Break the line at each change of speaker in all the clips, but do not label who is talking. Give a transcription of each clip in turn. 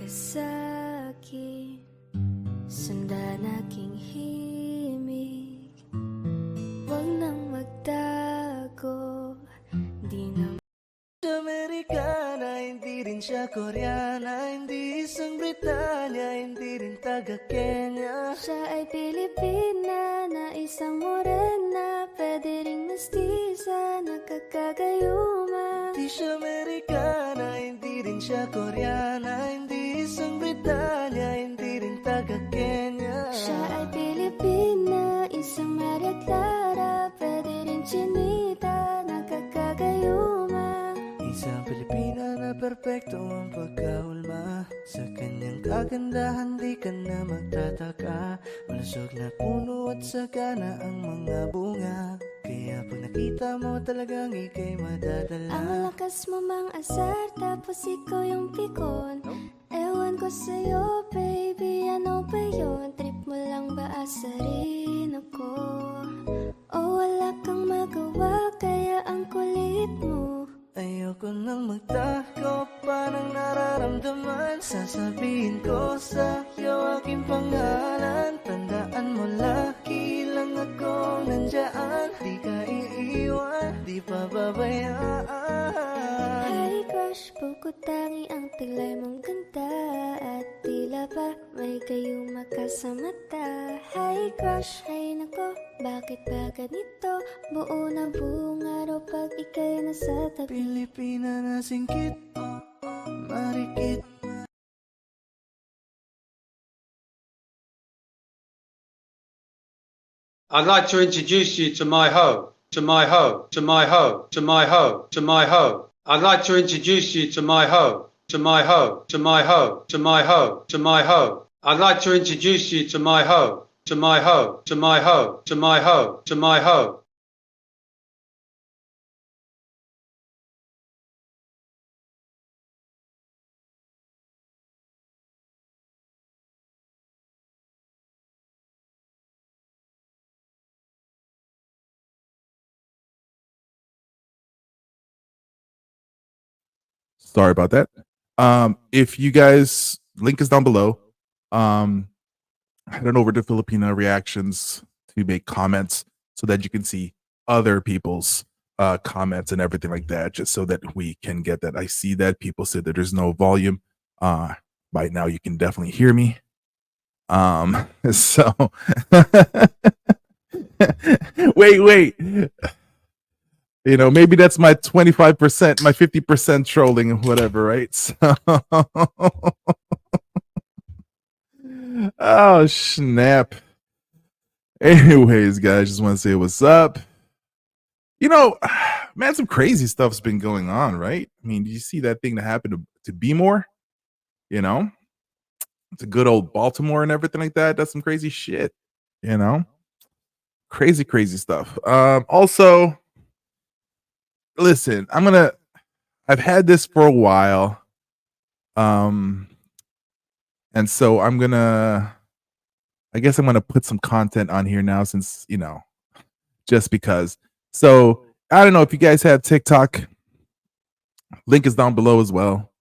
ka sa'kin, sundan aking himig. Huwag nang magtago, di na
Amerikana, hindi rin siya Koreana, hindi isang Britanya, hindi rin taga-Kenya.
Siya ay Pilipina na isang morena, pwede ring mestiza, nagkakagayuma.
Hindi siya Amerikana, hindi rin siya Koreana, hindi isang Britanya, hindi rin taga-Kenya.
Siya ay Pilipina, isang Maria Clara, pwede rin chinita, nagkakagayuma.
Isang Pilipina na perpekto ang pagkaulma, sa kanyang kagandahan di ka na magtataka. Malusog na puno at sagana ang mga bunga, kaya pag nakita mo talagang ika'y madadala.
Ang lakas mo mang asar, tapos ikaw yung pikon. Ewan ko sa'yo, baby, ano ba yun? Trip mo lang ba asarin ako? O wala kang magawa, kaya ang kulit mo.
Ayoko nang magtago pa ng nararamdaman, sasabihin ko sa'yo aking pangalan. Tandaan mo, lagi lang ako nandyan, di ka iiwan, di pababayaan.
Hi crush, bukod tangi ang tiglay mong ganda, at tila ba may gayuma ka sa mata. Hi crush, ay nako, bakit ba ganito? Buo na buong araw pag ika'y nasa tabi.
Pilipina na singkit, marikit.
I'd like to introduce you to my hoe, to my hoe, to my hoe, to my hoe, to my hoe. I'd like to introduce you to my hoe, to my hoe, to my hoe, to my hoe, to my hoe. I'd like to introduce you to my hoe, to my hoe, to my hoe, to my hoe, to my hoe.
Sorry about that. If you guys, link is down below. Head on over to Filipina Reactions to make comments so that you can see other people's comments and everything like that, just so that we can get that. I see that people said that there's no volume. By now you can definitely hear me. So wait. You know, maybe that's my 25%, my 50% trolling, whatever, right? So oh, snap. Anyways, guys, just want to say what's up. You know, man, some crazy stuff's been going on, right? I mean, did you see that thing that happened to Bmore? You know, it's a good old Baltimore and everything like that. That's some crazy shit, you know? Crazy stuff. Also, listen, I've had this for a while. And so I guess I'm gonna put some content on here now, since, you know, just because. So I don't know if you guys have TikTok. Link is down below as well.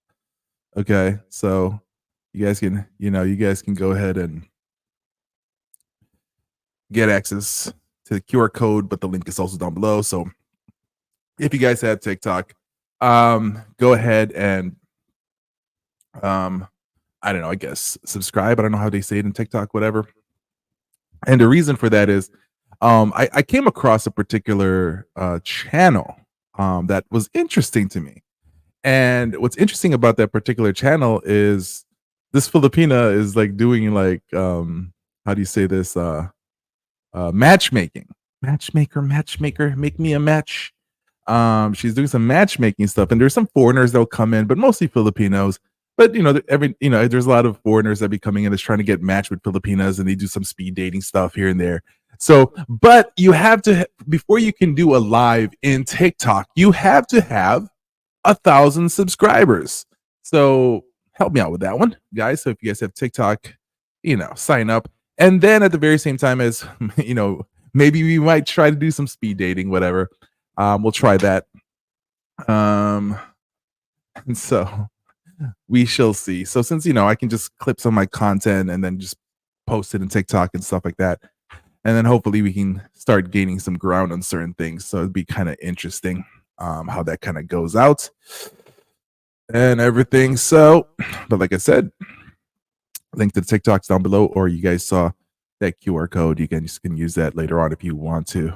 Okay, so you guys can go ahead and get access to the QR code, but the link is also down below. So if you guys have TikTok, go ahead and I don't know, I guess subscribe. I don't know how they say it in TikTok, whatever. And the reason for that is I came across a particular channel that was interesting to me. And what's interesting about that particular channel is this Filipina is like doing like how do you say this? Matchmaking. Matchmaker, make me a match. She's doing some matchmaking stuff, and there's some foreigners that'll come in, but mostly Filipinos. But you know, there's a lot of foreigners that be coming in that's trying to get matched with Filipinas, and they do some speed dating stuff here and there. So, but you have to, before you can do a live in TikTok, you have to have 1,000 subscribers. So help me out with that one, guys. So if you guys have TikTok, you know, sign up. And then at the very same time as, you know, maybe we might try to do some speed dating, whatever. We'll try that. And so We shall see. So since I can just clip some of my content and then just post it in TikTok and stuff like that, and then hopefully we can start gaining some ground on certain things. So it'd be kind of interesting how that kind of goes out and everything. So, but like I said, link to the TikToks down below, or you guys saw that QR code. You can use that later on if you want to.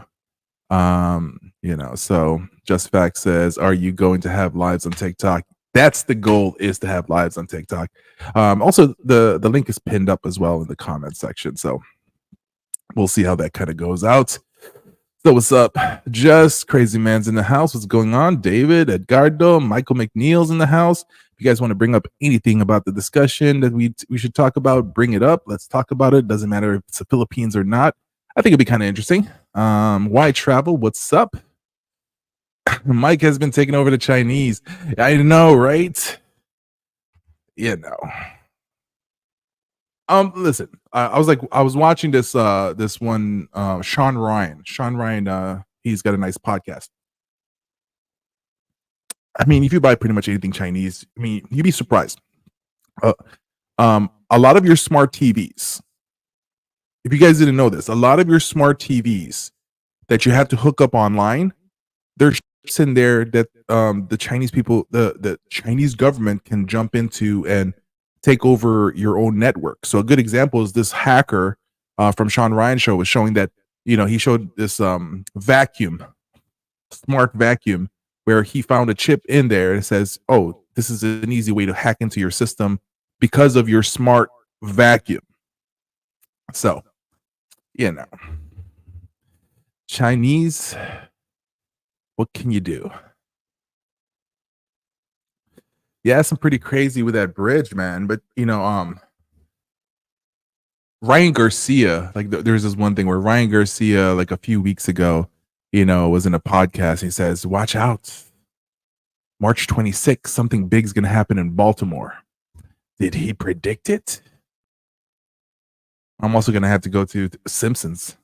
So Just Fact says, are you going to have lives on TikTok? That's the goal, is to have lives on TikTok. Also the link is pinned up as well in the comment section. So we'll see how that kind of goes out. So what's up? Just Crazy Man's in the house. What's going on? David, Edgardo, Michael McNeil's in the house. If you guys want to bring up anything about the discussion that we should talk about, bring it up. Let's talk about it. Doesn't matter if it's the Philippines or not. I think it'd be kind of interesting. Why travel? What's up? Mike has been taking over the Chinese. I know, right? Listen, I was watching this one Sean Ryan. Sean Ryan, he's got a nice podcast. I mean, if you buy pretty much anything Chinese, I mean, you'd be surprised. A lot of your smart TVs, if you guys didn't know this, a lot of your smart TVs that you have to hook up online, there's chips in there that the Chinese people, the Chinese government can jump into and take over your own network. So a good example is this hacker from Sean Ryan show was showing that, he showed this smart vacuum, where he found a chip in there and says, oh, this is an easy way to hack into your system because of your smart vacuum. So, Chinese, what can you do? Yeah, some pretty crazy with that bridge, man. But Ryan Garcia, like there's this one thing where Ryan Garcia, like a few weeks ago, was in a podcast. He says, watch out. March 26th, something big's going to happen in Baltimore. Did he predict it? I'm also going to have to go to Simpsons.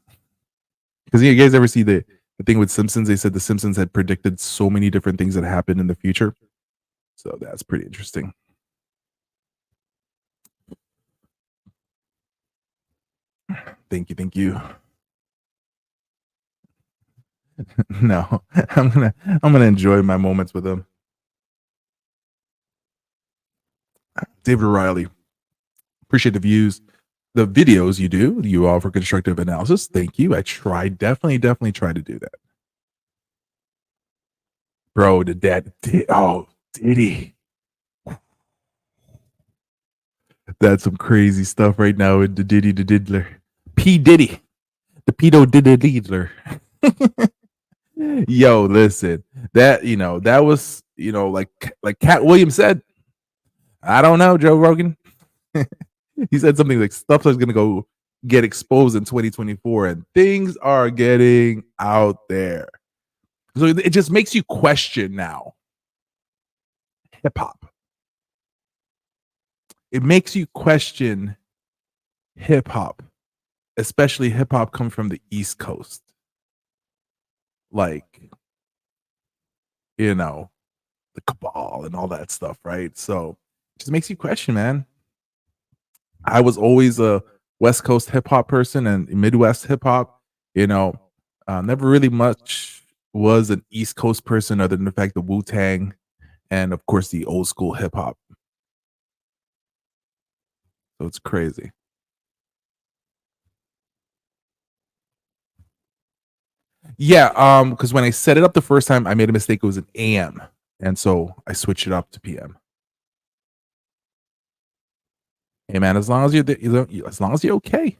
Because you guys ever see the thing with Simpsons? They said the Simpsons had predicted so many different things that happen in the future. So that's pretty interesting. Thank you. No, I'm gonna enjoy my moments with him. David O'Reilly, appreciate the views, the videos you do. You offer constructive analysis. Thank you. I definitely try to do that. Bro, did he? That's some crazy stuff right now with the Diddy the Diddler. P. Diddy. The pedo diddler. Yo, listen. That was, like Cat Williams said. I don't know, Joe Rogan. He said something like stuff that's gonna go get exposed in 2024, and things are getting out there. So it just makes you question now hip hop. It makes you question hip hop, especially hip hop come from the East Coast. Like, the cabal and all that stuff, right? So it just makes you question, man. I was always a West Coast hip hop person and Midwest hip hop, never really much was an East Coast person other than the fact of Wu-Tang and of course the old school hip hop. So it's crazy. Yeah, because when I set it up the first time, I made a mistake. It was an AM, and so I switched it up to PM. Hey man, as long as you're okay.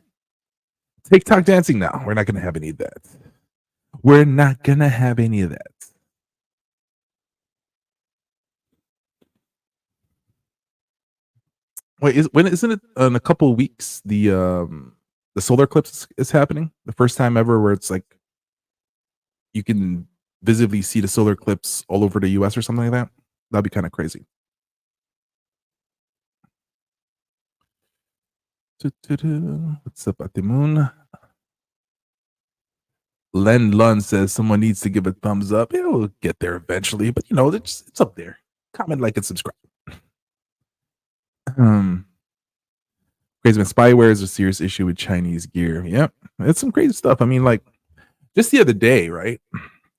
TikTok dancing now. We're not gonna have any of that. We're not gonna have any of that. Wait, isn't it in a couple of weeks the solar eclipse is happening? The first time ever where it's like you can visibly see the solar eclipse all over the US or something like that. That'd be kind of crazy. What's up at the moon? Len Lund says someone needs to give a thumbs up. It'll get there eventually, but it's up there. Comment, like, and subscribe. Crazy man, spyware is a serious issue with Chinese gear. Yep, it's some crazy stuff. I mean, like just the other day, right?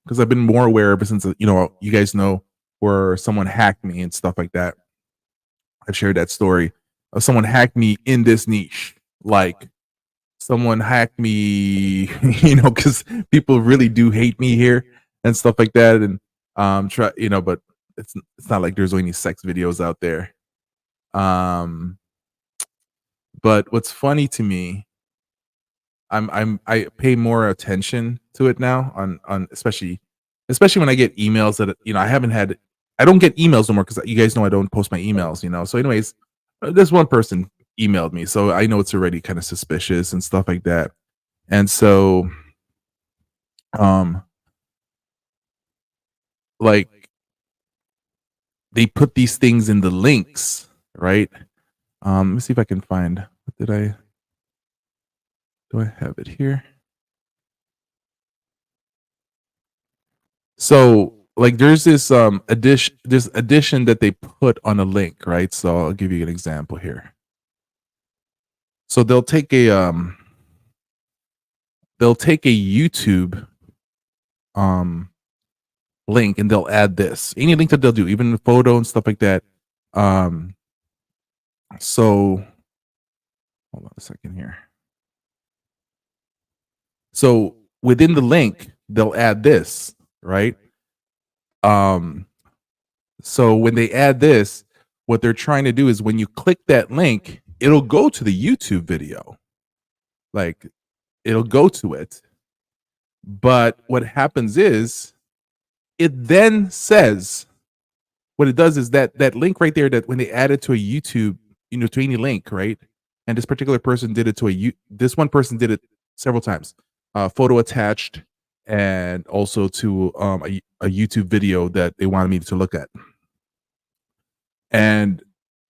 Because I've been more aware ever since you guys know where someone hacked me and stuff like that. I've shared that story of someone hacked me in this niche, like someone hacked me, because people really do hate me here and stuff like that, and but it's not like there's any sex videos out there. But what's funny to me, I pay more attention to it now on especially when I get emails that I don't get emails no more because you guys know I don't post my emails. So anyways, this one person emailed me, so I know it's already kind of suspicious and stuff like that. And so like they put these things in the links, right? Let me see if I can find do I have it here? So like there's this addition that they put on a link, right? So I'll give you an example here. So they'll take a YouTube link and they'll add this. Any link that they'll do, even the photo and stuff like that. So hold on a second here. So within the link, they'll add this, right? So when they add this, what they're trying to do is when you click that link, it'll go to the YouTube video. Like it'll go to it. But what happens is it then says what it does is that link right there, that when they add it to a YouTube, to any link, right? And this particular person did it this one person did it several times. Photo attached and also to a YouTube video that they wanted me to look at. And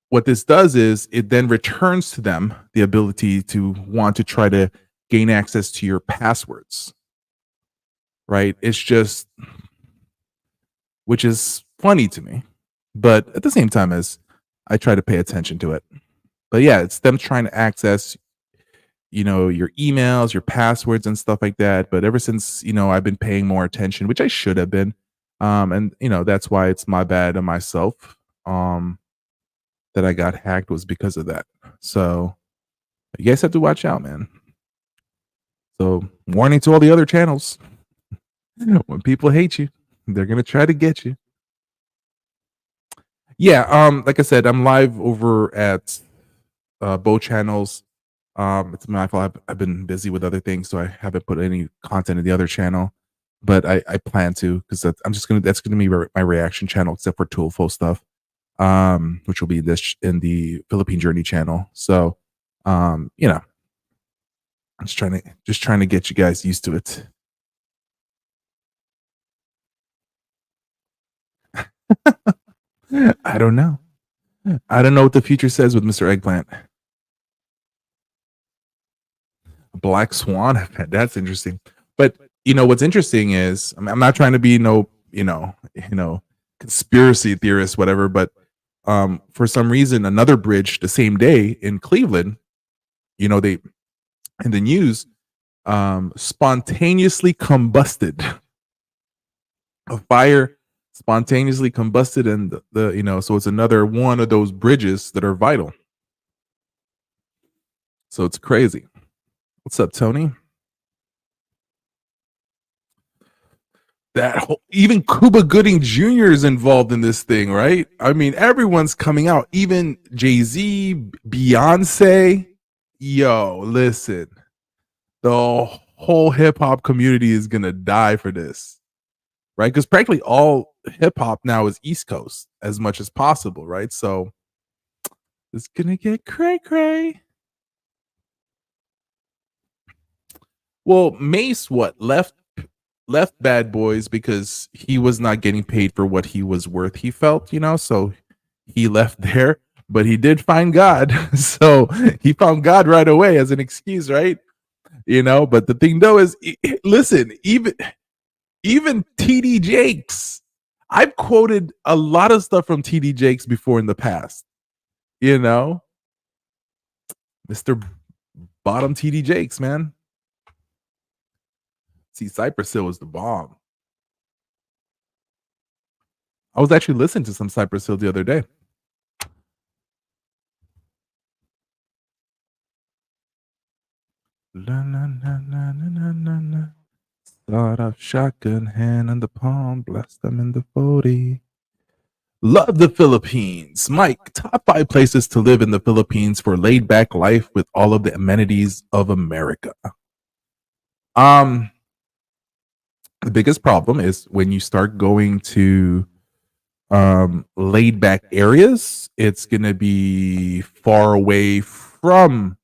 what this does is it then returns to them the ability to want to try to gain access to your passwords, right? It's just, which is funny to me, but at the same time as I try to pay attention to it. But yeah, it's them trying to access, your emails, your passwords and stuff like that. But ever since, I've been paying more attention, which I should have been. And that's why it's my bad on myself. That I got hacked was because of that. So you guys have to watch out, man. So warning to all the other channels. When people hate you, they're gonna try to get you. Yeah, like I said, I'm live over at both channels. It's my fault. I've been busy with other things, so I haven't put any content in the other channel. But I plan to, because that's gonna be my reaction channel, except for Toolful stuff. Which will be in the Philippine Journey channel. So, just trying to get you guys used to it. I don't know. I don't know what the future says with Mr. Eggplant. Black Swan event. That's interesting. But what's interesting is I'm not trying to be conspiracy theorist, whatever, but for some reason, another bridge the same day in Cleveland, they in the news spontaneously combusted. A fire spontaneously combusted, and so it's another one of those bridges that are vital. So it's crazy. What's up, Tony? Even Cuba Gooding Jr. is involved in this thing, right? I mean, everyone's coming out. Even Jay-Z, Beyonce. Yo, listen. The whole hip-hop community is gonna die for this, right? Because practically all hip-hop now is East Coast as much as possible, right? So it's gonna get cray-cray. Well, Mace left Bad Boys because he was not getting paid for what he was worth, he felt, so he left there, but he did find God. So he found God right away as an excuse, right? But the thing though is, listen, even TD Jakes, I've quoted a lot of stuff from TD Jakes before in the past. You know, Mr. Bottom TD Jakes, man. See, Cypress Hill was the bomb. I was actually listening to some Cypress Hill the other day. La, na, na, na, na, na, na, na. Start off shotgun, hand on the palm, blast them in the 40. Love the Philippines. Mike, top 5 places to live in the Philippines for laid back life with all of the amenities of America. The biggest problem is when you start going to laid back areas, it's going to be far away from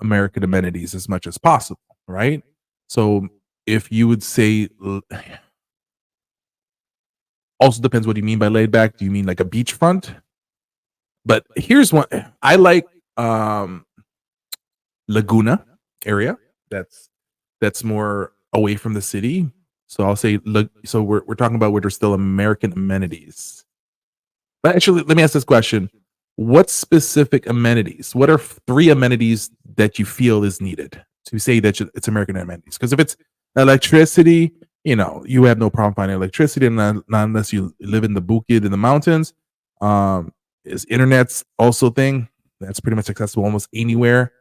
American amenities as much as possible, right? So if you would say, also depends what you mean by laid back. Do you mean like a beachfront? But here's one I like. Laguna area. That's more away from the city. So I'll say so we're talking about where there's still American amenities. But actually, let me ask this question. What specific amenities? What are 3 amenities that you feel is needed to say that it's American amenities? Because if it's electricity, you have no problem finding electricity, not unless you live in the bukid in the mountains. Is internet's also a thing that's pretty much accessible almost anywhere.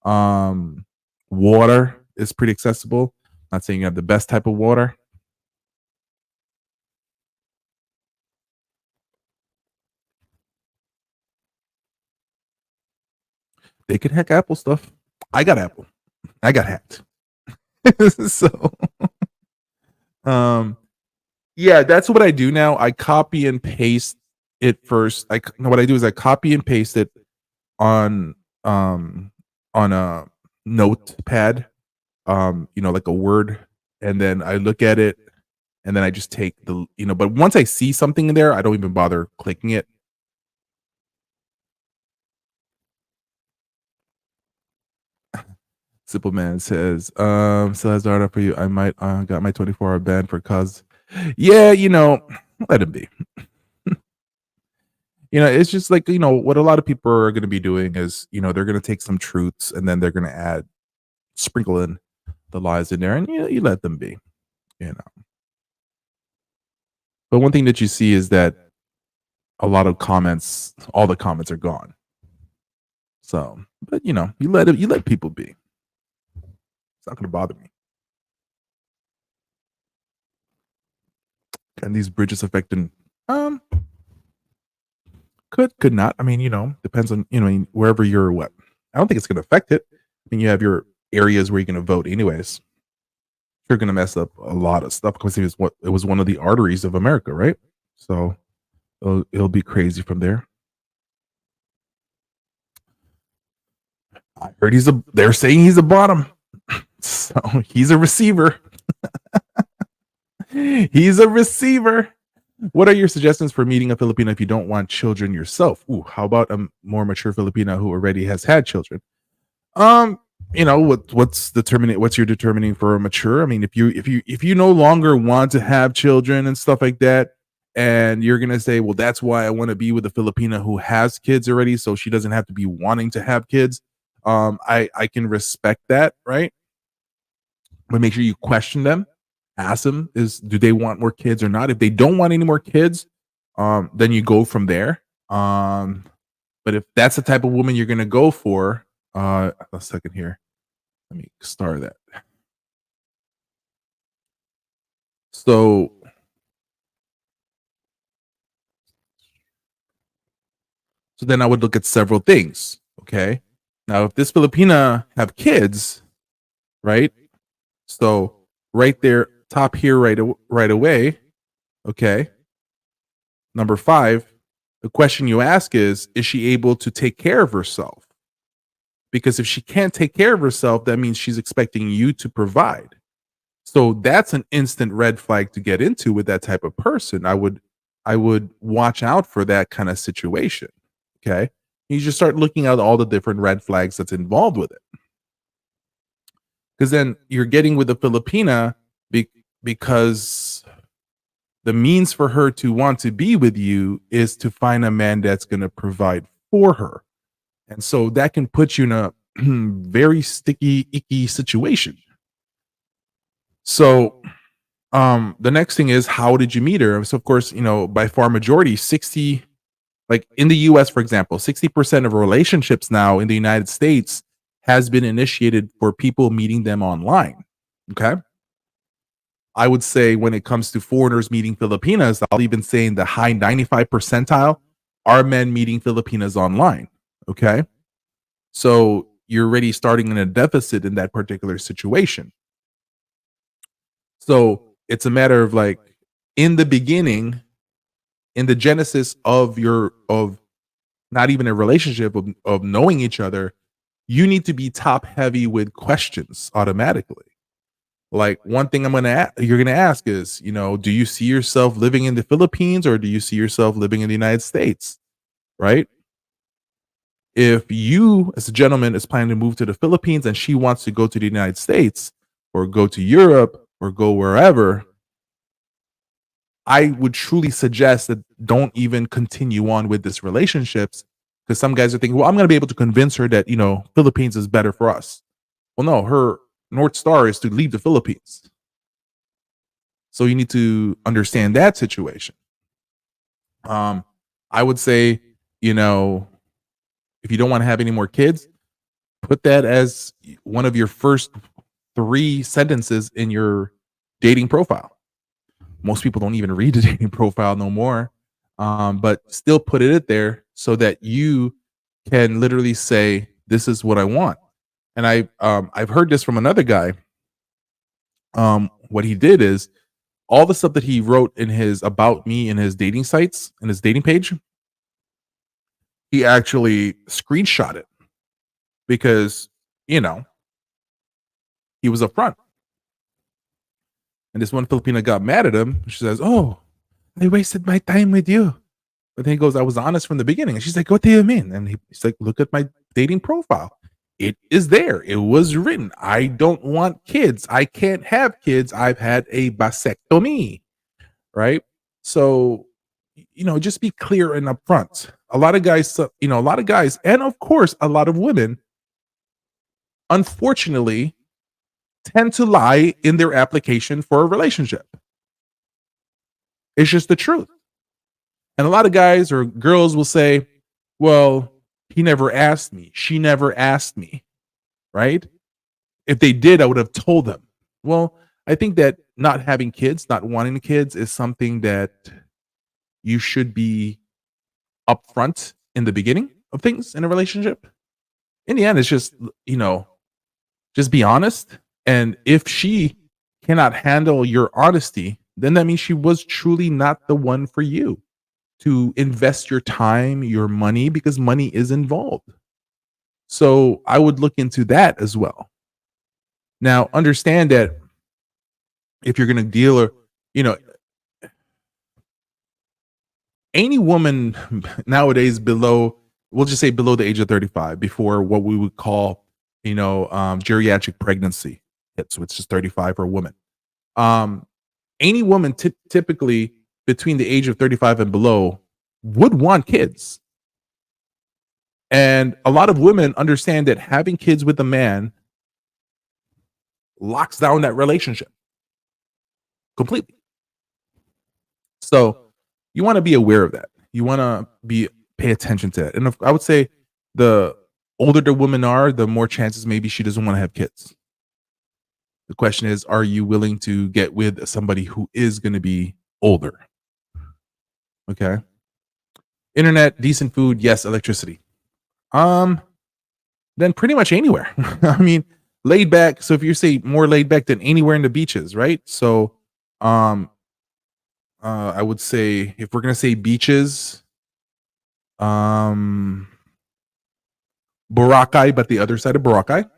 Water is pretty accessible. Not saying you have the best type of water. They could hack Apple stuff. I got Apple. I got hacked. So, yeah, that's what I do now. I copy and paste it first. What I do is I copy and paste it on a notepad, like a Word, and then I look at it, and then I just take but once I see something in there, I don't even bother clicking it. Simple Man says, still has data for you. I might got my 24-hour ban for cause. Yeah, let him be. It's just like, what a lot of people are going to be doing is, they're going to take some truths and then they're going to sprinkle in the lies in there, and you let them be, But one thing that you see is that a lot of comments, all the comments are gone. So, but you let people be. It's not going to bother me. Can these bridges affecting? Could not. I mean, depends on wherever you're. What I don't think it's going to affect it. I mean, you have your areas where you're going to vote, anyways. You're going to mess up a lot of stuff because it was one of the arteries of America, right? So it'll be crazy from there. I heard they're saying he's a bottom. So he's a receiver. He's a receiver. What are your suggestions for meeting a Filipino if you don't want children yourself? Ooh, how about a more mature Filipino who already has had children? What's your determining for a mature? I mean, if you no longer want to have children and stuff like that, and you're gonna say, well, that's why I want to be with a Filipina who has kids already, so she doesn't have to be wanting to have kids. I can respect that, right? But make sure you question them. Ask them, do they want more kids or not? If they don't want any more kids, then you go from there. But if that's the type of woman you're gonna go for, a second here. Let me start that. So then I would look at several things. Okay. Now, if this Filipina have kids, right? So right there, top here, right away. Okay. Number 5, the question you ask is she able to take care of herself? Because if she can't take care of herself, that means she's expecting you to provide. So that's an instant red flag to get into with that type of person. I would watch out for that kind of situation. Okay. You just start looking at all the different red flags that's involved with it. Because then you're getting with a Filipina because the means for her to want to be with you is to find a man that's going to provide for her. And so that can put you in a very sticky, icky situation. So the next thing is, how did you meet her? So of course, by far majority, 60, like in the US, for example, 60% of relationships now in the United States has been initiated for people meeting them online. Okay. I would say when it comes to foreigners meeting Filipinas, I'll even say in the high 95 percentile are men meeting Filipinas online. Okay. So you're already starting in a deficit in that particular situation. So it's a matter of like, in the beginning, in the genesis of not even a relationship, of knowing each other, you need to be top heavy with questions automatically. Like, one thing you're gonna ask is, do you see yourself living in the Philippines, or do you see yourself living in the United States? Right? If you, as a gentleman, is planning to move to the Philippines and she wants to go to the United States or go to Europe or go wherever, I would truly suggest that don't even continue on with this relationships, because some guys are thinking, well, I'm going to be able to convince her that, Philippines is better for us. Well, no, her North Star is to leave the Philippines. So you need to understand that situation. I would say, if you don't want to have any more kids, put that as one of your first 3 sentences in your dating profile. Most people don't even read the dating profile no more, but still put it there so that you can literally say, "This is what I want." And I've heard this from another guy. What he did is, all the stuff that he wrote in his about me in his dating sites, in his dating page, he actually screenshot it because, he was upfront. And this one Filipina got mad at him. She says, "Oh, I wasted my time with you." But then he goes, "I was honest from the beginning." And she's like, "What do you mean?" And he's like, "Look at my dating profile. It is there. It was written. I don't want kids. I can't have kids. I've had a vasectomy." Right? So, just be clear and upfront. A lot of guys, and of course, a lot of women, unfortunately, tend to lie in their application for a relationship. It's just the truth. And a lot of guys or girls will say, "Well, he never asked me. She never asked me." Right? If they did, I would have told them. Well, I think that not having kids, not wanting kids, is something that you should be upfront in the beginning of things in a relationship. In the end, it's just, just be honest. And if she cannot handle your honesty, then that means she was truly not the one for you to invest your time, your money, because money is involved. So I would look into that as well. Now, understand that if you're going to deal, or, any woman nowadays we'll just say below the age of 35, before what we would call, geriatric pregnancy hits, which is 35 for a woman. Any woman typically between the age of 35 and below would want kids. And a lot of women understand that having kids with a man locks down that relationship completely. So you want to be aware of that. You want to pay attention to it. And I would say the older the women are, the more chances maybe she doesn't want to have kids. The question is, are you willing to get with somebody who is going to be older? Okay. Internet, decent food, yes. Electricity. Then pretty much anywhere. I mean, laid back. So if you say more laid back, than anywhere in the beaches, right? So, I would say, if we're gonna say beaches, Boracay, but the other side of Boracay.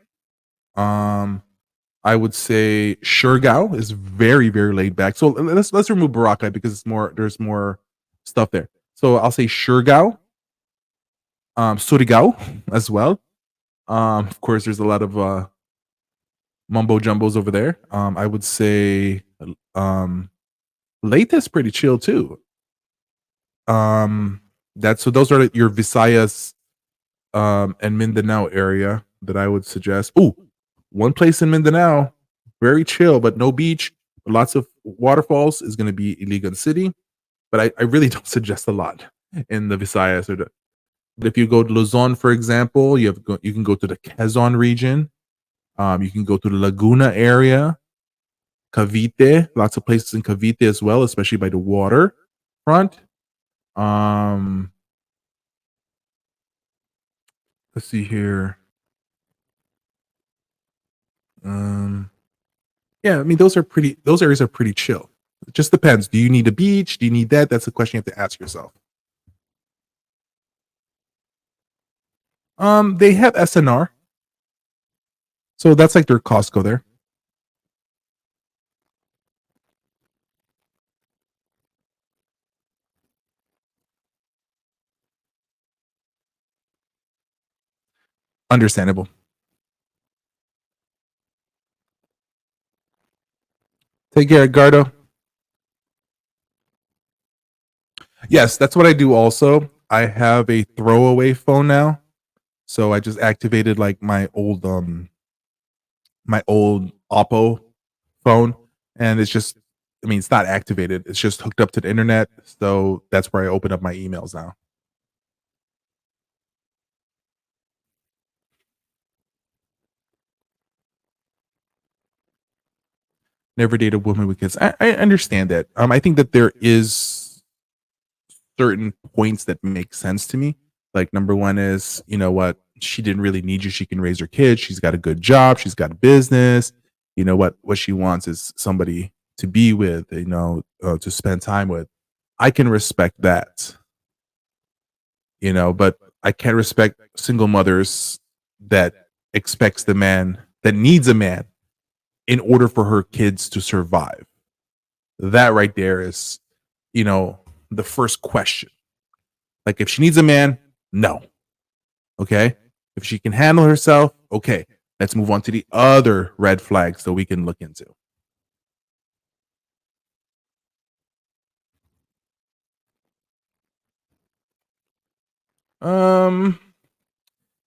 I would say Siargao is very, very laid back. So let's remove Boracay because there's more stuff there. So I'll say Siargao, Surigao as well. Of course, there's a lot of mumbo jumbos over there. I would say Leyte is pretty chill too. Those are your Visayas and Mindanao area that I would suggest. Oh, one place in Mindanao, very chill, but no beach, lots of waterfalls is going to be Iligan City. But I really don't suggest a lot in the Visayas. But if you go to Luzon, for example, you can go to the Quezon region. You can go to the Laguna area, Cavite, lots of places in Cavite as well, especially by the water front. Um, let's see here. Yeah, I mean those areas are pretty chill. It just depends. Do you need a beach? Do you need that? That's a question you have to ask yourself. They have SNR. So that's like their Costco there. Understandable. Take care, Gardo. Yes, that's what I do also. I have a throwaway phone now. So I just activated like my old Oppo phone, and it's just, I mean, it's not activated. It's just hooked up to the internet. So that's where I open up my emails now. Never date a woman with kids. I understand that. I think that there is certain points that make sense to me. Like number one is, you know what, she didn't really need you. She can raise her kids. She's got a good job. She's got a business. You know what she wants is somebody to be with. To spend time with. I can respect that. But I can't respect single mothers that expects the man that needs a man in order for her kids to survive. That right there is, the first question. Like if she needs a man, no. Okay. If she can handle herself, okay. Let's move on to the other red flags that we can look into.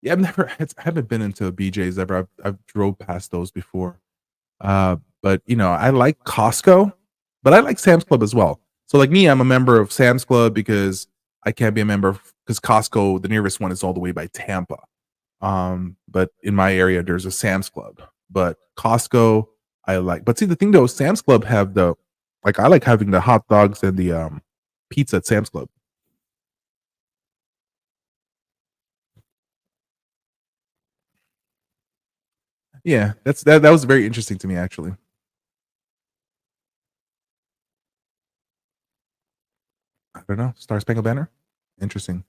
Yeah, I haven't been into a BJ's ever. I've drove past those before. But I like Costco, but I like Sam's Club as well. So like me, I'm a member of Sam's Club because I can't be a member because Costco, the nearest one is all the way by Tampa. But in my area, there's a Sam's Club. But Costco, I like. But see, the thing though, Sam's Club have I like having the hot dogs and the pizza at Sam's Club. Yeah, that was very interesting to me actually. I don't know. Star Spangled Banner? Interesting.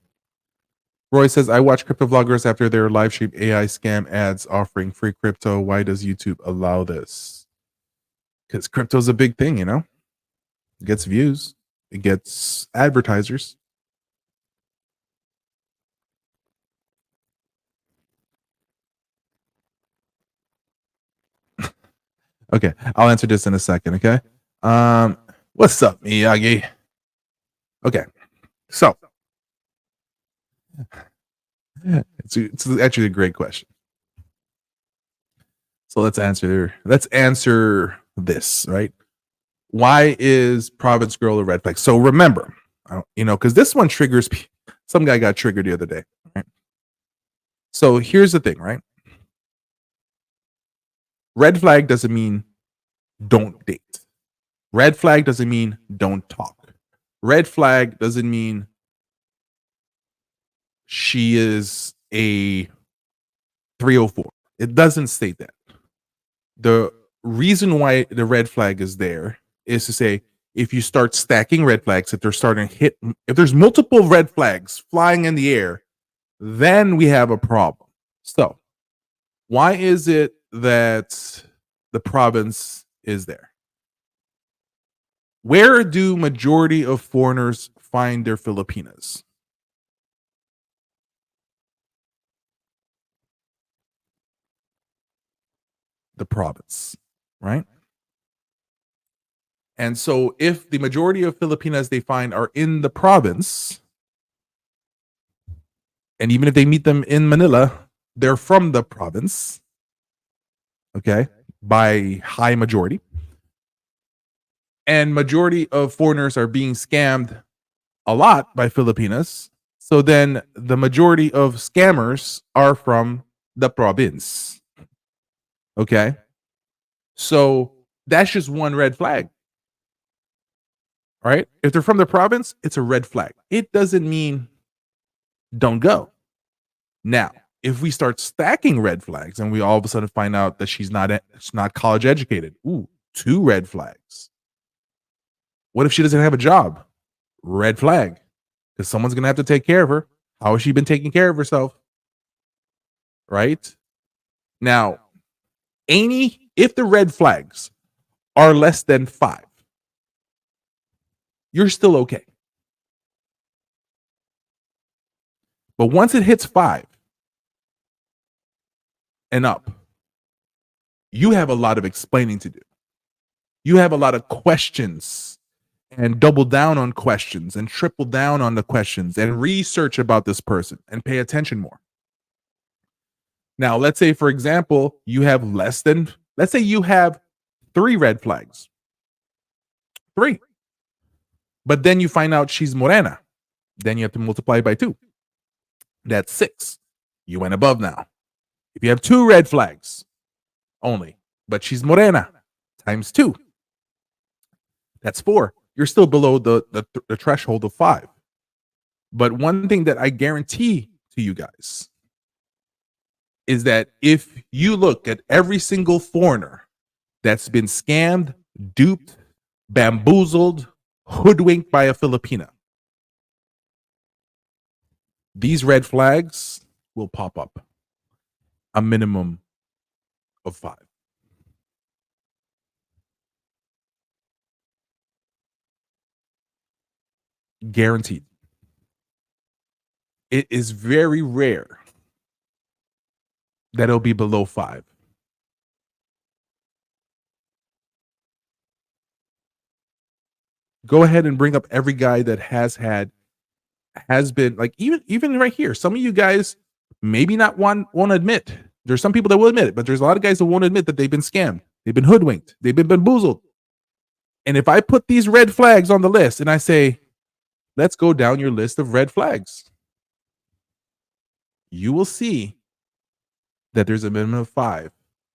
Roy says, I watch crypto vloggers after their live stream AI scam ads offering free crypto. Why does YouTube allow this? Because crypto's a big thing, It gets views, it gets advertisers. Okay, I'll answer this in a second, okay? What's up, Miyagi? Okay, so it's actually a great question. So let's answer this, right? Why is Province Girl a red flag? So remember, because this one triggers some guy got triggered the other day, right? So here's the thing, right? Red flag doesn't mean don't date. Red flag doesn't mean don't talk. Red flag doesn't mean she is a 304. It doesn't state that. The reason why the red flag is there is to say if you start stacking red flags, if there's multiple red flags flying in the air, then we have a problem. So, why is it that the province is there? Where do majority of foreigners find their Filipinas? The province, right? And so if the majority of Filipinas they find are in the province, And even if they meet them in Manila, they're from the province, okay, by high majority. And majority of foreigners are being scammed a lot by Filipinas. So then the majority of scammers are from the province. Okay. So that's just one red flag. All right. If they're from the province, it's a red flag. It doesn't mean don't go. Now, if we start stacking red flags and we all of a sudden find out that she's not college educated, ooh, 2 red flags. What if she doesn't have a job? Red flag. Because someone's going to have to take care of her. How has she been taking care of herself? Right? Now, if the red flags are less than 5, you're still okay. But once it hits 5 and up, you have a lot of explaining to do. You have a lot of questions, and double down on questions and triple down on the questions and research about this person and pay attention more. Now, let's say, for example, you have let's say you have 3 red flags. 3. But then you find out she's morena. Then you have to multiply by 2. That's 6. You went above now. If you have 2 red flags only, but she's morena, times 2. That's 4. You're still below the threshold of 5. But one thing that I guarantee to you guys is that if you look at every single foreigner that's been scammed, duped, bamboozled, hoodwinked by a Filipina, these red flags will pop up a minimum of 5. Guaranteed. It is very rare that it'll be below 5. Go ahead and bring up every guy that has been, like, even right here. Some of you guys maybe not won't admit. There's some people that will admit it, but there's a lot of guys that won't admit that they've been scammed. They've been hoodwinked. They've been bamboozled. And if I put these red flags on the list and I say, let's go down your list of red flags, you will see that there's a minimum of 5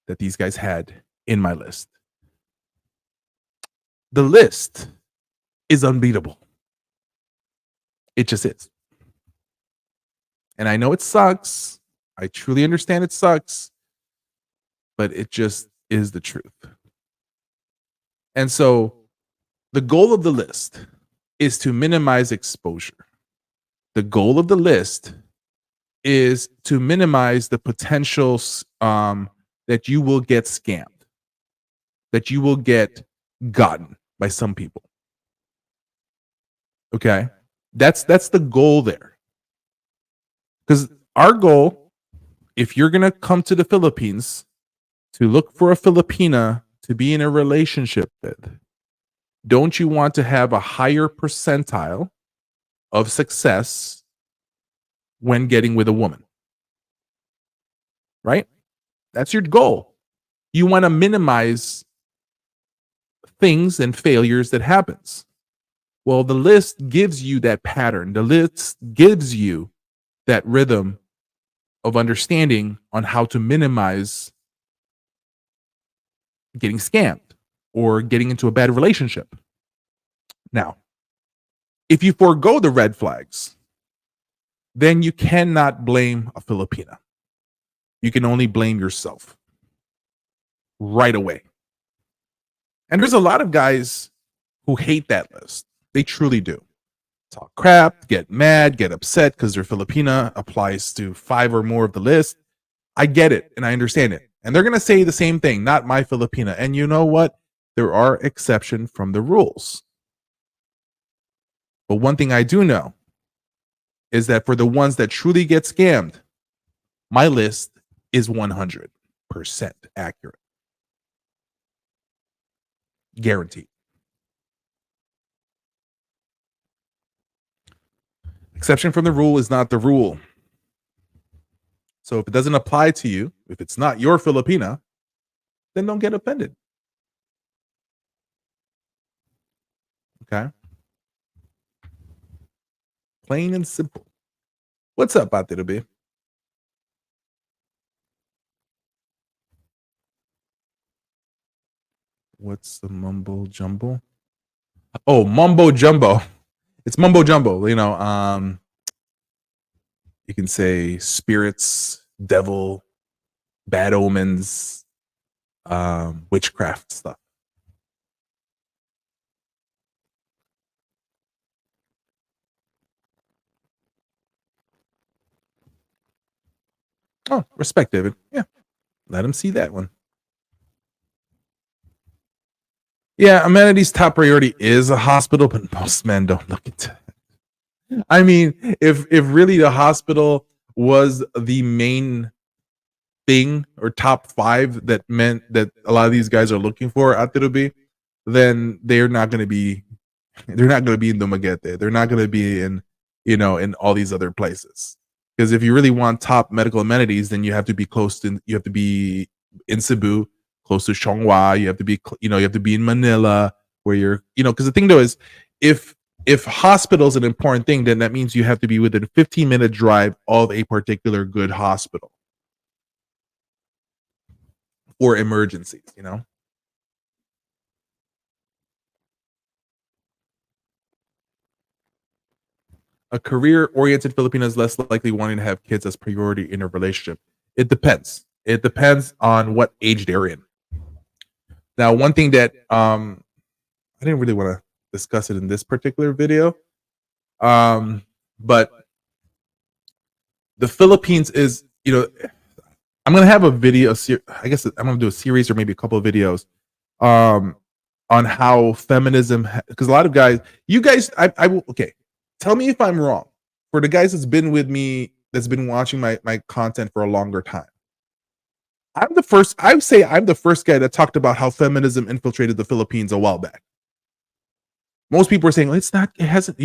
that these guys had in my list. The list is unbeatable. It just is. And I know it sucks. I truly understand it sucks, but it just is the truth. And so the goal of the list is to minimize exposure. The goal of the list is to minimize the potential that you will get scammed, that you will get gotten by some people. Okay? That's the goal there. Because our goal, if you're going to come to the Philippines to look for a Filipina to be in a relationship with, don't you want to have a higher percentile of success when getting with a woman? Right? That's your goal. You want to minimize things and failures that happens. Well, the list gives you that pattern. The list gives you that rhythm of understanding on how to minimize getting scammed or getting into a bad relationship. Now, if you forego the red flags, then you cannot blame a Filipina. You can only blame yourself right away. And there's a lot of guys who hate that list. They truly do. Talk crap, get mad, get upset because their Filipina applies to 5 or more of the list. I get it and I understand it. And they're going to say the same thing, not my Filipina. And you know what? There are exceptions from the rules. But one thing I do know is that for the ones that truly get scammed, my list is 100% accurate. Guaranteed. Exception from the rule is not the rule. So if it doesn't apply to you, if it's not your Filipina, then don't get offended. Okay? Plain and simple. What's up, Ate Ruby? What's the mumbo jumbo? Oh, mumbo jumbo. It's mumbo jumbo. You can say spirits, devil, bad omens, witchcraft stuff. Oh, respect, David. Yeah, let him see that one. Yeah, amenities top priority is a hospital, but most men don't look into it. I mean, if really the hospital was the main thing or top 5 that meant that a lot of these guys are looking for at Tirubi, then they're not going to be in Dumaguete. They're not going to be in all these other places. Because if you really want top medical amenities, then you have to be in Cebu, close to Xiongwa. You have to be in Manila, where you're, because the thing though is, if hospital's an important thing, then that means you have to be within a 15-minute drive of a particular good hospital for emergencies, A career-oriented Filipino is less likely wanting to have kids as priority in a relationship. It depends. It depends on what age they're in. Now, one thing that I didn't really want to discuss it in this particular video, but the Philippines is, I'm gonna have a video. I guess I'm gonna do a series or maybe a couple of videos, on how feminism. Because a lot of guys, I will. Okay, tell me if I'm wrong. For the guys that's been with me, that's been watching my content for a longer time, I would say I'm the first guy that talked about how feminism infiltrated the Philippines a while back. Most people are saying, well, it hasn't,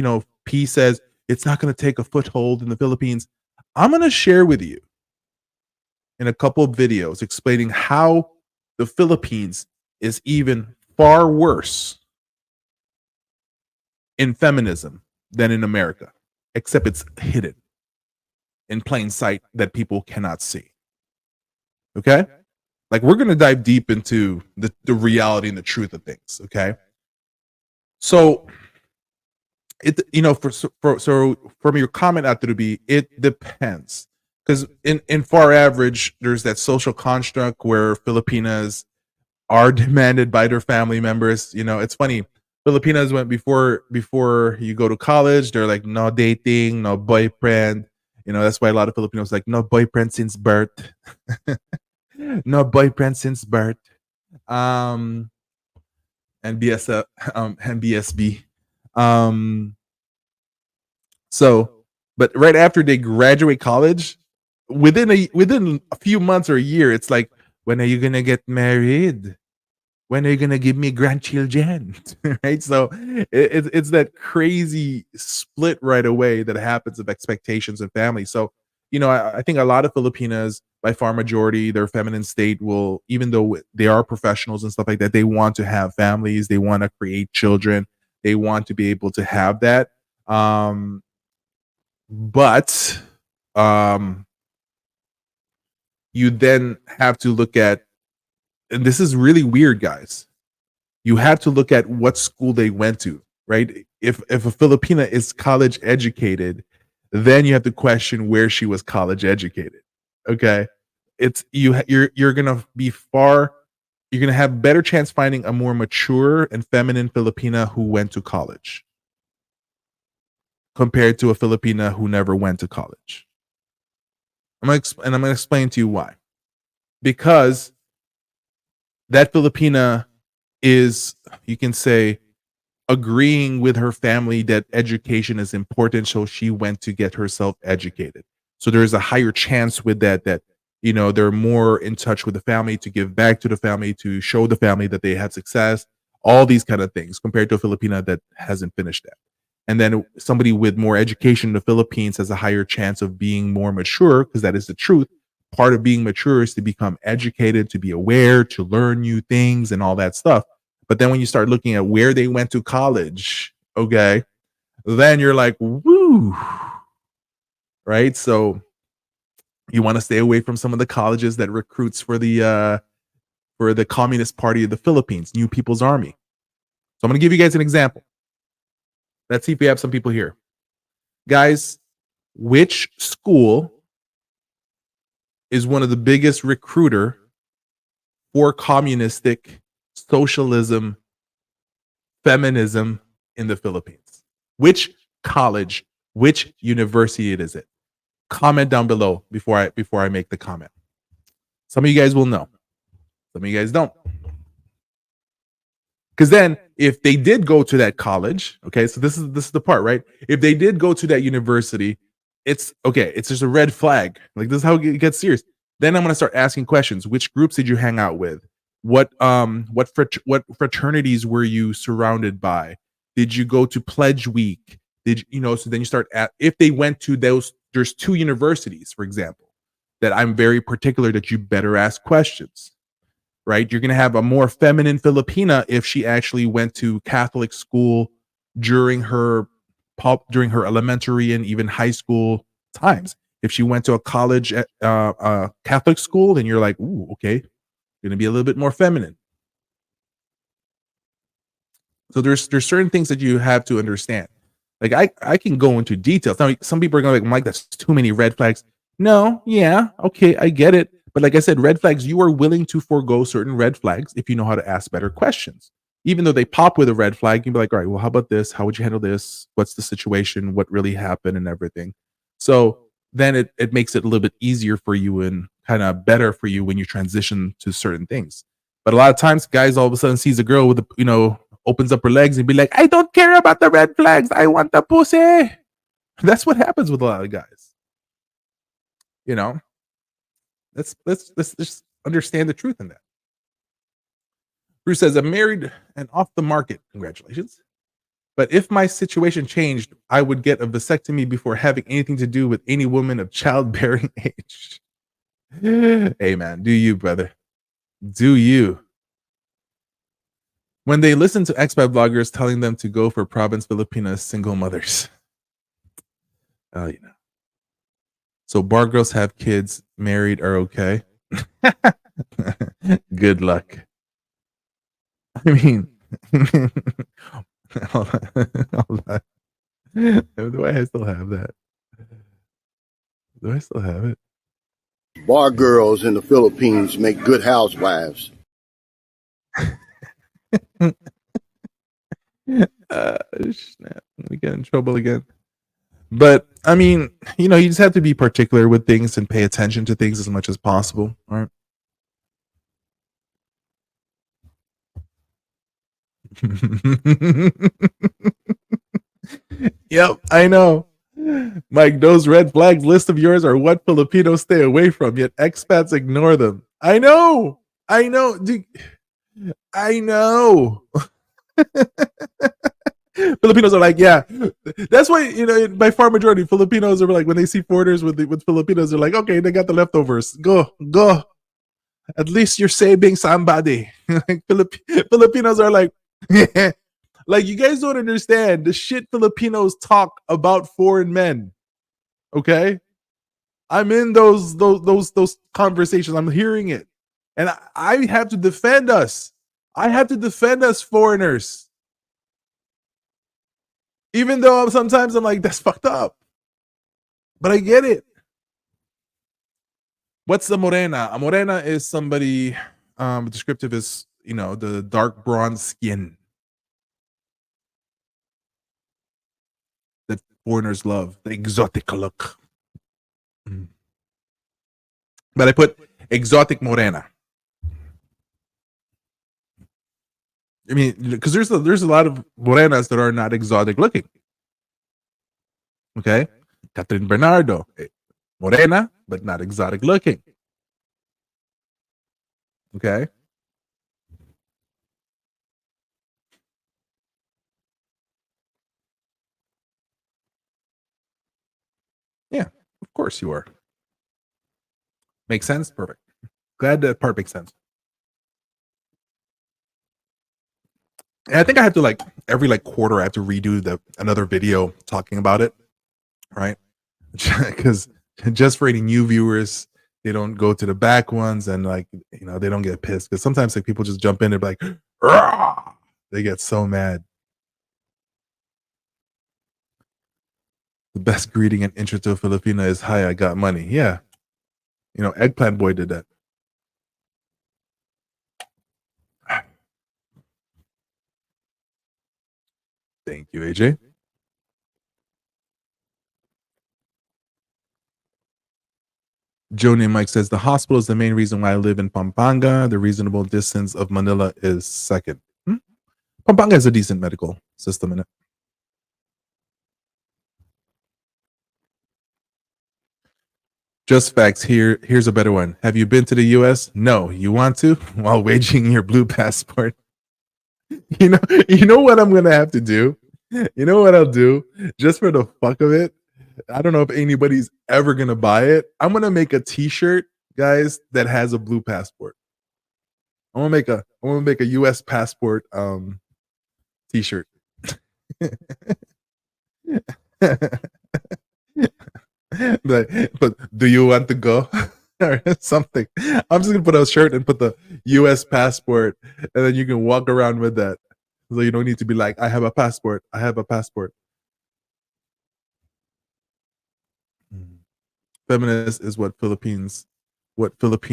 P says it's not going to take a foothold in the Philippines. I'm going to share with you in a couple of videos explaining how the Philippines is even far worse in feminism than in America, except it's hidden in plain sight that people cannot see. Okay? Like, we're going to dive deep into the reality and the truth of things. Okay? So, from your comment out there to be, it depends. Because in far average, there's that social construct where Filipinas are demanded by their family members. It's funny. Filipinas went before you go to college, they're like, no dating, no boyfriend. That's why a lot of Filipinos like, no boyfriend since birth. No boyfriend since birth. And BSB. So, but right after they graduate college, within a few months or a year, it's like, when are you gonna get married? When are you gonna give me grandchildren? Right? So it's that crazy split right away that happens of expectations and family. So, I think a lot of Filipinas, by far majority, their feminine state will, even though they are professionals and stuff like that, they want to have families, they want to create children, they want to be able to have that. But you then have to look at, and this is really weird, guys. You have to look at what school they went to, right? If a Filipina is college educated, then you have to question where she was college educated. Okay, you're gonna have better chance finding a more mature and feminine Filipina who went to college compared to a Filipina who never went to college. I'm gonna explain to you why. Because that Filipina is, you can say, agreeing with her family that education is important, so she went to get herself educated. So there's a higher chance with that they're more in touch with the family, to give back to the family, to show the family that they had success, all these kind of things, compared to a Filipina that hasn't finished that. And then somebody with more education in the Philippines has a higher chance of being more mature, because that is the truth, part of being mature is to become educated, to be aware, to learn new things and all that stuff. But then when you start looking at where they went to college, okay, then you're like, woo, right? So you want to stay away from some of the colleges that recruits for the Communist Party of the Philippines, New People's Army. So I'm going to give you guys an example. Let's see if we have some people here. Guys, which school is one of the biggest recruiter for communistic socialism, feminism in the Philippines? Which college, which university is it? Comment down below before I make the comment. Some of you guys will know. Some of you guys don't. Because then if they did go to that college, okay, so this is the part, right? If they did go to that university, it's okay, it's just a red flag. Like, this is how it gets serious. Then I'm going to start asking questions. Which groups did you hang out with? What fraternities were you surrounded by? Did you go to pledge week? Did you know? So then you start at, if they went to those, there's 2 universities, for example, that I'm very particular that you better ask questions. Right? You're going to have a more feminine Filipina if she actually went to Catholic school during her elementary and even high school times. If she went to a college at Catholic school, then you're like, ooh, okay, going to be a little bit more feminine. So there's certain things that you have to understand. Like I can go into details. Now, some people are going to be like, Mike, that's too many red flags. No, yeah, okay, I get it. But like I said, red flags, you are willing to forego certain red flags if you know how to ask better questions. Even though they pop with a red flag, you can be like, all right, well, how about this? How would you handle this? What's the situation? What really happened and everything? So then it makes it a little bit easier for you and kind of better for you when you transition to certain things. But a lot of times, guys all of a sudden sees a girl with, opens up her legs and be like, I don't care about the red flags. I want the pussy. That's what happens with a lot of guys. Let's just understand the truth in that. Bruce says, I'm married and off the market. Congratulations. But if my situation changed, I would get a vasectomy before having anything to do with any woman of childbearing age. Hey, man, do you, brother? Do you? When they listen to expat bloggers telling them to go for province Filipinas single mothers. Oh, So bar girls have kids, married are okay. Good luck. I mean, hold on. Do I still have that? Do I still have it?
Bar girls in the Philippines make good housewives.
Snap. We get in trouble again. But I mean, you just have to be particular with things and pay attention to things as much as possible. All right. Yep, I know. Mike, those red flags list of yours are what Filipinos stay away from, yet expats ignore them. I know. Dude, I know. Filipinos are like, yeah. That's why, by far majority, Filipinos are like, when they see foreigners with Filipinos, they're like, okay, they got the leftovers. Go. At least you're saving somebody. Like Filipinos are like, like, you guys don't understand the shit Filipinos talk about foreign men. Okay, I'm in those conversations. I'm hearing it, and I have to defend us. I have to defend us foreigners, even though sometimes I'm like, that's fucked up. But I get it. What's the morena? A morena is somebody. Descriptive is the dark bronze skin that foreigners love, the exotic look. But I put exotic morena. I mean, because there's a lot of morenas that are not exotic looking. Okay, Catherine Bernardo, morena, but not exotic looking. Okay. Yeah, of course you are. Makes sense? Perfect. Glad that part makes sense. And I think I have to like every like quarter I have to redo another video talking about it, right? Because just for any new viewers, they don't go to the back ones and like they don't get pissed because sometimes like people just jump in and be like, "Rah!" They get so mad. The best greeting and intro to a Filipina is "Hi, I got money." Yeah, Eggplant Boy did that. Thank you, AJ. Joni Mike says the hospital is the main reason why I live in Pampanga. The reasonable distance of Manila is second. Pampanga has a decent medical system in it. Just facts. Here's a better one. Have you been to the US? No. You want to? While waging your blue passport. You know what I'm gonna have to do? You know what I'll do? Just for the fuck of it. I don't know if anybody's ever gonna buy it. I'm gonna make a t-shirt, guys, that has a blue passport. I'm gonna make a US passport t-shirt. but do you want to go or something? I'm just gonna put a shirt and put the US passport, and then you can walk around with that, so you don't need to be like, I have a passport. Feminist is what Philippine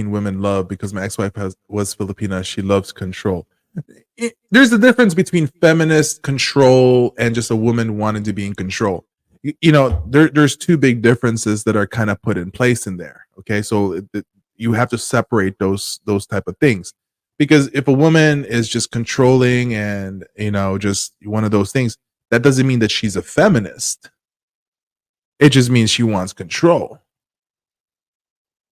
women love, because my ex-wife was Filipina. She loves control. There's a difference between feminist control and just a woman wanting to be in control. There's two big differences that are kind of put in place in there. Okay, so you have to separate those type of things, because if a woman is just controlling and just one of those things, that doesn't mean that she's a feminist. It just means she wants control.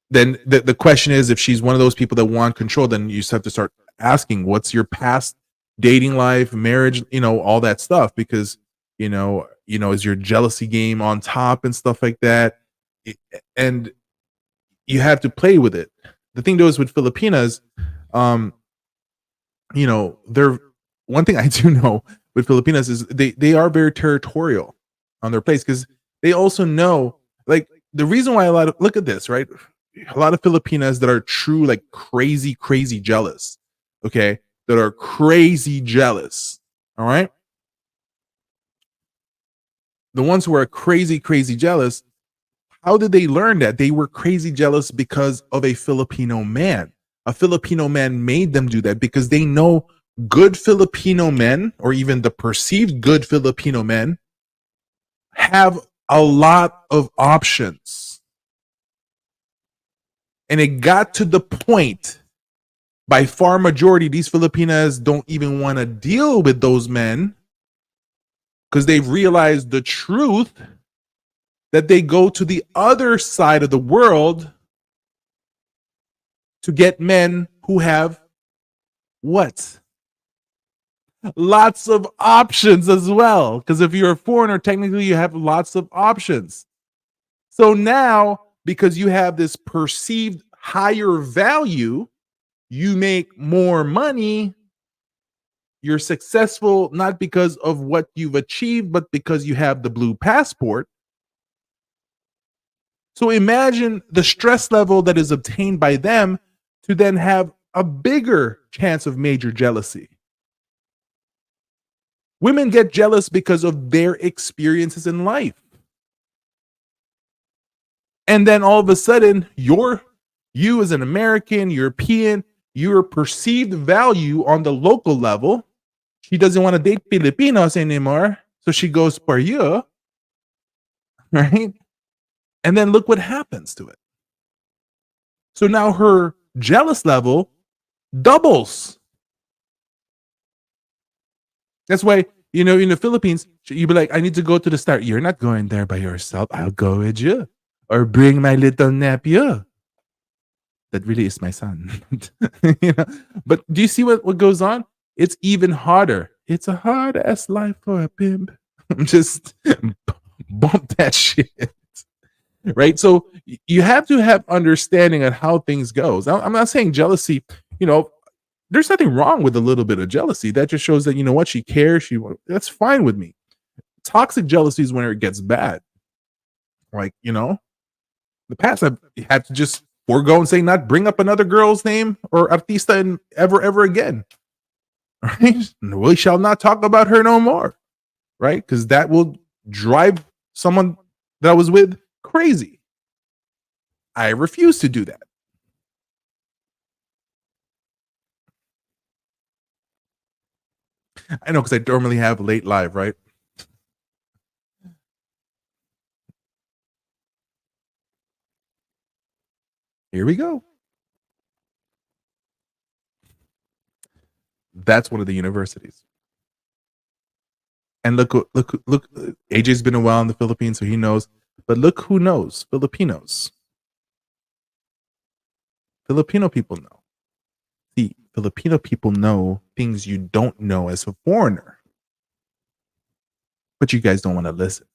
Then the question is, if she's one of those people that want control, then you just have to start asking, what's your past dating life, marriage, all that stuff, because is your jealousy game on top and stuff like that, and you have to play with it. The thing though is with Filipinas, they're one thing I do know with Filipinas is they are very territorial on their place, because they also know, like, the reason why look at this, right? A lot of Filipinas that are true, like, crazy jealous, okay, that are crazy jealous, all right? The ones who are crazy jealous, how did they learn that? They were crazy jealous because of a Filipino man. A Filipino man made them do that, because they know good Filipino men, or even the perceived good Filipino men, have a lot of options. And it got to the point, by far majority, these Filipinas don't even want to deal with those men, because they've realized the truth that they go to the other side of the world to get men who have what? Lots of options as well. Because if you're a foreigner, technically you have lots of options. So now, because you have this perceived higher value, you make more money. You're successful not because of what you've achieved, but because you have the blue passport. So imagine the stress level that is obtained by them to then have a bigger chance of major jealousy. Women get jealous because of their experiences in life. And then all of a sudden, you as an American, European, your perceived value on the local level, she doesn't want to date Filipinos anymore, so she goes for you, right? And then look what happens to it. So now her jealous level doubles. That's why, in the Philippines, you'd be like, I need to go to the store. You're not going there by yourself. I'll go with you. Or bring my little nephew. That really is my son. But do you see what goes on? It's even harder. It's a hard ass life for a pimp. Just bump that shit. right? So you have to have understanding of how things goes. Now, I'm not saying jealousy, there's nothing wrong with a little bit of jealousy. That just shows that, what, she cares. That's fine with me. Toxic jealousy is when it gets bad. Like, the past I've had to just forego and say not bring up another girl's name or artista in ever again. Right? We shall not talk about her no more. Right? Because that will drive someone that I was with crazy. I refuse to do that. I know, because I normally have late live, right? Here we go. That's one of the universities. And look, AJ's been a while in the Philippines, so he knows. But look who knows. Filipinos. Filipino people know. See, Filipino people know things you don't know as a foreigner. But you guys don't want to listen.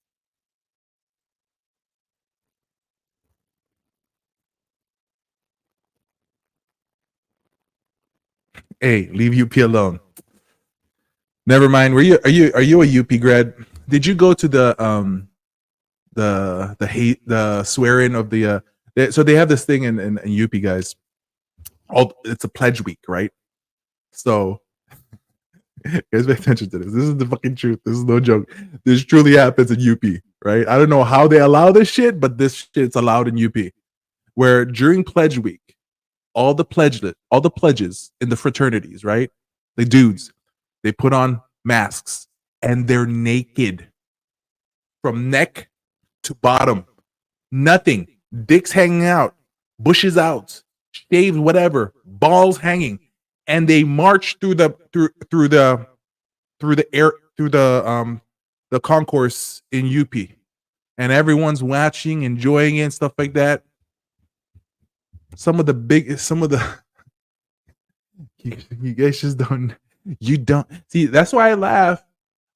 Hey, leave UP alone. Never mind. Are you a UP grad? Did you go to the swearing of the so they have this thing in UP, guys. It's a pledge week, right? So guys, pay attention to this. This is the fucking truth. This is no joke. This truly happens in UP, right? I don't know how they allow this shit, but this shit's allowed in UP. Where during pledge week, all the pledges in the fraternities, right? The dudes, they put on masks and they're naked from neck to bottom. Nothing. Dicks hanging out, bushes out, shaved, whatever, balls hanging, and they march through the concourse in UP, and everyone's watching, enjoying it, and stuff like that. Some of the you guys just don't. You don't see. That's why I laugh.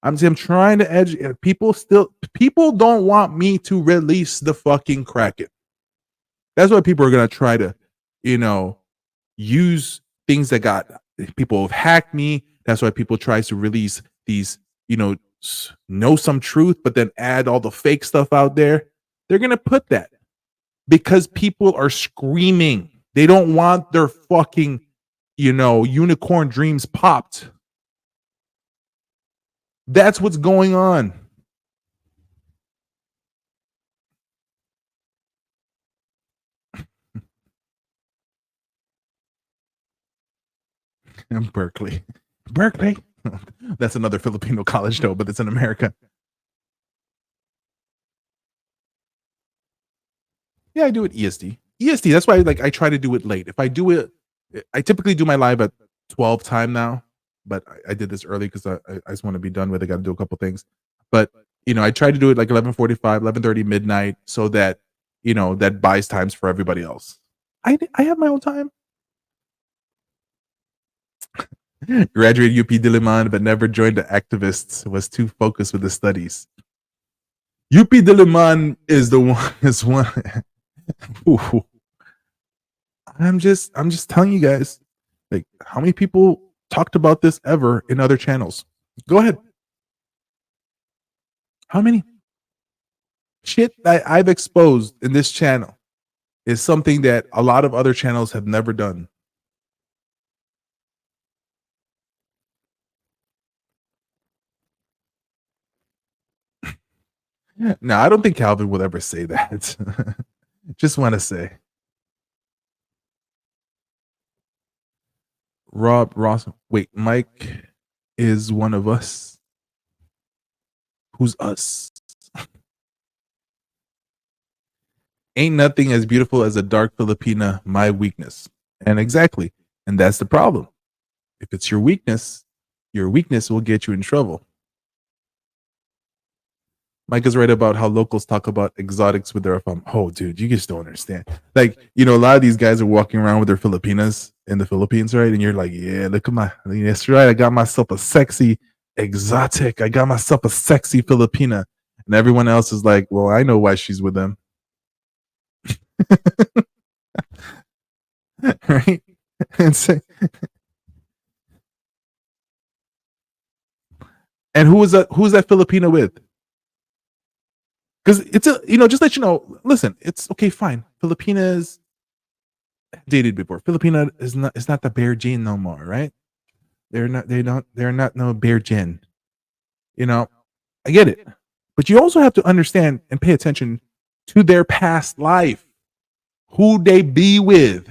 I'm trying to educate people. People don't want me to release the fucking Kraken. That's why people are gonna try to, use things that got people have hacked me. That's why people try to release these, know some truth, but then add all the fake stuff out there. They're gonna put that because people are screaming. They don't want their fucking, unicorn dreams popped. That's what's going on. Berkeley. That's another Filipino college though, but it's in America. Yeah, I do it ESD. That's why I try to do it late. If I do it, I typically do my live at 12 time now, but I did this early because I just want to be done with it. I got to do a couple things. But, I try to do it like 11:45, 11:30, midnight, so that, that buys times for everybody else. I have my own time. Graduated UP Diliman, but never joined the activists. Was too focused with the studies. UP Diliman is the one. Is one. Ooh. I'm just telling you guys, like, how many people talked about this ever in other channels? Go ahead. How many? Shit that I've exposed in this channel is something that a lot of other channels have never done. No, I don't think Calvin would ever say that. Just want to say. Rob Ross. Wait, Mike is one of us. Who's us? Ain't nothing as beautiful as a dark Filipina, my weakness. And exactly. And that's the problem. If it's your weakness will get you in trouble. Mike is right about how locals talk about exotics with their Oh, dude, you just don't understand. Like, a lot of these guys are walking around with their Filipinas in the Philippines, right? And you're like, yeah, look at that's right. I got myself a sexy exotic. I got myself a sexy Filipina. And everyone else is like, well, I know why she's with them. Right? And say, and who's that Filipino with? Because it's a, just let you know, listen, it's okay, fine. Filipinas dated before. Filipina is not the bear gene no more, right? They're not no bear gin. I get it. But you also have to understand and pay attention to their past life, who they be with.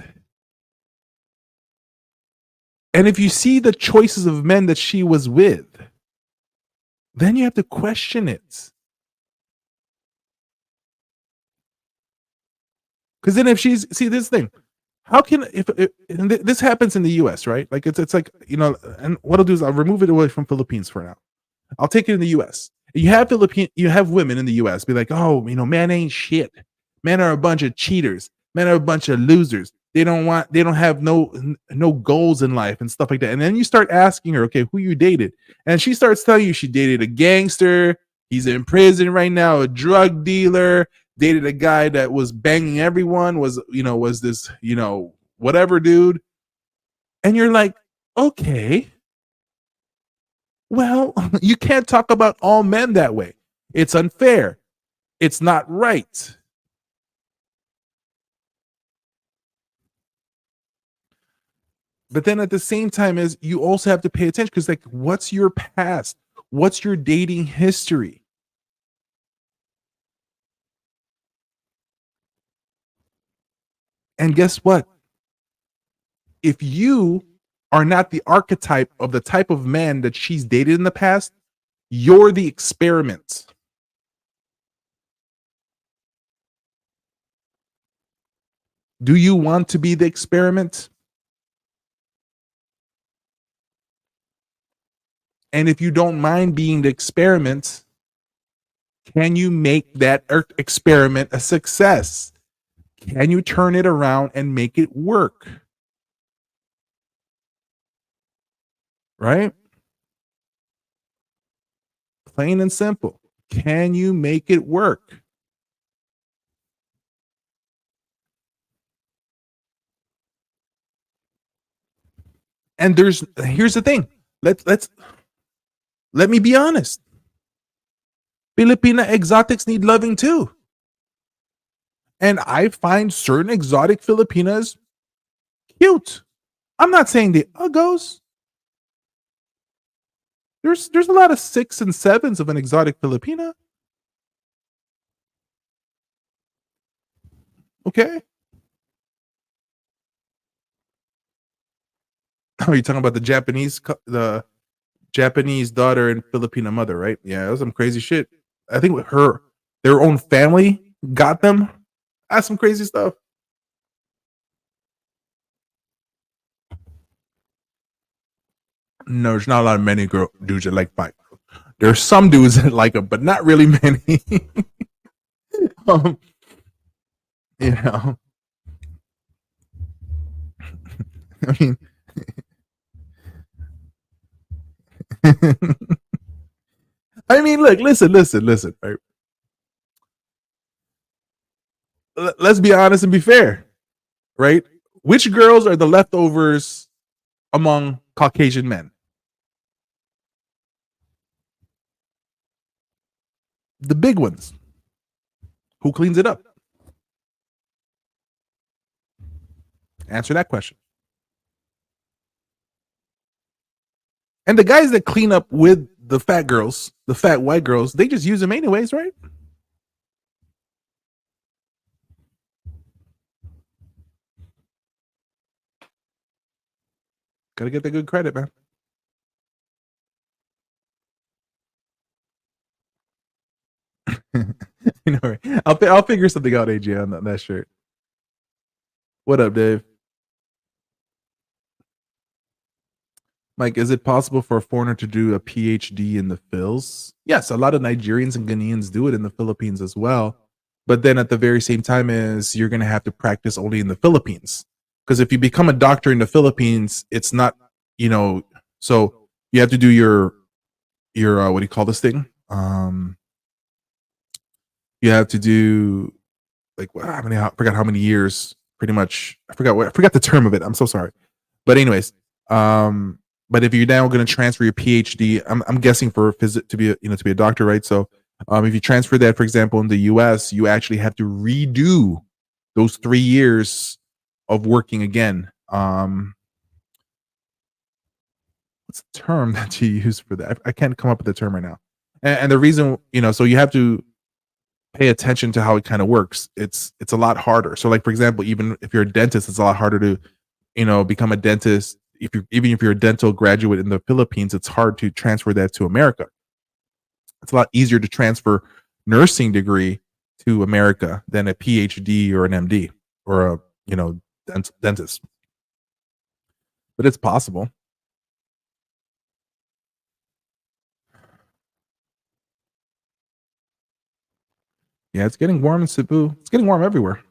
And if you see the choices of men that she was with, then you have to question it. Because then if she's, see this thing, how can, if and this happens in the US, right? Like it's like, and what I'll do is I'll remove it away from Philippines for now. I'll take it in the US. You have women in the US be like, oh, man ain't shit. Men are a bunch of cheaters. Men are a bunch of losers. They don't have no goals in life and stuff like that. And then you start asking her, okay, who you dated? And she starts telling you she dated a gangster. He's in prison right now, a drug dealer, dated a guy that was banging everyone, was this, whatever dude. And you're like, okay, well, you can't talk about all men that way. It's unfair. It's not right. But then at the same time, is you also have to pay attention, because like, what's your past? What's your dating history? And guess what? If you are not the archetype of the type of man that she's dated in the past, you're the experiment. Do you want to be the experiment? And if you don't mind being the experiment, can you make that experiment a success? Can you turn it around and make it work? Right? Plain and simple. Can you make it work? And here's the thing. Let me be honest. Filipina exotics need loving too. And I find certain exotic Filipinas cute. I'm not saying they uggos. There's a lot of 6 and 7s of an exotic Filipina. Okay. Oh, you're talking about the Japanese daughter and Filipina mother, right? Yeah, that was some crazy shit. I think with their own family got them. That's some crazy stuff. No, there's not a lot of many dudes that like bike. There's some dudes that like them, but not really many. um, you know, I mean, look, listen, right? Let's be honest and be fair, right? Which girls are the leftovers among Caucasian men? The big ones. Who cleans it up? Answer that question. And the guys that clean up with the fat girls, the fat white girls, they just use them anyways, right? Gotta get the good credit, man. Right? I'll figure something out, AJ, on that shirt. What up, Dave? Mike, is it possible for a foreigner to do a PhD in the Phils? Yes, a lot of Nigerians and Ghanaians do it in the Philippines as well. But then at the very same time is you're going to have to practice only in the Philippines. Because if you become a doctor in the Philippines, it's not, so you have to do your what do you call this thing? You have to do I forgot how many years. Pretty much, I forgot the term of it. I'm so sorry. But anyways, but if you're now going to transfer your PhD, I'm guessing for to be a doctor, right? So, if you transfer that, for example, in the U.S., you actually have to redo those 3 years of working again. What's the term that you use for that? I can't come up with the term right now. And the reason, so you have to pay attention to how it kind of works. It's a lot harder. So, like for example, even if you're a dentist, it's a lot harder to become a dentist. Even if you're a dental graduate in the Philippines, it's hard to transfer that to America. It's a lot easier to transfer nursing degree to America than a PhD or an MD or a dentist. But it's possible. Yeah, it's getting warm in Cebu. It's getting warm everywhere.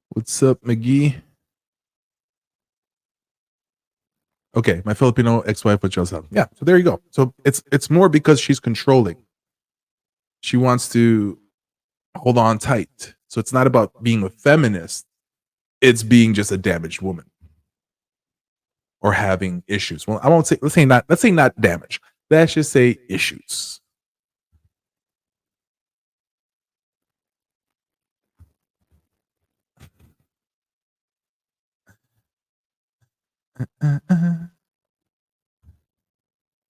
What's up, McGee? Okay, my Filipino ex-wife would shows up. Yeah, so there you go. So it's more because she's controlling. She wants to hold on tight. So it's not about being a feminist. It's being just a damaged woman or having issues. Well, I won't say let's say not damage. Let's just say issues.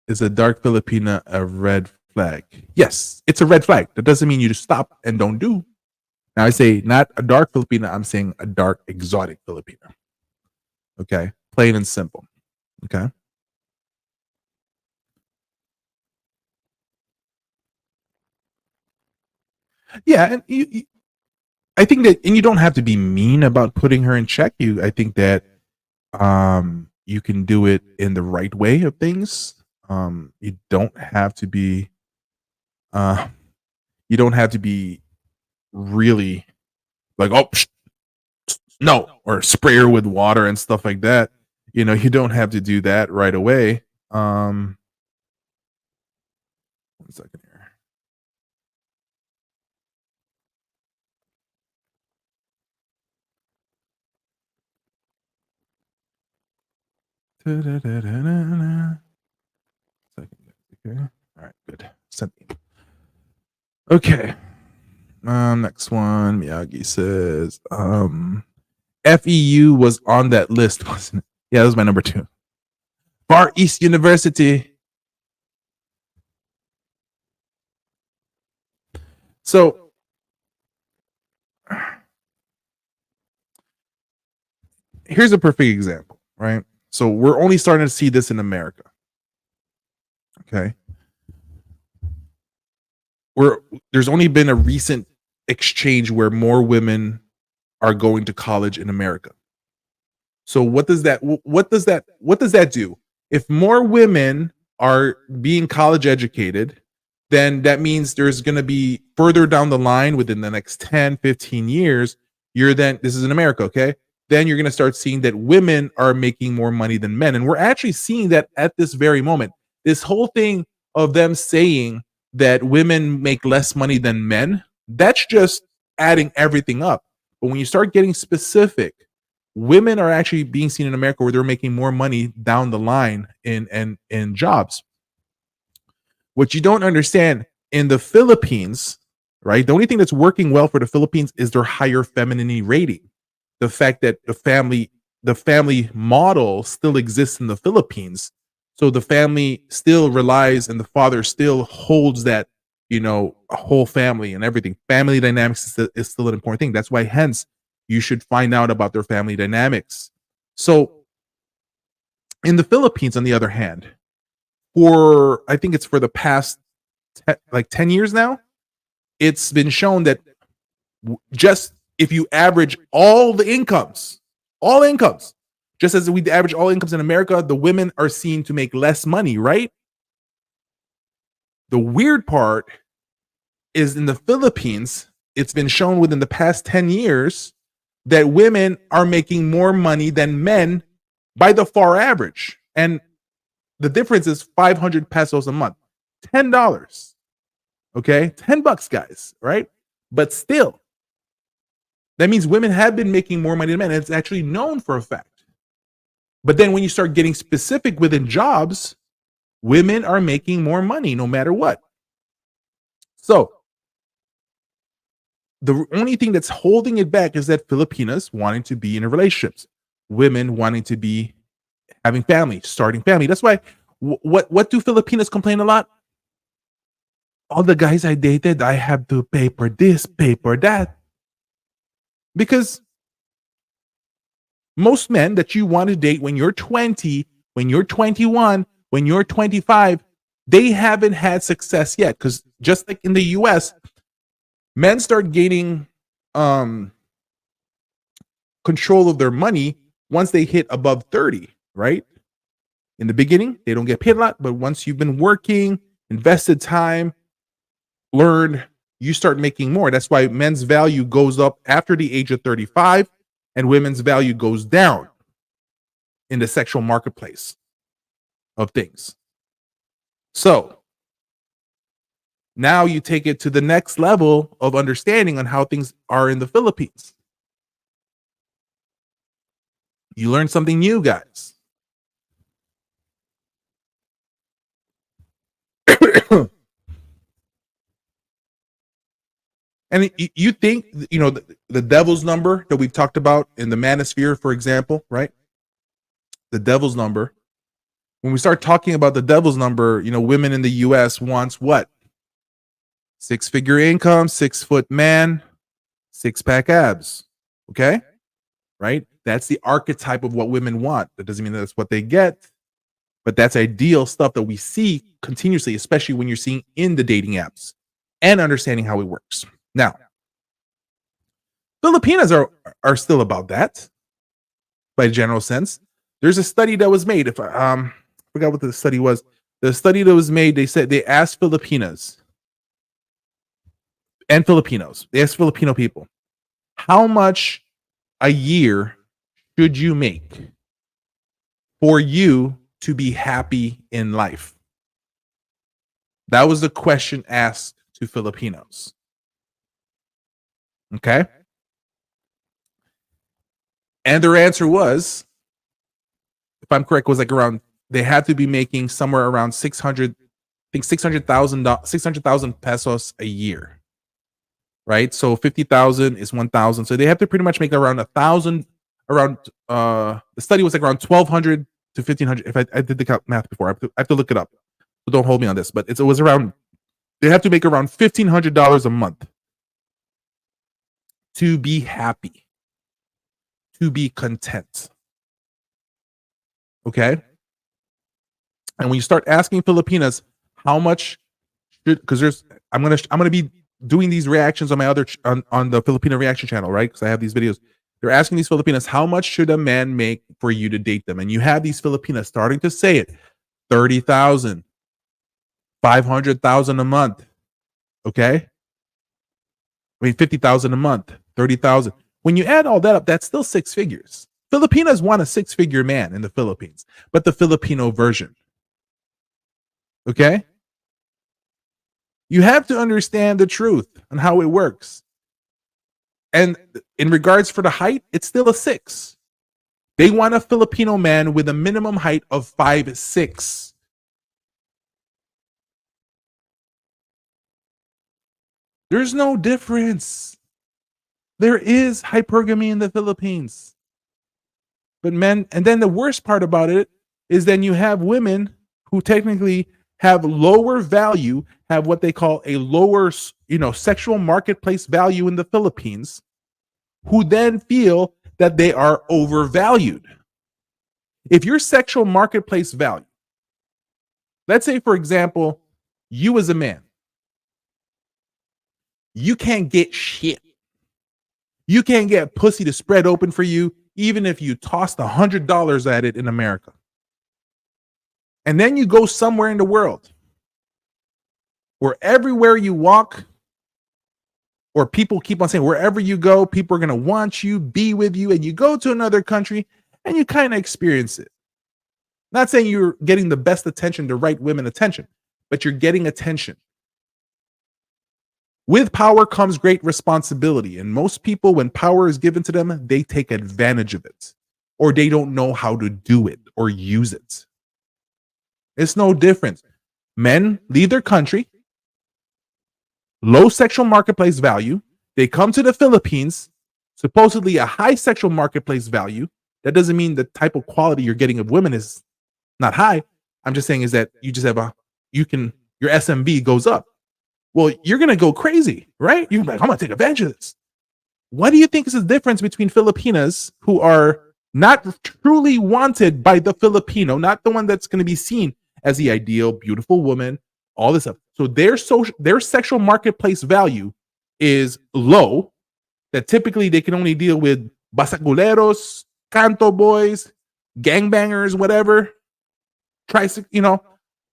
Is a dark Filipina a red flag? Yes, it's a red flag. That doesn't mean you just stop and don't do. Now I say not a dark Filipina, I'm saying a dark exotic Filipina. Okay, plain and simple. Okay. Yeah, and I think that, and you don't have to be mean about putting her in check. I think that you can do it in the right way of things. You don't have to be really like, oh no, or spray her with water and stuff like that. You don't have to do that right away. 1 second here. Okay. All right, good. Send me. Okay. Next one. Miyagi says, FEU was on that list, wasn't it? Yeah, that was my number 2. Far East University. So here's a perfect example, right? So we're only starting to see this in America. Okay. There's only been a recent exchange where more women are going to college in America. So what does that do? If more women are being college educated, then that means there's going to be further down the line within the next 10, 15 years, this is in America, okay? Then you're going to start seeing that women are making more money than men. And we're actually seeing that at this very moment. This whole thing of them saying that women make less money than men, that's just adding everything up. But when you start getting specific, women are actually being seen in America where they're making more money down the line in jobs. What you don't understand in the Philippines, right? The only thing that's working well for the Philippines is their higher femininity rating. The fact that the family model still exists in the Philippines. So the family still relies and the father still holds that, a whole family and everything. Family dynamics is still an important thing. That's why, hence, you should find out about their family dynamics. So in the Philippines, on the other hand, I think it's for the past 10 years now, it's been shown that just if you average all incomes, just as we average all incomes in America, the women are seen to make less money, right? The weird part is in the Philippines, it's been shown within the past 10 years that women are making more money than men by the far average. And The difference is 500 pesos a month, $10. Okay, $10, guys, right? But still, that means women have been making more money than men. And it's actually known for a fact. But then when you start getting specific within jobs, women are making more money no matter what. So the only thing that's holding it back is that Filipinas wanting to be in relationships, women wanting to be having family, starting family. That's why what do Filipinas complain a lot? All the guys I dated, I have to pay for this, pay for that. Because most men that you want to date when you're 20, when you're 21, when you're 25, they haven't had success yet. Because just like in the US, men start gaining control of their money once they hit above 30, right? In the beginning, they don't get paid a lot, but once you've been working, invested time, learned, you start making more. That's why men's value goes up after the age of 35 and women's value goes down in the sexual marketplace of things. So now you take it to the next level of understanding on how things are in the Philippines. You learn something new, guys. And you think, the devil's number that we've talked about in the manosphere, for example, right? The devil's number. When we start talking about the devil's number, women in the US wants what? 6-figure income, 6-foot man, 6-pack abs. Okay? Right? That's the archetype of what women want. That doesn't mean that's what they get, but that's ideal stuff that we see continuously, especially when you're seeing in the dating apps and understanding how it works. Now, Filipinas are still about that by general sense. There's a study that was made. If I forgot what the study was. The study that was made, they said they asked Filipinas and Filipinos. They asked Filipino people, how much a year should you make for you to be happy in life? That was the question asked to Filipinos. Okay. And their answer was, if I'm correct, was like around, they had to be making somewhere around 600,000 pesos a year. Right? So 50,000 is 1,000. So they have to pretty much make around 1,000, around, the study was like around 1,200 to 1,500. If I did the math before, I have to look it up. So don't hold me on this, but it was around, they have to make around $1,500 a month to be happy, to be content. Okay? And when you start asking Filipinas how much should, because I'm gonna be doing these reactions on my other on the Filipina Reaction channel, right? Because I have these videos. They're asking these Filipinas, how much should a man make for you to date them? And you have these Filipinas starting to say it: 30,000, 500,000 a month. Okay, I mean 50,000 a month, 30,000. When you add all that up, that's still 6 figures. Filipinas want a 6-figure man in the Philippines, but the Filipino version. Okay? You have to understand the truth and how it works. And in regards for the height, it's still a 6. They want a Filipino man with a minimum height of 5'6". There's no difference. There is hypergamy in the Philippines. But men, and then the worst part about it is then you have women who technically have lower value, have what they call a lower, sexual marketplace value in the Philippines, who then feel that they are overvalued. If your sexual marketplace value, let's say, for example, you as a man, you can't get shit. You can't get pussy to spread open for you, even if you tossed $100 at it in America. And then you go somewhere in the world where everywhere you walk, or people keep on saying, wherever you go, people are going to want you, be with you, and you go to another country and you kind of experience it. Not saying you're getting the best attention, the right women attention, but you're getting attention. With power comes great responsibility. And most people, when power is given to them, they take advantage of it, or they don't know how to do it or use it. It's no different. Men leave their country, low sexual marketplace value. They come to the Philippines, supposedly a high sexual marketplace value. That doesn't mean the type of quality you're getting of women is not high. I'm just saying is that you just have your SMV goes up. Well, you're going to go crazy, right? You're like, I'm going to take advantage of this. What do you think is the difference between Filipinas who are not truly wanted by the Filipino, not the one that's going to be seen as the ideal, beautiful woman, all this stuff. So their sexual marketplace value is low, that typically they can only deal with basaculeros, canto boys, gangbangers, whatever.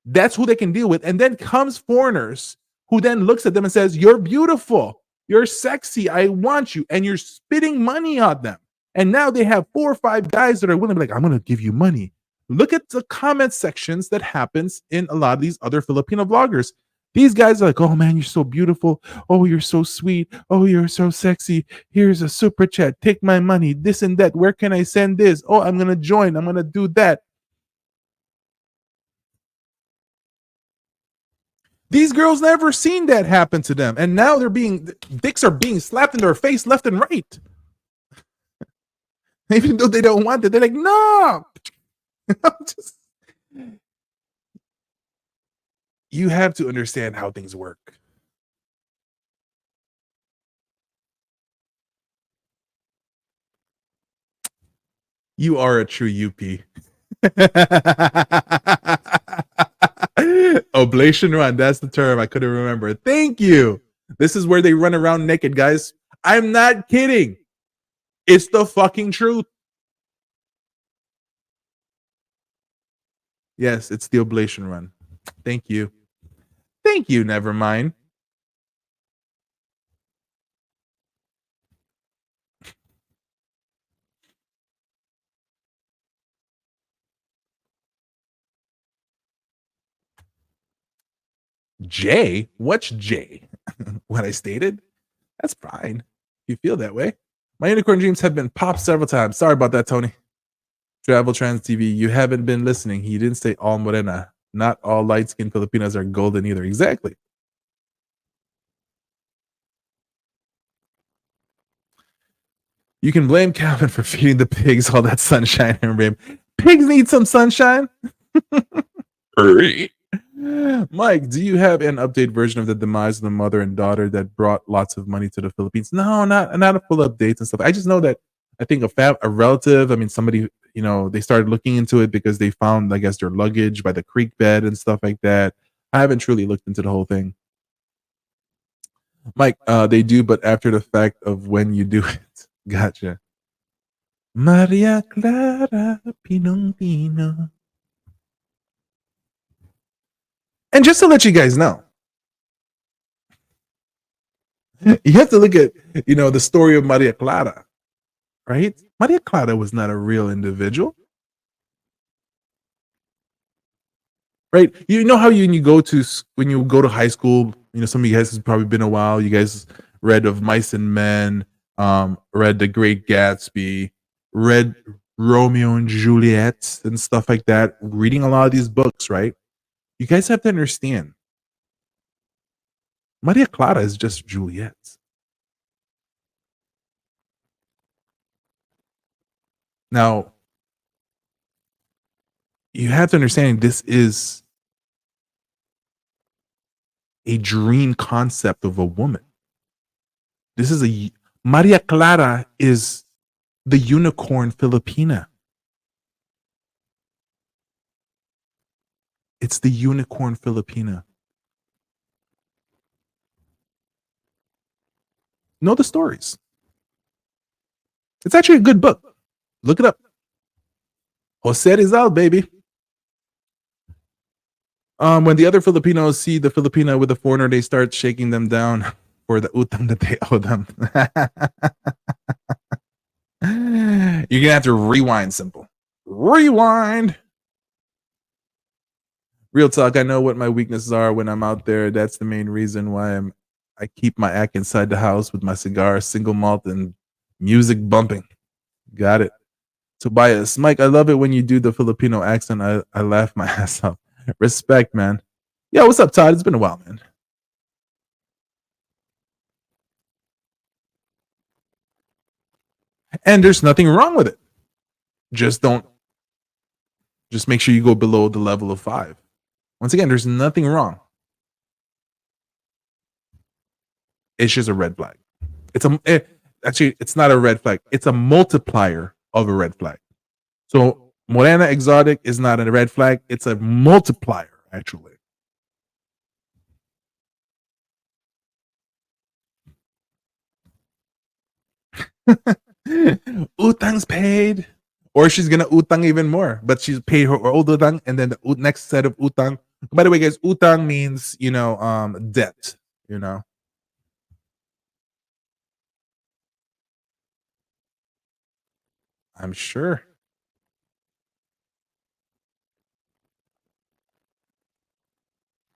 That's who they can deal with. And then comes foreigners who then looks at them and says, you're beautiful, you're sexy, I want you. And you're spitting money on them. And now they have 4 or 5 guys that are willing to be like, I'm going to give you money. Look at the comment sections that happens in a lot of these other Filipino vloggers. These guys are like, oh man, you're so beautiful. Oh, you're so sweet. Oh, you're so sexy. Here's a super chat. Take my money, this and that. Where can I send this? Oh, I'm going to join. I'm going to do that. These girls never seen that happen to them. And now dicks are being slapped in their face left and right. Even though they don't want it, they're like, no. You have to understand how things work. You are a true UP. Oblation run, that's the term. I couldn't remember. Thank you. This is where they run around naked, guys. I'm not kidding. It's the fucking truth. Yes, it's the oblation run. Thank you. Thank you, never mind. J? What's J? What I stated? That's fine. You feel that way. My unicorn dreams have been popped several times. Sorry about that, Tony. Travel Trans TV, you haven't been listening. He didn't say all morena. Not all light-skinned Filipinas are golden either. Exactly. You can blame Calvin for feeding the pigs all that sunshine and rain. Pigs need some sunshine. Mike, do you have an updated version of the demise of the mother and daughter that brought lots of money to the Philippines? No, not a full updates and stuff. I just know that I think a relative, I mean, somebody, they started looking into it because they found, I guess, their luggage by the creek bed and stuff like that. I haven't truly looked into the whole thing. Mike, they do, but after the fact of when you do it. Gotcha. Maria Clara Pinong Pino. And just to let you guys know, you have to look at, the story of Maria Clara, right? Maria Clara was not a real individual, right? You know how when you go to high school, some of you guys has probably been a while. You guys read of Mice and Men, read The Great Gatsby, read Romeo and Juliet and stuff like that. Reading a lot of these books, right? You guys have to understand, Maria Clara is just Juliet. Now, you have to understand this is a dream concept of a woman. Maria Clara is the unicorn Filipina. It's the unicorn Filipina. Know the stories. It's actually a good book. Look it up. Jose Rizal, baby. When the other Filipinos see the Filipina with a foreigner, they start shaking them down for the utang that they owe them. You're gonna have to rewind, simple. Rewind. Real talk, I know what my weaknesses are when I'm out there. That's the main reason why I keep my act inside the house with my cigar, single malt, and music bumping. Got it. Tobias, Mike, I love it when you do the Filipino accent. I laugh my ass off. Respect, man. Yo, what's up, Todd? It's been a while, man. And there's nothing wrong with it. Just make sure you go below the level of 5. Once again, there's nothing wrong. It's just a red flag. Actually, it's not a red flag. It's a multiplier of a red flag. So Morena exotic is not a red flag. It's a multiplier, actually. Utang's paid. Or she's gonna utang even more, but she's paid her old utang, and then the next set of utang. By the way, guys, utang means debt. I'm sure.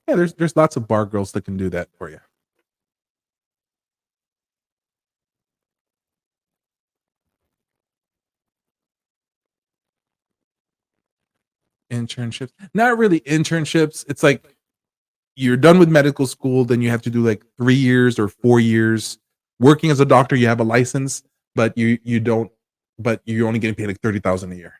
Yeah, there's lots of bar girls that can do that for you. Internships, not really internships. It's like you're done with medical school, then you have to do like 3 years or 4 years working as a doctor. You have a license, but you don't. But you're only getting paid like 30,000 a year.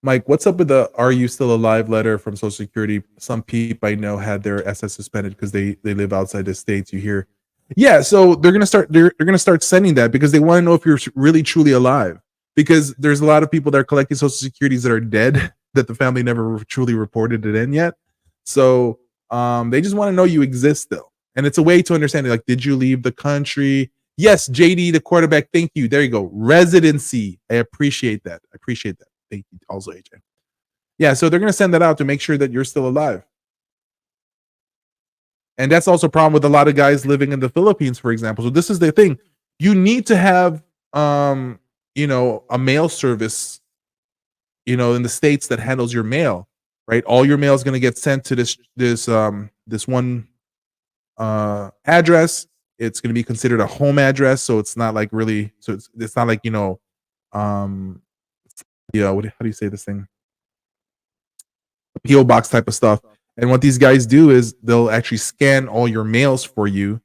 Mike, what's up with the "Are you still alive" letter from Social Security? Some people I know had their SS suspended because they live outside the states. You hear, yeah. So they're gonna start sending that because they want to know if you're really truly alive. Because there's a lot of people that are collecting Social Securities that are dead that the family never truly reported it in yet. So they just want to know you exist still, and it's a way to understand it. Like, did you leave the country? Yes, JD, the quarterback. Thank you. There you go. Residency. I appreciate that. Thank you, also AJ. Yeah, so they're going to send that out to make sure that you're still alive. And that's also a problem with a lot of guys living in the Philippines, for example. So this is the thing. You need to have a mail service, in the States that handles your mail, right? All your mail is going to get sent to this one address. It's going to be considered a home address, so it's not like really. So it's not like how do you say this thing? A PO box type of stuff. And what these guys do is they'll actually scan all your mails for you,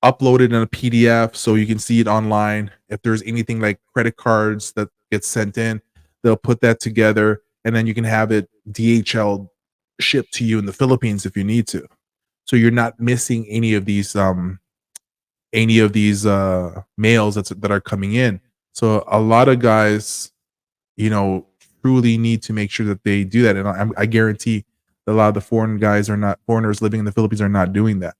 upload it in a PDF so you can see it online. If there's anything like credit cards that get sent in, they'll put that together, and then you can have it DHL shipped to you in the Philippines if you need to. So you're not missing any of these mails that are coming in. So a lot of guys, truly need to make sure that they do that, and I guarantee that a lot of the foreigners living in the Philippines are not doing that.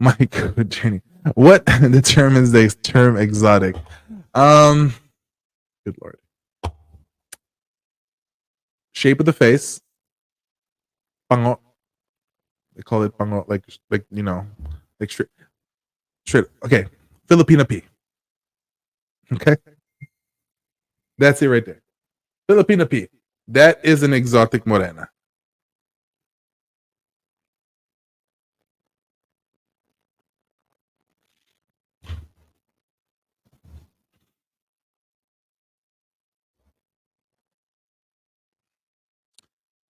Mike, Jenny, what determines the term exotic? Good Lord. Shape of the face. Pango. They call it pango, like straight. Okay. Filipina P. Okay. That's it right there. Filipina P. That is an exotic morena.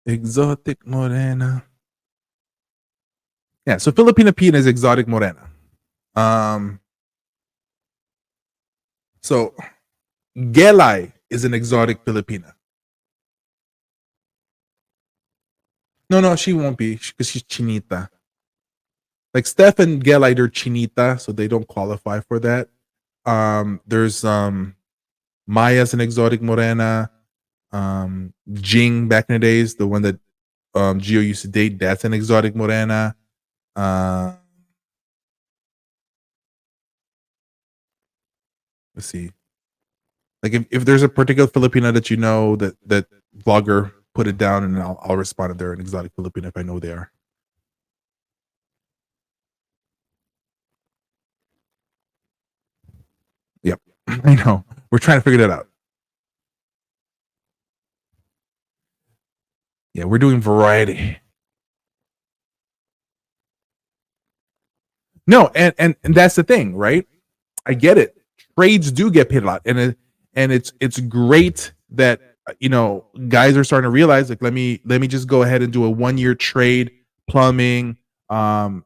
Exotic morena. Yeah, so Filipina P is exotic morena. So Gelay is an exotic Filipina. No, she won't be because she's chinita. Like Steph and Gelay, they're chinita, so they don't qualify for that. There's Maya's an exotic morena. Jing back in the days, the one that Gio used to date, that's an exotic morena. Let's see. Like if there's a particular Filipina that that vlogger, put it down and I'll respond if they're an exotic Filipina if I know they are. Yep. I know. We're trying to figure that out. Yeah, we're doing variety. No, and that's the thing, right? I get it. Trades do get paid a lot, and it's great that guys are starting to realize, like, let me just go ahead and do a 1 year trade, plumbing, um,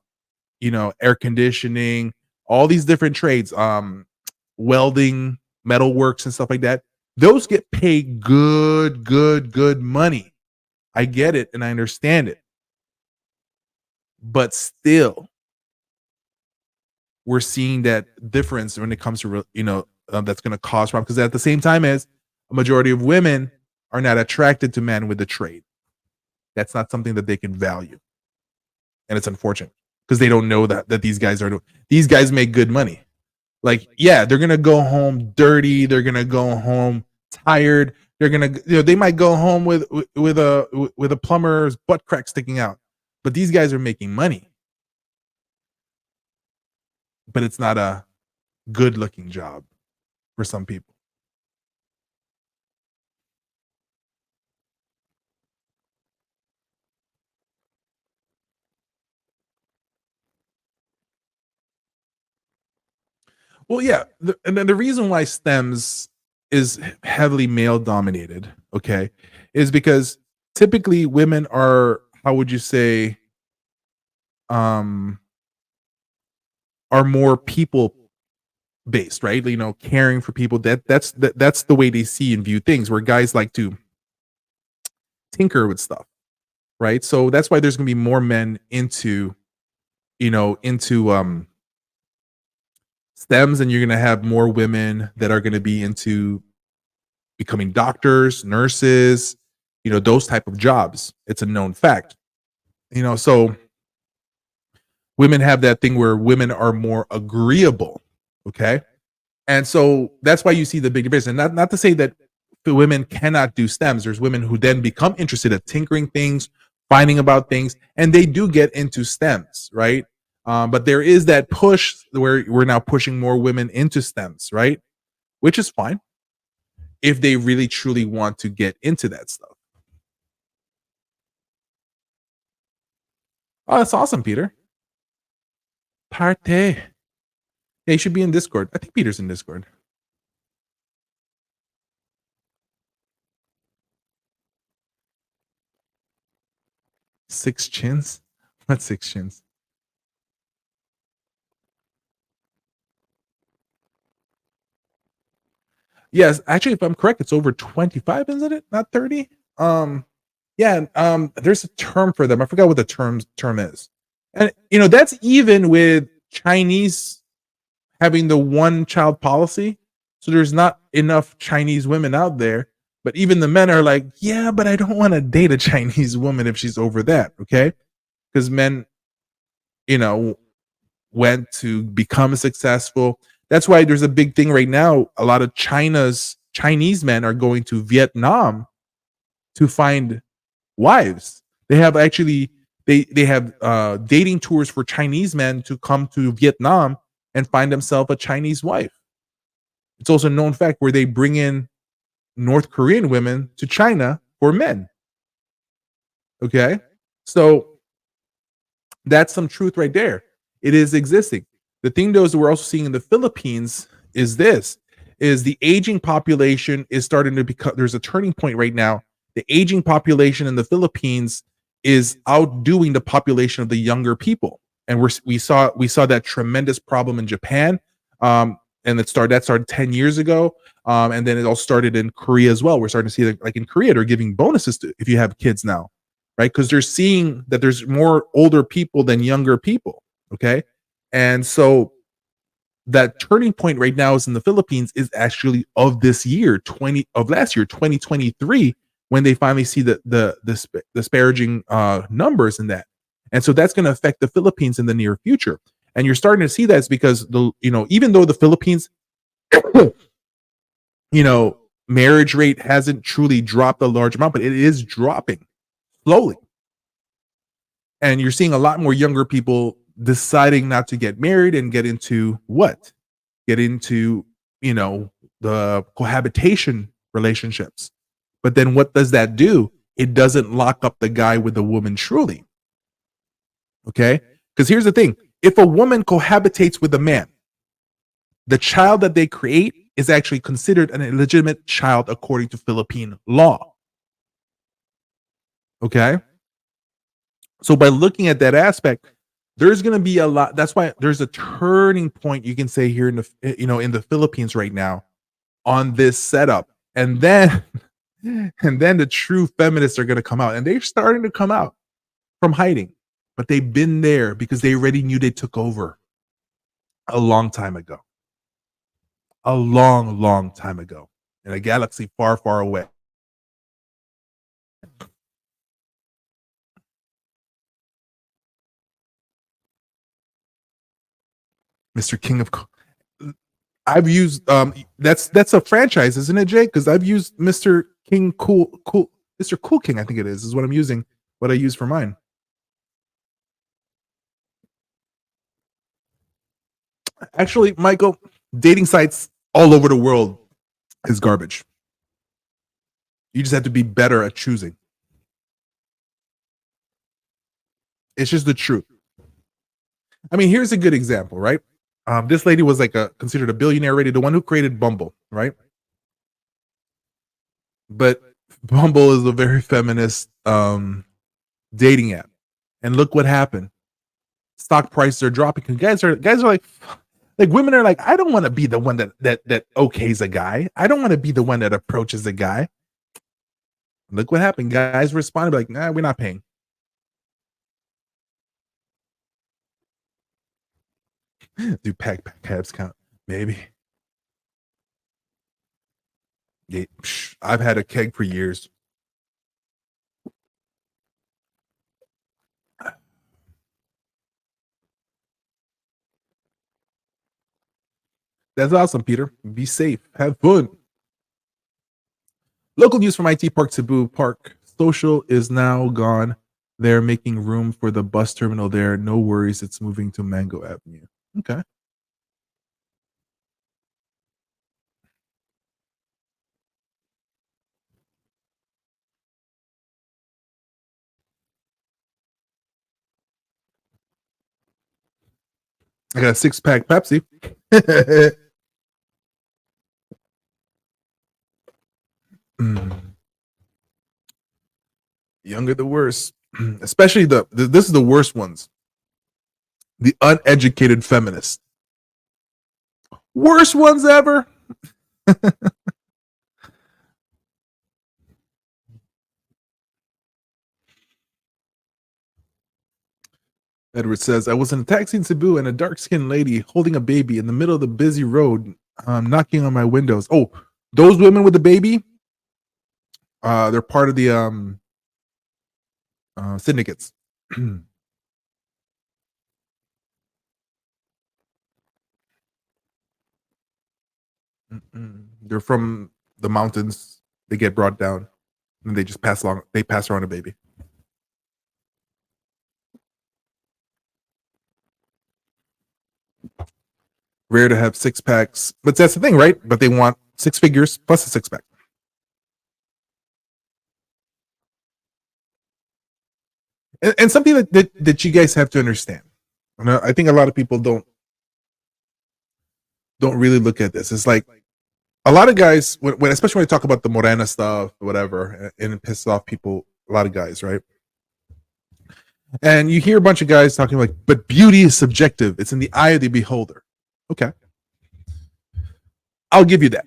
air conditioning, all these different trades, welding, metalworks, and stuff like that. Those get paid good money. I get it and I understand it, but still, we're seeing that difference when it comes to that's going to cause problems, because at the same time as a majority of women are not attracted to men with the trade. That's not something that they can value, and it's unfortunate because they don't know that these guys make good money. Like, yeah, they're gonna go home dirty. They're gonna go home tired. They're gonna, they might go home with a plumber's butt crack sticking out, but these guys are making money. But it's not a good looking job for some people. Well, yeah, and then the reason why STEMs is heavily male dominated, okay, is because typically women are, how would you say, um, are more people based, right? Caring for people. That's the way they see and view things. Where guys like to tinker with stuff, right? So that's why there's going to be more men into STEMs, and you're going to have more women that are going to be into becoming doctors, nurses, those type of jobs. It's a known fact. So women have that thing where women are more agreeable, okay? And so that's why you see the big difference. And not to say that the women cannot do STEMs. There's women who then become interested at tinkering things, finding about things, and they do get into STEMs, right? But there is that push where we're now pushing more women into STEMs, right? Which is fine if they really truly want to get into that stuff. Oh, that's awesome, Peter. Parte. Yeah, you should be in Discord. I think Peter's in Discord. Six chins? What six chins? Yes, actually, if I'm correct, it's over 25, isn't it? Not 30? Yeah, there's a term for them. I forgot what the term is. And that's even with Chinese having the one child policy. So there's not enough Chinese women out there. But even the men are like, yeah, but I don't want to date a Chinese woman if she's over that, okay? Because men, went to become successful. That's why there's a big thing right now. A lot of Chinese men are going to Vietnam to find wives. They have actually they have dating tours for Chinese men to come to Vietnam and find themselves a Chinese wife. It's also a known fact where they bring in North Korean women to China for men. Okay, so that's some truth right there. It is existing. The thing, though, is we're also seeing in the Philippines is the aging population is starting to become, there's a turning point right now. The aging population in the Philippines is outdoing the population of the younger people. And we saw that tremendous problem in Japan. And that started 10 years ago. And then it all started in Korea as well. We're starting to see that, like in Korea, they're giving bonuses if you have kids now, right? Because they're seeing that there's more older people than younger people. Okay. And so that turning point right now is in the Philippines is actually of this year, last year, 2023, when they finally see the disparaging numbers in that. And so that's going to affect the Philippines in the near future. And you're starting to see that's because even though the Philippines, marriage rate hasn't truly dropped a large amount, but it is dropping slowly. And you're seeing a lot more younger people deciding not to get married and get into the cohabitation relationships. But then what does that do? It doesn't lock up the guy with the woman truly. Okay? Because here's the thing. If a woman cohabitates with a man, the child that they create is actually considered an illegitimate child according to Philippine law. Okay? So by looking at that aspect, there's going to be a lot. That's why there's a turning point, you can say, here in the Philippines right now on this setup. And then the true feminists are going to come out, and they're starting to come out from hiding, but they've been there because they already knew they took over a long time ago. A long, long time ago in a galaxy far, far away. Mr. King of I've used that's a franchise, isn't it, Jay? Because I've used Mr. King Mr. Cool King, I think it is what I'm using, what I use for mine. Actually, Michael, dating sites all over the world is garbage. You just have to be better at choosing. It's just the truth. I mean, here's a good example, right? This lady was like considered a billionaire already, the one who created Bumble, right? But Bumble is a very feminist dating app, and look what happened. Stock prices are dropping because guys are like women are like, I don't want to be the one that okays a guy. I don't want to be the one that approaches a guy. Look what happened. Guys responded like, nah, we're not paying. Do pack cabs count? Maybe. Yeah, I've had a keg for years. That's awesome, Peter. Be safe. Have fun. Local news from IT Park Cebu Park. Social is now gone. They're making room for the bus terminal there. No worries. It's moving to Mango Avenue. Okay. I got a 6-pack Pepsi. Younger the worse. Especially this is the worst ones. The uneducated feminists. Worst ones ever. Edward says, I was in a taxi in Cebu and a dark-skinned lady holding a baby in the middle of the busy road, knocking on my windows. Oh, those women with the baby, they're part of the syndicates. They're from the mountains. They get brought down, and they just pass around a baby. Rare to have 6-packs, but that's the thing, right? But they want 6 figures plus a 6-pack. And something that you guys have to understand. I think a lot of people don't really look at this. It's like a lot of guys, especially when I talk about the Morena stuff, whatever, and it pisses off people, a lot of guys, right? And you hear a bunch of guys talking like, but beauty is subjective. It's in the eye of the beholder. Okay. I'll give you that.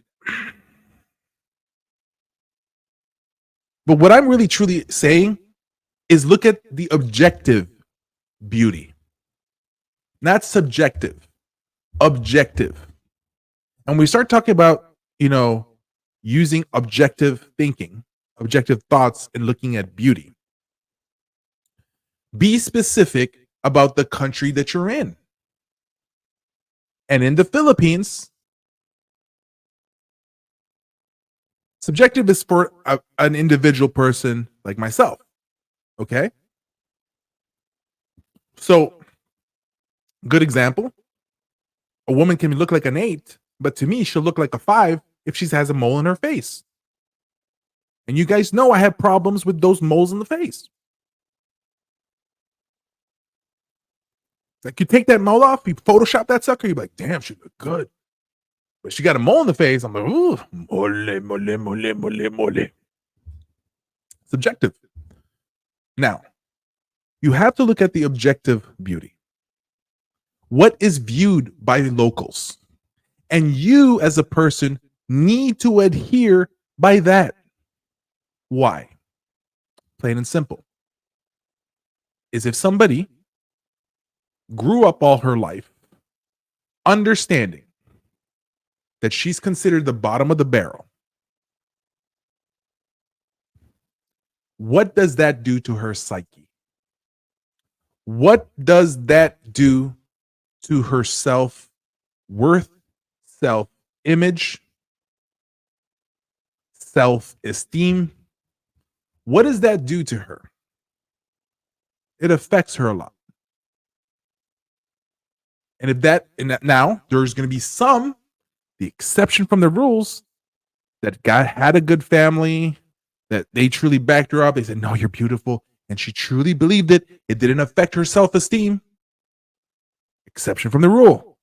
But what I'm really truly saying is look at the objective beauty, not subjective, objective. And we start talking about, using objective thinking, objective thoughts, and looking at beauty. Be specific about the country that you're in. And in the Philippines, subjective is for an individual person like myself. Okay? So, good example. A woman can look like an 8, But to me, she'll look like a 5 if she has a mole in her face. And you guys know I have problems with those moles in the face. Like, you take that mole off, you Photoshop that sucker, you're like, damn, she look good. But she got a mole in the face. I'm like, ooh, mole. Subjective. Now, you have to look at the objective beauty. What is viewed by locals? And you, as a person, need to adhere by that. Why? Plain and simple. Is if somebody grew up all her life understanding that she's considered the bottom of the barrel, what does that do to her psyche? What does that do to her self-worth, self-image, self-esteem? What does that do to her? It affects her a lot. And now there's going to be some, the exception from the rules, that had a good family, that they truly backed her up. They said, no, you're beautiful. And she truly believed it. It didn't affect her self-esteem. Exception from the rule.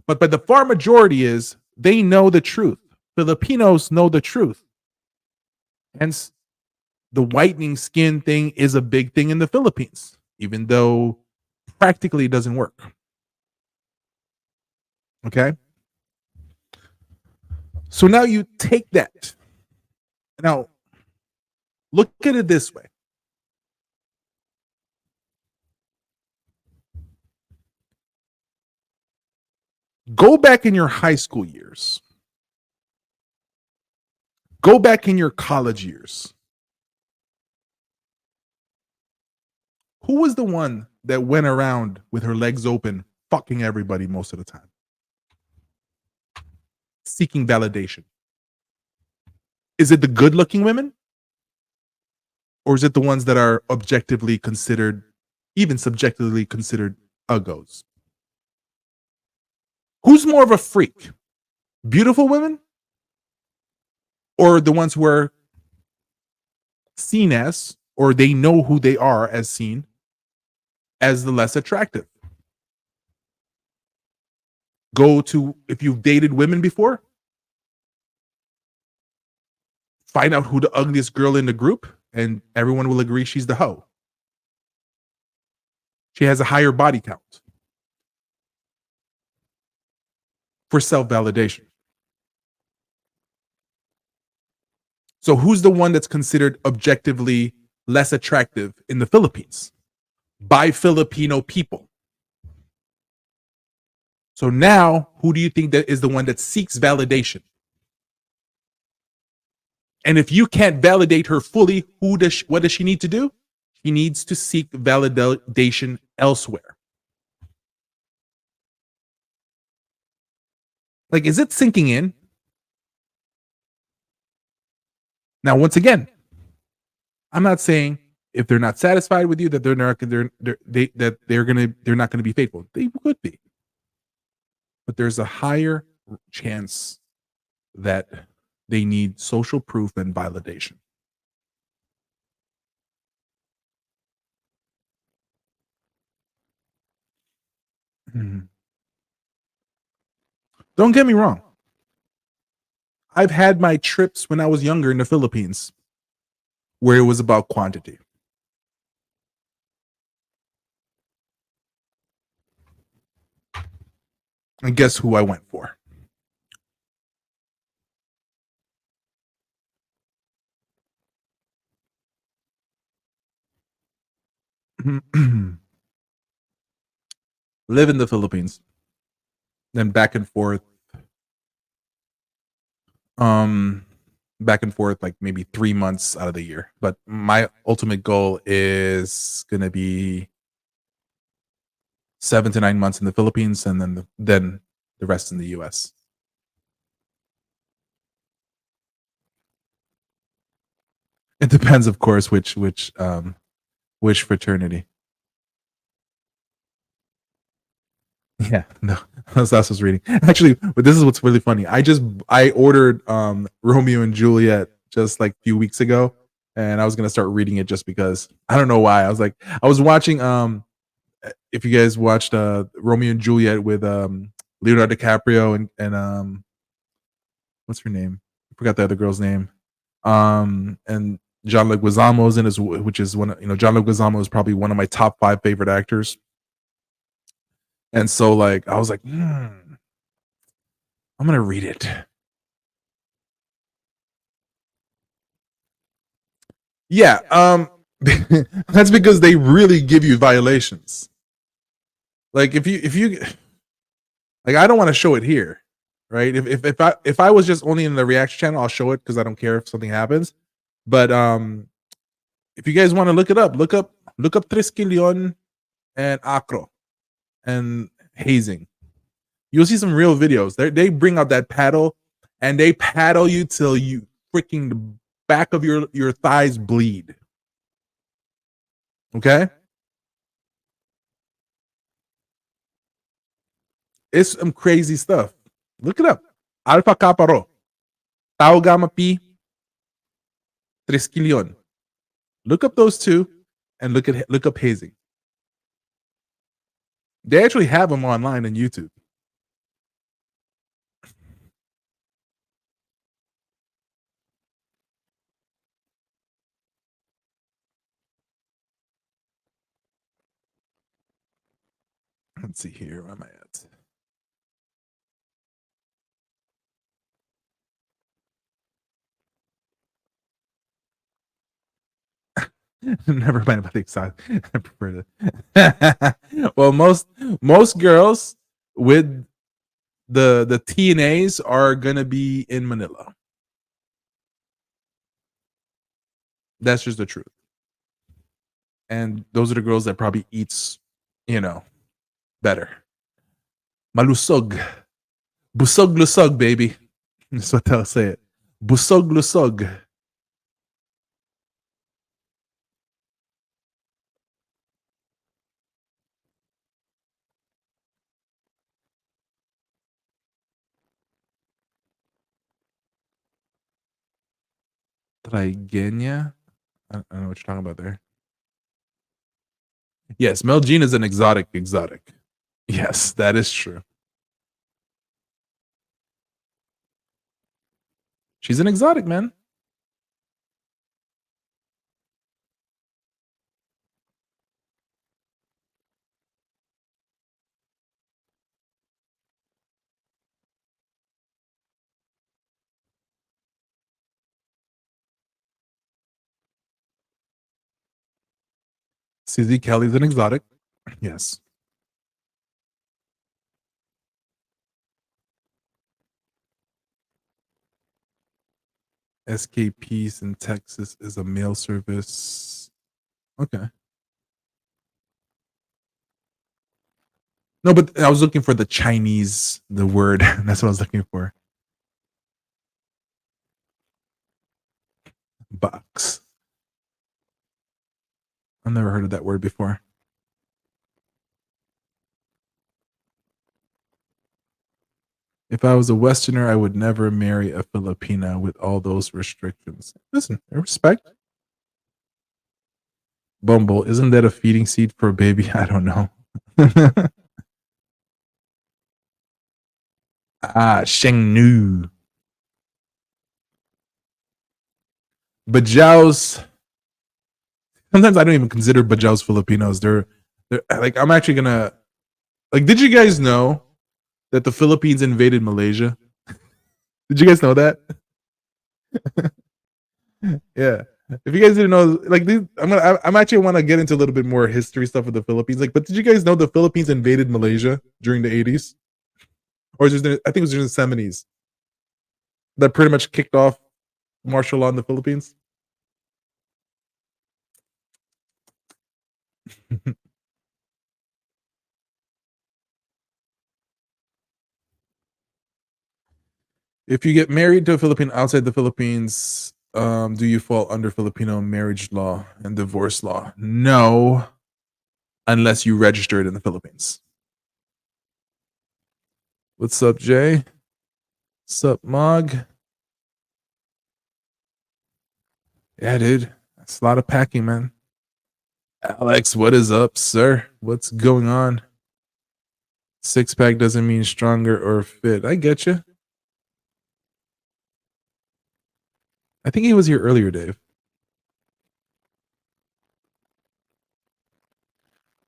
But the far majority is, they know the truth. Filipinos know the truth. Hence, the whitening skin thing is a big thing in the Philippines, even though practically it doesn't work. Okay? So now you take that. Now, look at it this way. Go back in your high school years. Go back in your college years. Who was the one that went around with her legs open, fucking everybody most of the time? Seeking validation. Is it the good-looking women? Or is it the ones that are objectively considered, even subjectively considered uggos? Who's more of a freak? Beautiful women? Or the ones who are seen as, or they know who they are as seen, as the less attractive? Go to, if you've dated women before, find out who the ugliest girl in the group, and everyone will agree she's the hoe. She has a higher body count for self-validation. So who's the one that's considered objectively less attractive in the Philippines by Filipino people? So now, who do you think that is the one that seeks validation? And if you can't validate her fully, what does she need to do? She needs to seek validation elsewhere. Like, is it sinking in? Now, once again, I'm not saying if they're not satisfied with you that they're not going to be faithful. They could be, but there's a higher chance that they need social proof and validation. Don't get me wrong. I've had my trips when I was younger in the Philippines where it was about quantity. And guess who I went for? Live in the Philippines, then back and forth like maybe 3 months out of the year. But my ultimate goal is going to be 7 to 9 months in the Philippines, and then the rest in the US. It depends, of course, which fraternity. Yeah, no, that's what I was reading. Actually, but this is what's really funny. I ordered Romeo and Juliet just like a few weeks ago, and I was gonna start reading it just because I don't know why. I was watching if you guys watched Romeo and Juliet with Leonardo DiCaprio and what's her name? I forgot the other girl's name. And John Leguizamo's in his, which is John Leguizamo is probably one of my top 5 favorite actors. And so like I was like, I'm gonna read it. Yeah, that's because they really give you violations. Like if you like, I don't want to show it here, right? If I was just only in the reaction channel, I'll show it because I don't care if something happens. But if you guys want to look it up, look up Triskelion and Acro and hazing. You'll see some real videos. They bring out that paddle and they paddle you till you freaking the back of your thighs bleed. Okay? It's some crazy stuff. Look it up. Alpha Kappa Rho. Tau Gamma Pi. Triskelion. Look up those two and look up hazing. They actually have them online on YouTube. Let's see here. Where am I at? Never mind about the exotic. I prefer to. Well, most girls with the TNAs are gonna be in Manila. That's just the truth. And those are the girls that probably eats, better. Malusog. Busog lusog, baby. That's what they'll say it. Busog lusog. Trigenia? I don't know what you're talking about there. Yes, Mel Jean is an exotic. Yes, that is true. She's an exotic, man. CZ Kelly's an exotic. Yes. SKPs in Texas is a mail service. Okay. No, but I was looking for the Chinese, the word. That's what I was looking for. Box. I've never heard of that word before. If I was a Westerner, I would never marry a Filipina with all those restrictions. Listen, respect. Bumble, isn't that a feeding seed for a baby? I don't know. Sheng Nu. Bajaus. Sometimes I don't even consider Bajaus Filipinos. They're like, I'm actually gonna like. Did you guys know that the Philippines invaded Malaysia? Did you guys know that? Yeah. If you guys didn't know, like, I'm actually want to get into a little bit more history stuff with the Philippines. Like, but did you guys know the Philippines invaded Malaysia during the 80s? Or I think it was during the 70s that pretty much kicked off martial law in the Philippines? If you get married to a Filipino outside the Philippines, do you fall under Filipino marriage law and divorce law? No, unless you register it in the Philippines. What's up, Jay? What's up, Mog? Yeah, dude. That's a lot of packing, man. Alex, what is up, sir? What's going on? Six pack doesn't mean stronger or fit. I get you. I think he was here earlier, Dave.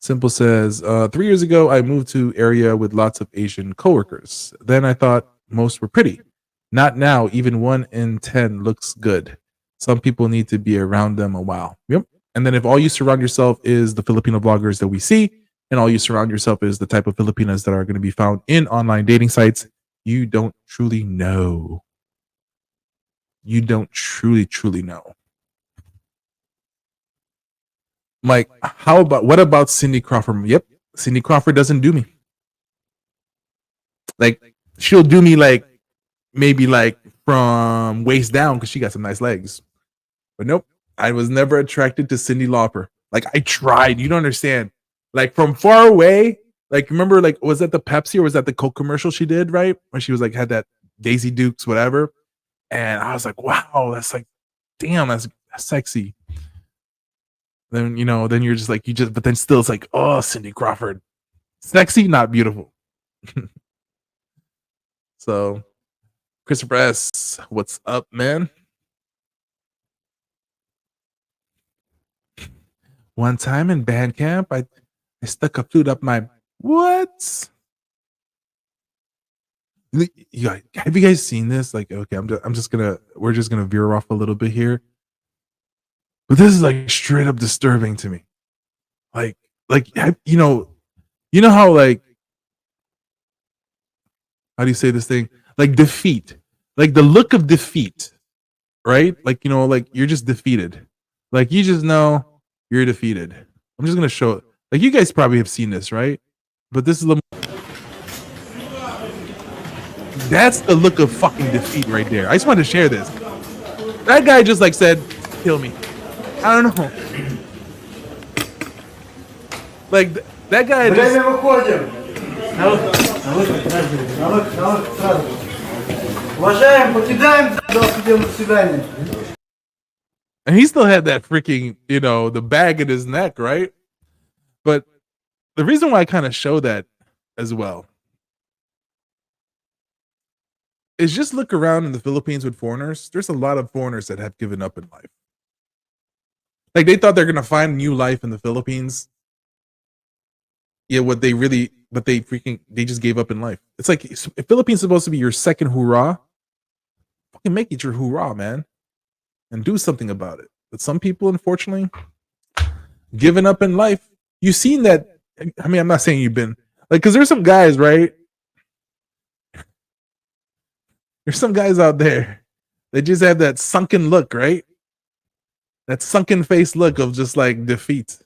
Simple says, 3 years ago, I moved to area with lots of Asian coworkers. Then I thought most were pretty. Not now. Even 1 in 10 looks good. Some people need to be around them a while. Yep. And then if all you surround yourself is the Filipino bloggers that we see, and all you surround yourself is the type of Filipinas that are going to be found in online dating sites, you don't truly know. You don't truly know. Mike, what about Cindy Crawford? Yep, Cindy Crawford doesn't do me. Like, she'll do me like maybe like from waist down because she got some nice legs. But nope, I was never attracted to Cindy Lauper. Like, I tried. You don't understand. Like, from far away, like, remember, like, was that the Pepsi or was that the Coke commercial she did, right? When she was like, had that Daisy Dukes, whatever. And I was like, wow, that's like, damn, that's sexy. Then, you know, then you're just like, but then still it's like, oh, Cindy Crawford. Sexy, not beautiful. So, Christopher S., what's up, man? One time in band camp, I stuck a flute up my what? Yeah, have you guys seen this? Like, okay, we're just gonna veer off a little bit here, but this is like straight up disturbing to me. Like you know how, like, how do you say this thing? Like defeat, like the look of defeat, right? Like, you know, like you're just defeated. Like, you just know you're defeated. I'm just gonna show it. Like, you guys probably have seen this, right? But this is that's the look of fucking defeat right there. I just wanted to share this. That guy just like said, "Kill me." I don't know. Like, that guy.
Время выходим. Сразу. Уважаем, покидаем зал, идем до свидания.
And he still had that freaking, you know, the bag in his neck, right? But the reason why I kind of show that as well is just look around in the Philippines with foreigners. There's a lot of foreigners that have given up in life. Like, they thought they're gonna find new life in the Philippines. Yeah, they just gave up in life. It's like, if Philippines is supposed to be your second hurrah, fucking make it your hurrah, man, and do something about it. But some people, unfortunately, giving up in life. You've seen that. I mean, I'm not saying you've been like, because there's some guys, right? There's some guys out there that just have that sunken look, right? That sunken face look of just like defeat.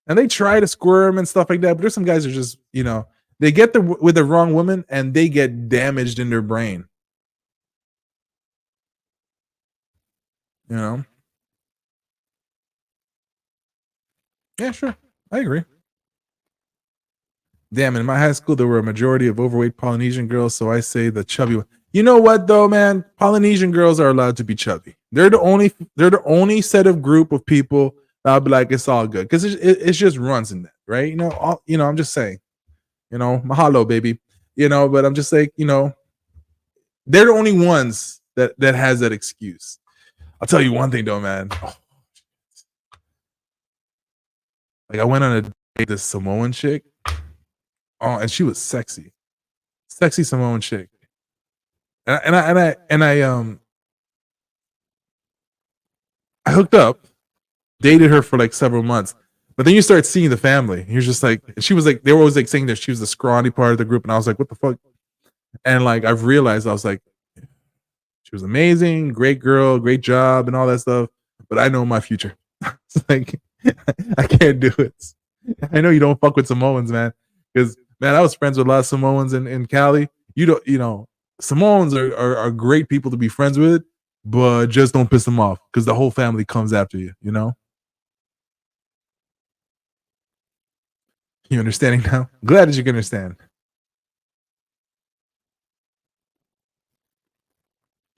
And they try to squirm and stuff like that, but there's some guys who are just, you know, they get with the wrong woman and they get damaged in their brain. You know? Yeah, sure. I agree. Damn, in my high school, there were a majority of overweight Polynesian girls, so I say the chubby one. You know what, though, man? Polynesian girls are allowed to be chubby. They're the only set of group of people that I'll be like, it's all good, because it just runs in that, right? You know, I'm just saying, you know, mahalo, baby, you know. But I'm just like, you know, they're the only ones that has that excuse. I'll tell you one thing, though, man. Oh, like, I went on a date with this Samoan chick. Oh, and she was sexy Samoan chick. And I hooked up, dated her for like several months, but then you start seeing the family. You're just like, she was like, they were always like saying that she was the scrawny part of the group, and I was like, what the fuck? And like, I've realized, I was like, she was amazing, great girl, great job, and all that stuff. But I know my future. It's like, I can't do it. I know you don't fuck with Samoans, man, because, man, I was friends with a lot of Samoans in Cali. You know, Samoans are great people to be friends with, but just don't piss them off, because the whole family comes after you, you know? You understanding now? Glad that you can understand.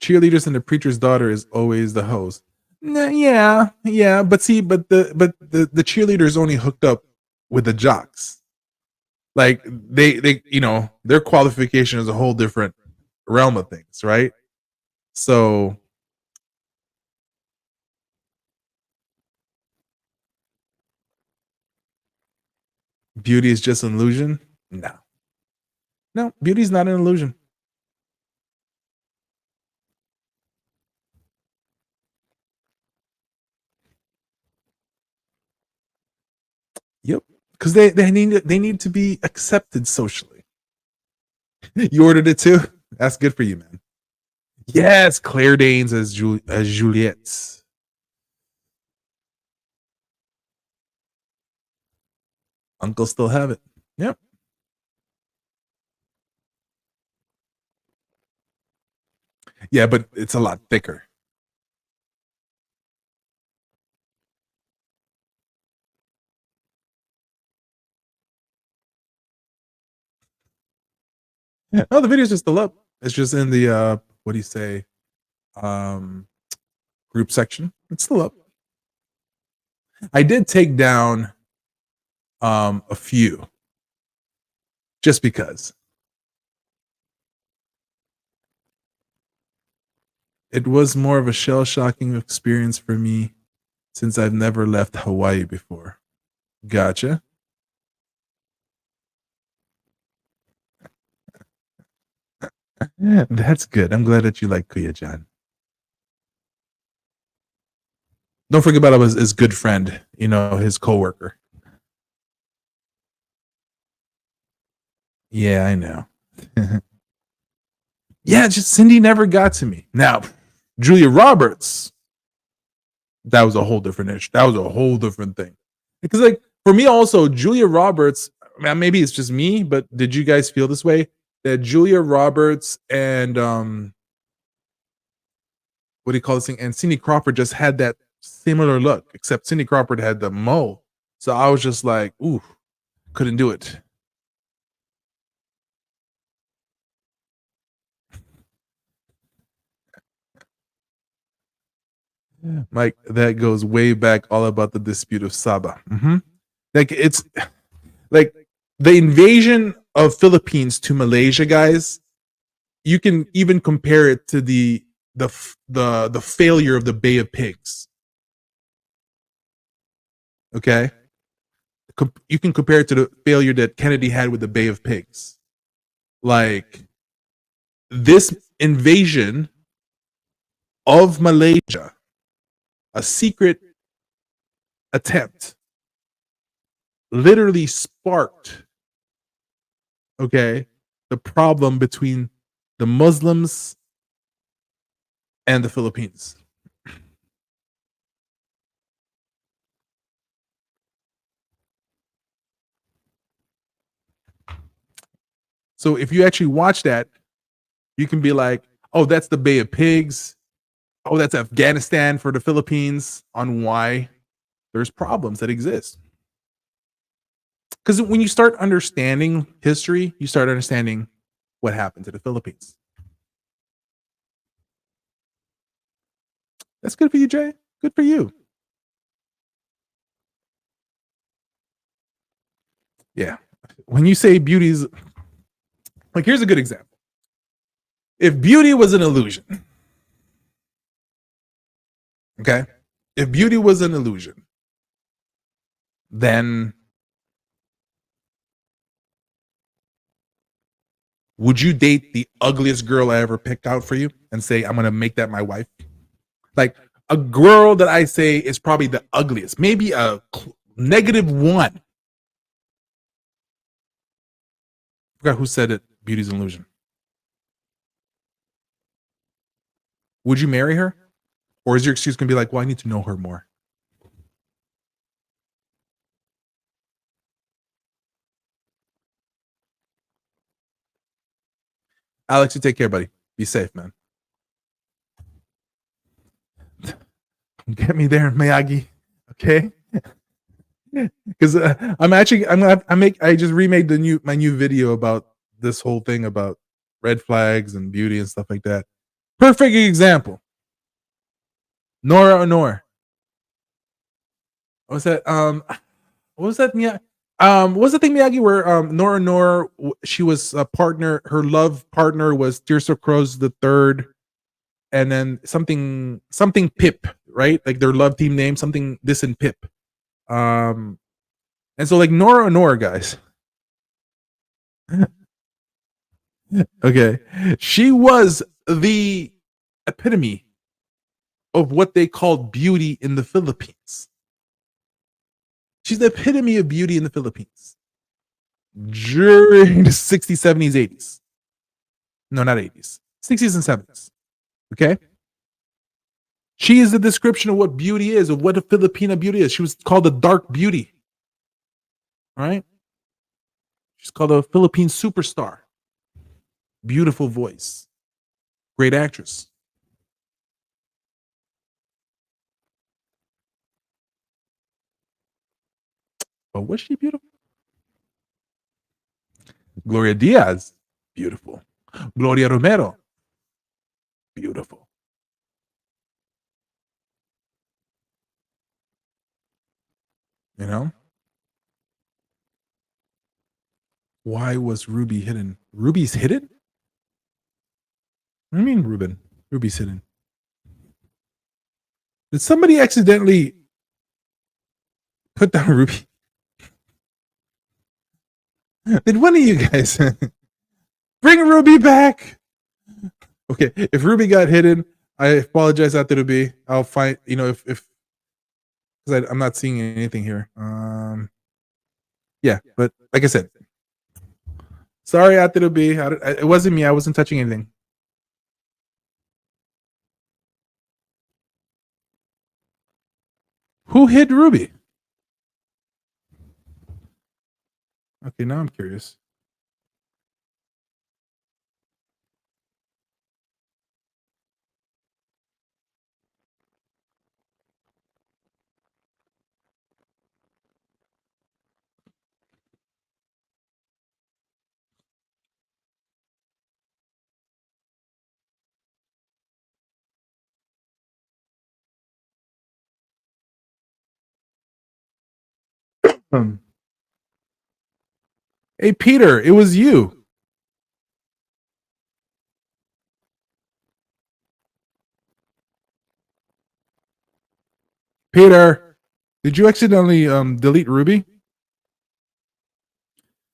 cheerleaders and the preacher's daughter is always the host. Yeah, but see, but the cheerleaders only hooked up with the jocks. Like they you know, their qualification is a whole different realm of things, right? So beauty is just an illusion? No, beauty's not an illusion. Yep, because they need to be accepted socially. You ordered it too? That's good for you, man. Yes, Claire Danes as Juliet. Uncle still have it. Yep. Yeah, but it's a lot thicker. No, the video's just still up. It's just in the what do you say? Group section. It's still up. I did take down a few just because. It was more of a shell-shocking experience for me since I've never left Hawaii before. Gotcha. That's good. I'm glad that you like Kuya-chan. Don't forget about his good friend, you know, his coworker. Yeah, I know. Yeah, just Cindy never got to me. Now, Julia Roberts, that was a whole different issue. That was a whole different thing. Because like for me also, Julia Roberts, maybe it's just me, but did you guys feel this way? That Julia Roberts and what do you call this thing? And Cindy Crawford just had that similar look, except Cindy Crawford had the mo. So I was just like, ooh, couldn't do it. Mike, that goes way back, all about the dispute of Sabah. Like it's like the invasion of Philippines to Malaysia, guys. You can even compare it to the failure of the Bay of Pigs. Okay, you can compare it to the failure that Kennedy had with the Bay of Pigs. Like this invasion of Malaysia, a secret attempt, literally sparked, okay, the problem between the Muslims and the Philippines. So if you actually watch that, you can be like, oh, that's the Bay of Pigs. Oh, that's Afghanistan for the Philippines, on why there's problems that exist. Because when you start understanding history, you start understanding what happened to the Philippines. That's good for you, Jay. Good for you. Yeah. When you say beauty's, like, here's a good example. If beauty was an illusion, okay? If beauty was an illusion, then would you date the ugliest girl I ever picked out for you and say, I'm going to make that my wife? Like a girl that I say is probably the ugliest, maybe a -1. I forgot who said it. Beauty's an illusion. Would you marry her? Or is your excuse going to be like, well, I need to know her more? Alex, you take care, buddy. Be safe, man. Get me there, Miyagi. Okay? Because I just remade my new video about this whole thing about red flags and beauty and stuff like that. Perfect example. Nora Honor. What was that? What was that? What was the thing, Miyagi, where Nora Honor, she was a partner, her love partner was Tirso Cruz the third, and then something Pip, right? Like their love team name, something this and Pip. And so like Nora Honor, guys. Okay. She was the epitome of what they called beauty in the Philippines. She's the epitome of beauty in the Philippines during the 60s, 70s, 80s. No, not 80s. 60s and 70s. Okay? She is the description of what beauty is, of what a Filipina beauty is. She was called a dark beauty. All right? She's called a Philippine superstar. Beautiful voice. Great actress. But was she beautiful? Gloria Diaz, beautiful. Gloria Romero, beautiful. You know? Why was Ruby hidden? Ruby's hidden? What do you mean, Ruben? Ruby's hidden. Did somebody accidentally put down Ruby? Did one of you guys bring Ruby back? Okay, if Ruby got hidden, I apologize out there to be. I'll find, if because I'm not seeing anything here. Yeah, but like I said, sorry out there to be. It wasn't me. I wasn't touching anything. Who hid Ruby? Okay, now I'm curious. Hey, Peter, it was you. Peter, did you accidentally delete Ruby?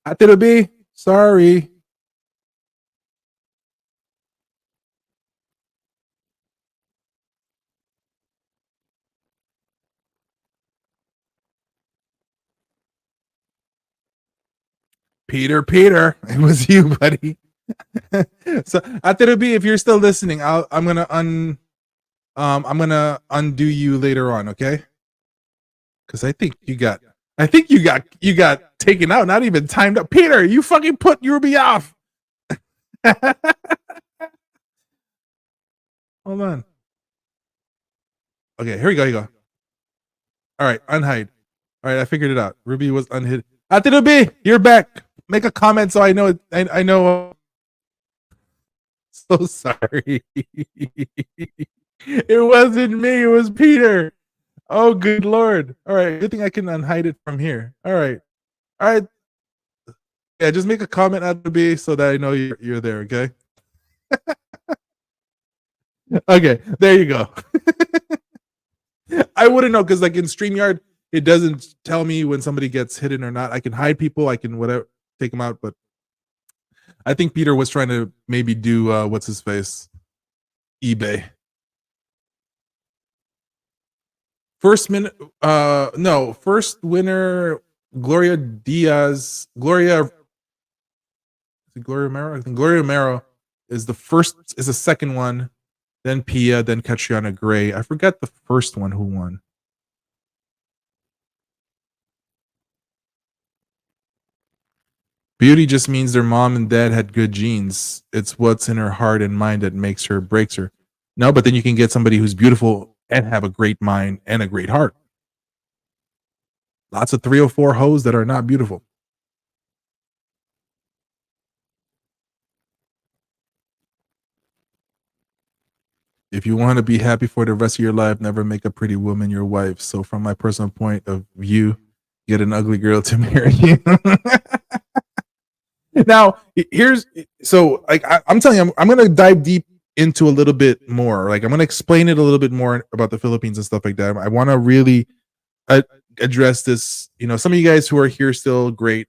Ate Ruby, sorry. Peter, it was you, buddy. So Ate Ruby, if you're still listening, I'm gonna undo you later on, okay? Because I think you got taken out, not even timed up. Peter, you fucking put Ruby off. Hold on. Okay, here we go. All right, unhide. All right, I figured it out. Ruby was unhid. Ate Ruby, you're back. Make a comment so I know. I know. So sorry. It wasn't me. It was Peter. Oh, good lord. All right. Good thing I can unhide it from here. All right. Yeah, just make a comment at the B so that I know you're there. Okay. Okay. There you go. I wouldn't know because, like in StreamYard, it doesn't tell me when somebody gets hidden or not. I can hide people. I can whatever take them out, but I think Peter was trying to maybe do what's his face, eBay. First winner, Gloria Diaz. Gloria Romero? I think Gloria Romero is the second one, then Pia, then Catriona Gray. I forgot the first one who won. Beauty just means their mom and dad had good genes. It's what's in her heart and mind that makes her, breaks her. No, but then you can get somebody who's beautiful and have a great mind and a great heart. Lots of 304 hoes that are not beautiful. if you want to be happy for the rest of your life, never make a pretty woman your wife. So from my personal point of view, get an ugly girl to marry you. Now, here's so like I'm telling you, I'm gonna dive deep into a little bit more. Like I'm gonna explain it a little bit more about the Philippines and stuff like that. I want to really address this. You know, some of you guys who are here still, great.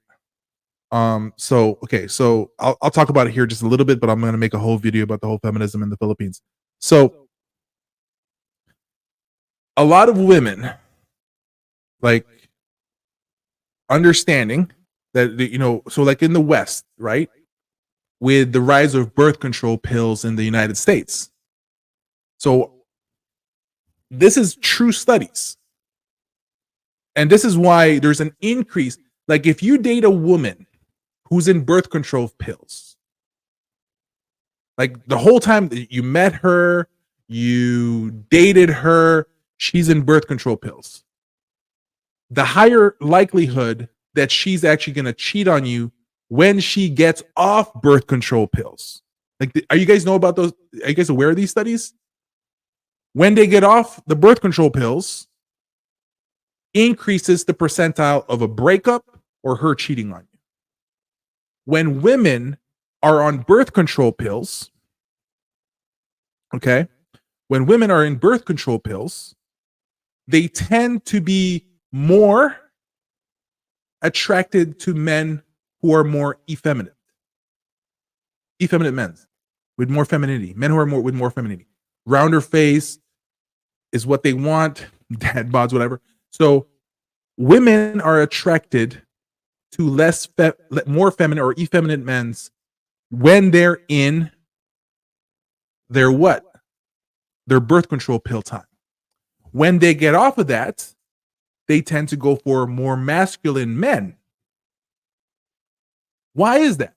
So okay, so I'll talk about it here just a little bit, but I'm gonna make a whole video about the whole feminism in the Philippines. So a lot of women like understanding that, you know, so like in the West, right, with the rise of birth control pills in the United States. So this is true studies. And this is why there's an increase. Like if you date a woman who's in birth control pills, like the whole time that you met her, you dated her, she's in birth control pills, the higher likelihood that she's actually going to cheat on you when she gets off birth control pills. Like, are you guys know about those? Are you guys aware of these studies? When they get off the birth control pills, increases the percentile of a breakup or her cheating on you. When women are on birth control pills, okay, when women are in birth control pills, they tend to be more attracted to men who are more effeminate men with more femininity, men who are more with more femininity. Rounder face is what they want, dad bods, whatever. So women are attracted to more feminine or effeminate men's when they're in their what? Their birth control pill time. When they get off of that, they tend to go for more masculine men. Why is that?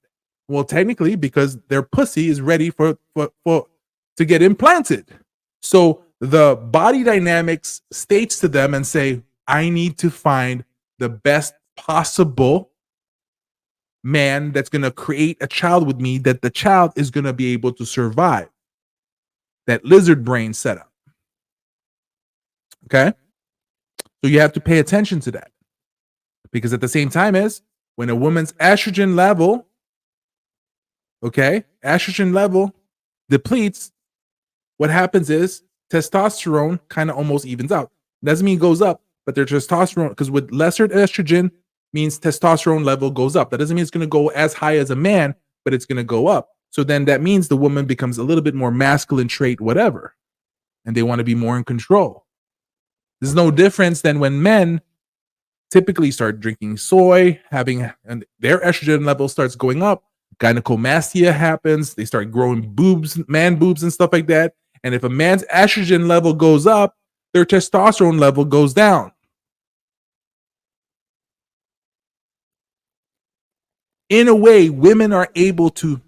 Well, technically, because their pussy is ready for to get implanted. So the body dynamics states to them and say, I need to find the best possible man that's going to create a child with me, that the child is going to be able to survive. That lizard brain setup. Okay? So you have to pay attention to that. Because at the same time as when a woman's estrogen level, okay, estrogen level depletes, what happens is testosterone kind of almost evens out. Doesn't mean it goes up, but their testosterone, because with lesser estrogen means testosterone level goes up. That doesn't mean it's going to go as high as a man, but it's going to go up. So then that means the woman becomes a little bit more masculine trait, whatever, and they want to be more in control. There's no difference than when men typically start drinking soy, and their estrogen level starts going up. Gynecomastia happens. They start growing boobs, man boobs and stuff like that. And if a man's estrogen level goes up, their testosterone level goes down. In a way, women are able to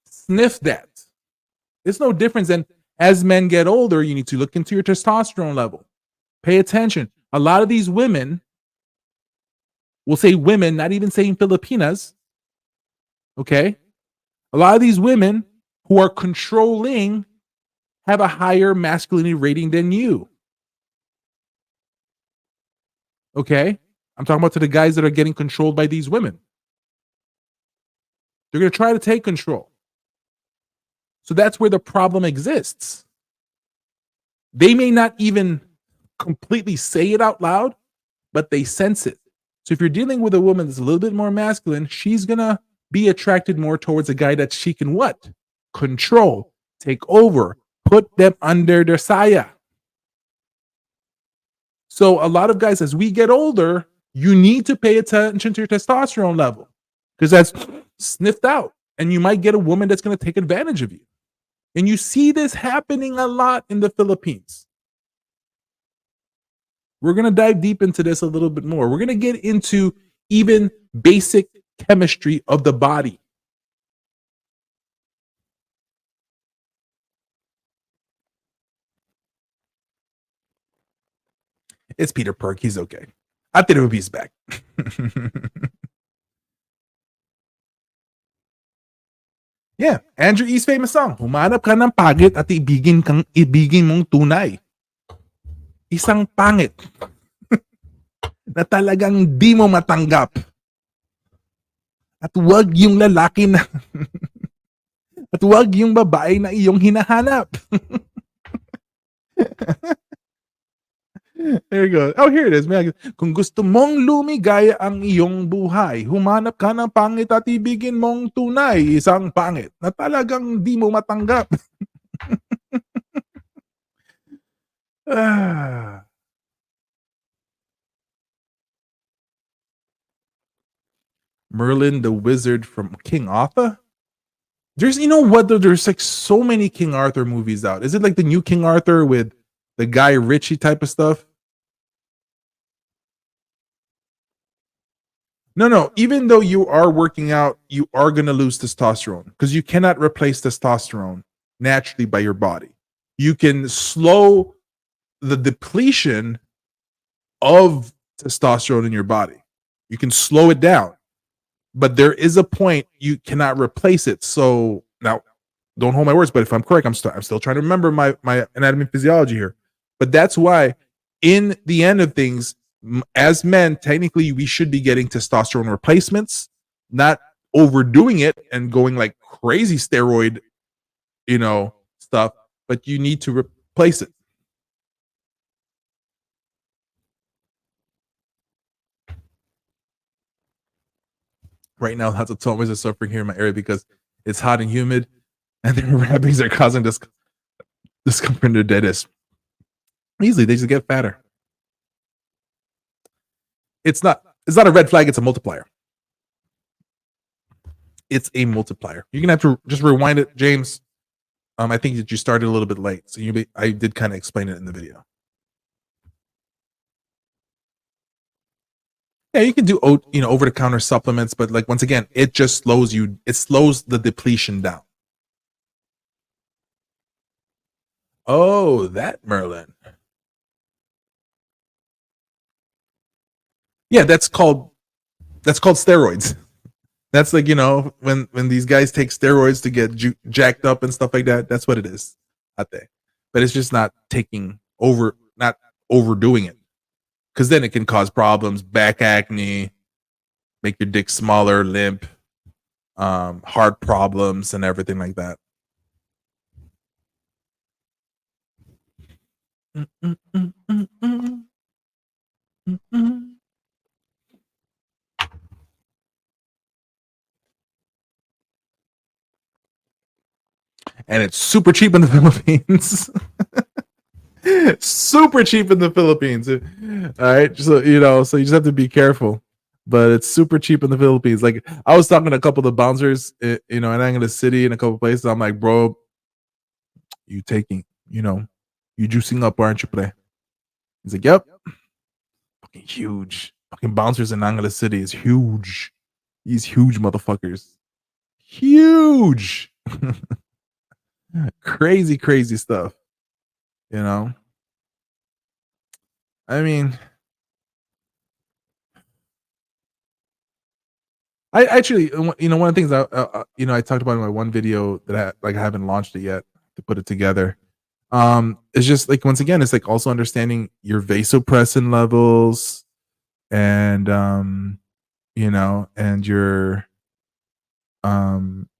sniff that. It's no difference than as men get older, you need to look into your testosterone level. Pay attention. A lot of these women, we'll say women, not even saying Filipinas, okay? A lot of these women who are controlling have a higher masculinity rating than you. Okay? I'm talking about to the guys that are getting controlled by these women. They're going to try to take control. So that's where the problem exists. They may not even completely say it out loud, but they sense it. So if you're dealing with a woman that's a little bit more masculine, she's going to be attracted more towards a guy that she can what? Control, take over, put them under their saya. So a lot of guys, as we get older, you need to pay attention to your testosterone level because that's sniffed out. And you might get a woman that's going to take advantage of you. And you see this happening a lot in the Philippines. We're going to dive deep into this a little bit more. We're going to get into even basic chemistry of the body. It's Peter Perk. He's okay. I think he's back. Yeah, Andrew E's famous song. Humanap ka ng pagit at ibigin mong tunay. Isang pangit na talagang di mo matanggap. At wag yung lalaki na at wag yung babae na iyong hinahanap. There you go. Oh, here it is. Kung gusto mong lumigaya ang iyong buhay, humanap ka ng pangit at ibigin mong tunay. Isang pangit na talagang di mo matanggap. Merlin the Wizard from King Arthur? There's, you know what, there's like so many King Arthur movies out. Is it like the new King Arthur with the Guy Ritchie type of stuff? No. Even though you are working out, you are going to lose testosterone because you cannot replace testosterone naturally by your body. You can slow the depletion of testosterone in your body. You can slow it down, but there is a point you cannot replace it. So now, don't hold my words, but if I'm correct, I'm still trying to remember my anatomy and physiology here. But that's why, in the end of things, as men, technically, we should be getting testosterone replacements, not overdoing it and going like crazy steroid, stuff. But you need to replace it. Right now, lots of tomas are suffering here in my area because it's hot and humid, and their rabies are causing discomfort in their deadest. Easily, they just get fatter. It's not a red flag, it's a multiplier. It's a multiplier. You're gonna have to just rewind it, James. I think that you started a little bit late, so I did kind of explain it in the video. Yeah, you can do over the counter supplements, but like once again, it just slows the depletion down. Oh, that Merlin. Yeah, that's called steroids. That's like, when these guys take steroids to get jacked up and stuff like that. That's what it is, I think. But it's just not overdoing it, because then it can cause problems, back acne, make your dick smaller, limp, heart problems, and everything like that. And it's super cheap in the Philippines. Super cheap in the Philippines. All right. So, so you just have to be careful. But it's super cheap in the Philippines. Like, I was talking to a couple of the bouncers, in Angeles City and a couple of places. I'm like, bro, you juicing up, aren't you, pre? He's like, yep. Fucking huge. Fucking bouncers in Angeles City is huge. These huge motherfuckers. Huge. Crazy, crazy stuff. I mean, I actually, one of the things I talked about in my one video that I haven't launched it yet to put it together. It's just like, once again, it's like also understanding your vasopressin levels and and your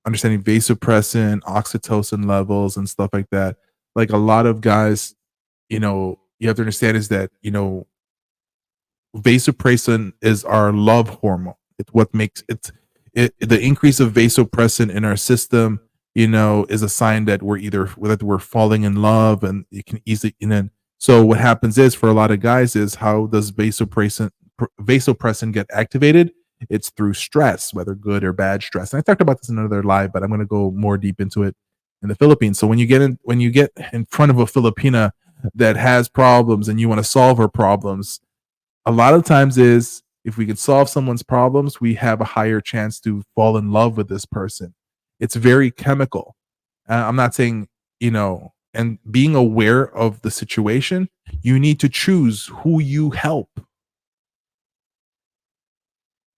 understanding vasopressin, oxytocin levels and stuff like that. Like, a lot of guys, you have to understand is that, vasopressin is our love hormone. It's what makes the increase of vasopressin in our system, is a sign that we're falling in love, and you can easily, so what happens is, for a lot of guys, is how does vasopressin get activated? It's through stress, whether good or bad stress. And I talked about this in another live, but I'm going to go more deep into it in the Philippines. So when you get in front of a Filipina that has problems and you want to solve her problems, a lot of times is, if we can solve someone's problems, we have a higher chance to fall in love with this person. It's very chemical. I'm not saying, and being aware of the situation, you need to choose who you help.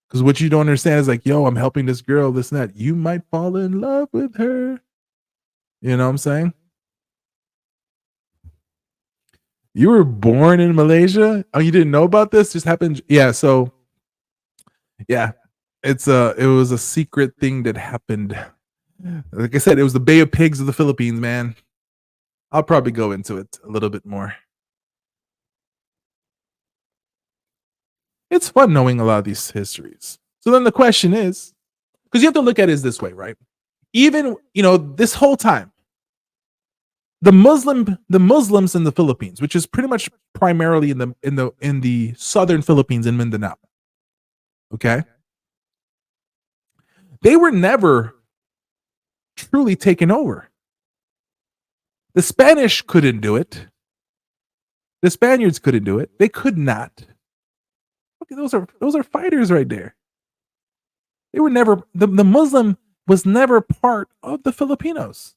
Because what you don't understand is like, yo, I'm helping this girl, this and that. You might fall in love with her. You know what I'm saying? You were born in Malaysia? Oh, you didn't know about this? Just happened. Yeah, so yeah. It was a secret thing that happened. Like I said, it was the Bay of Pigs of the Philippines, man. I'll probably go into it a little bit more. It's fun knowing a lot of these histories. So then the question is, because you have to look at it this way, right? Even, this whole time, the Muslims in the Philippines, which is pretty much primarily in the southern Philippines in Mindanao, okay, they were never truly taken over. The Spanish couldn't do it. The Spaniards couldn't do it. They could not. Okay, those are fighters right there. They were never the Muslim was never part of the Filipinos.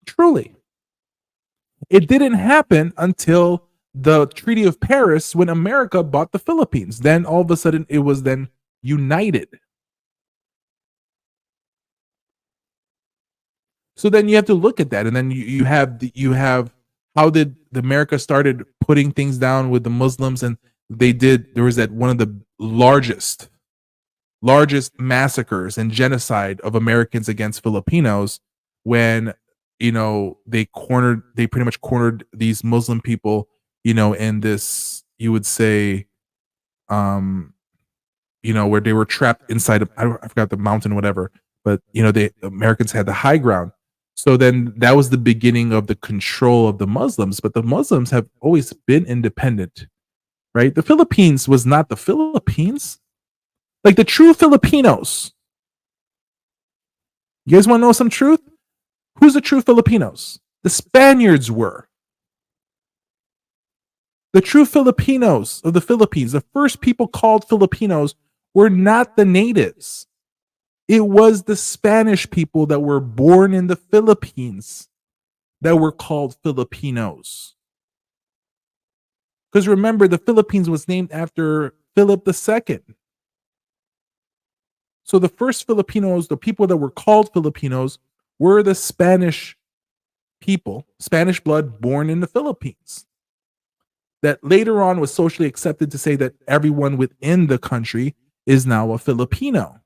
Truly. It didn't happen until the Treaty of Paris when America bought the Philippines. Then all of a sudden it was then united. So then you have to look at that, and then you have how did America started putting things down with the Muslims, and there was that one of the largest massacres and genocide of Americans against Filipinos when they pretty much cornered these Muslim people, in this, you would say, where they were trapped inside of, I forgot the mountain, whatever, but the Americans had the high ground. So then that was the beginning of the control of the Muslims, but the Muslims have always been independent, right? The Philippines was not the Philippines. Like the true Filipinos. You guys want to know some truth? Who's the true Filipinos? The Spaniards were. The true Filipinos of the Philippines, the first people called Filipinos, were not the natives. It was the Spanish people that were born in the Philippines that were called Filipinos. Because remember, the Philippines was named after Philip II. So the first Filipinos, the people that were called Filipinos, were the Spanish people, Spanish blood born in the Philippines. That later on was socially accepted to say that everyone within the country is now a Filipino.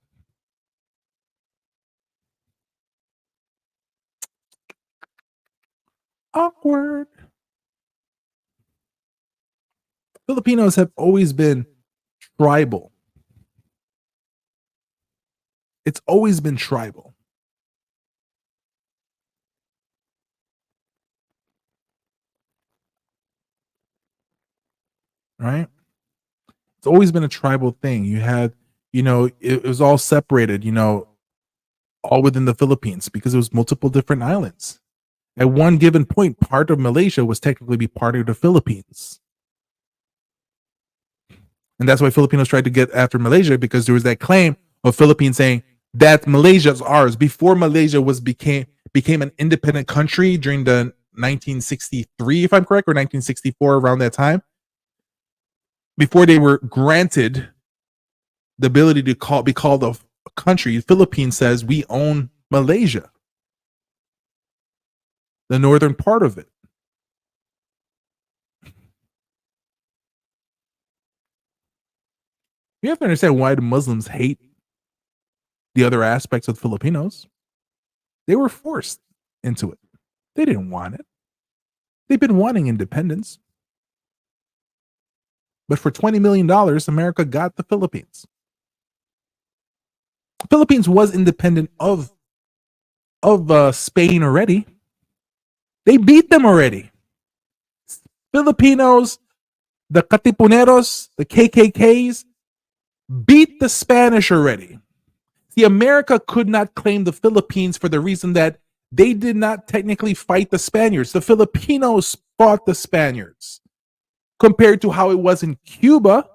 Awkward. Filipinos have always been tribal. It's always been tribal. Right? It's always been a tribal thing. You had, it was all separated, all within the Philippines because it was multiple different islands. At one given point, part of Malaysia was technically be part of the Philippines. And that's why Filipinos tried to get after Malaysia, because there was that claim of Philippines saying that Malaysia's ours before Malaysia became an independent country during the 1963, if I'm correct, or 1964, around that time. Before they were granted the ability to be called a country, the Philippines says we own Malaysia, the northern part of it. You have to understand why the Muslims hate the other aspects of the Filipinos. They were forced into it. They didn't want it. They've been wanting independence. But for $20 million, America got the Philippines. The Philippines was independent of Spain already. They beat them already. Filipinos, the Katipuneros, the KKKs, beat the Spanish already. See, America could not claim the Philippines for the reason that they did not technically fight the Spaniards. The Filipinos fought the Spaniards, compared to how it was in Cuba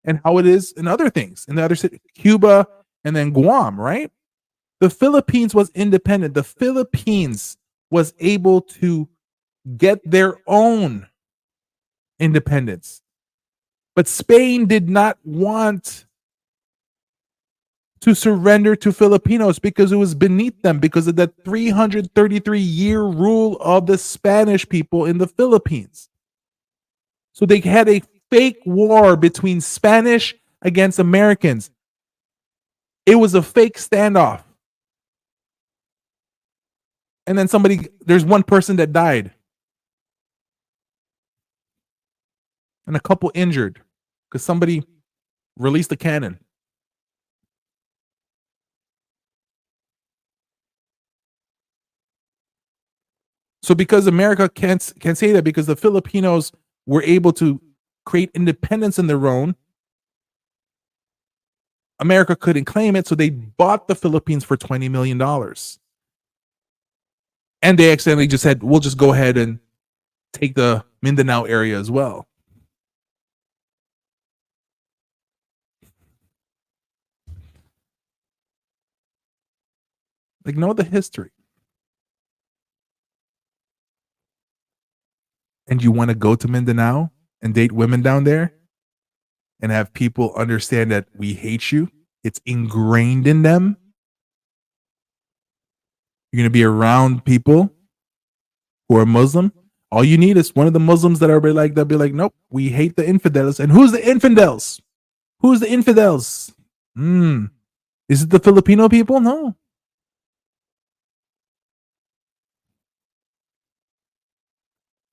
and how it is in other things, in the other cities, Cuba and then Guam, right? The Philippines was independent. The Philippines was able to get their own independence. But Spain did not want to surrender to Filipinos because it was beneath them, because of that 333-year rule of the Spanish people in the Philippines. So they had a fake war between Spanish against Americans. It was a fake standoff. And then there's one person that died and a couple injured because somebody released a cannon. So because America can't say that, because the Filipinos were able to create independence in their own, America couldn't claim it, so they bought the Philippines for $20 million. And they accidentally just said, we'll just go ahead and take the Mindanao area as well. Like, know the history. And you want to go to Mindanao and date women down there and have people understand that we hate you? It's ingrained in them. You're going to be around people who are Muslim. All you need is one of the Muslims that are like, they'll be like, nope, we hate the infidels. And who's the infidels? Who's the infidels? Is it the Filipino people? No.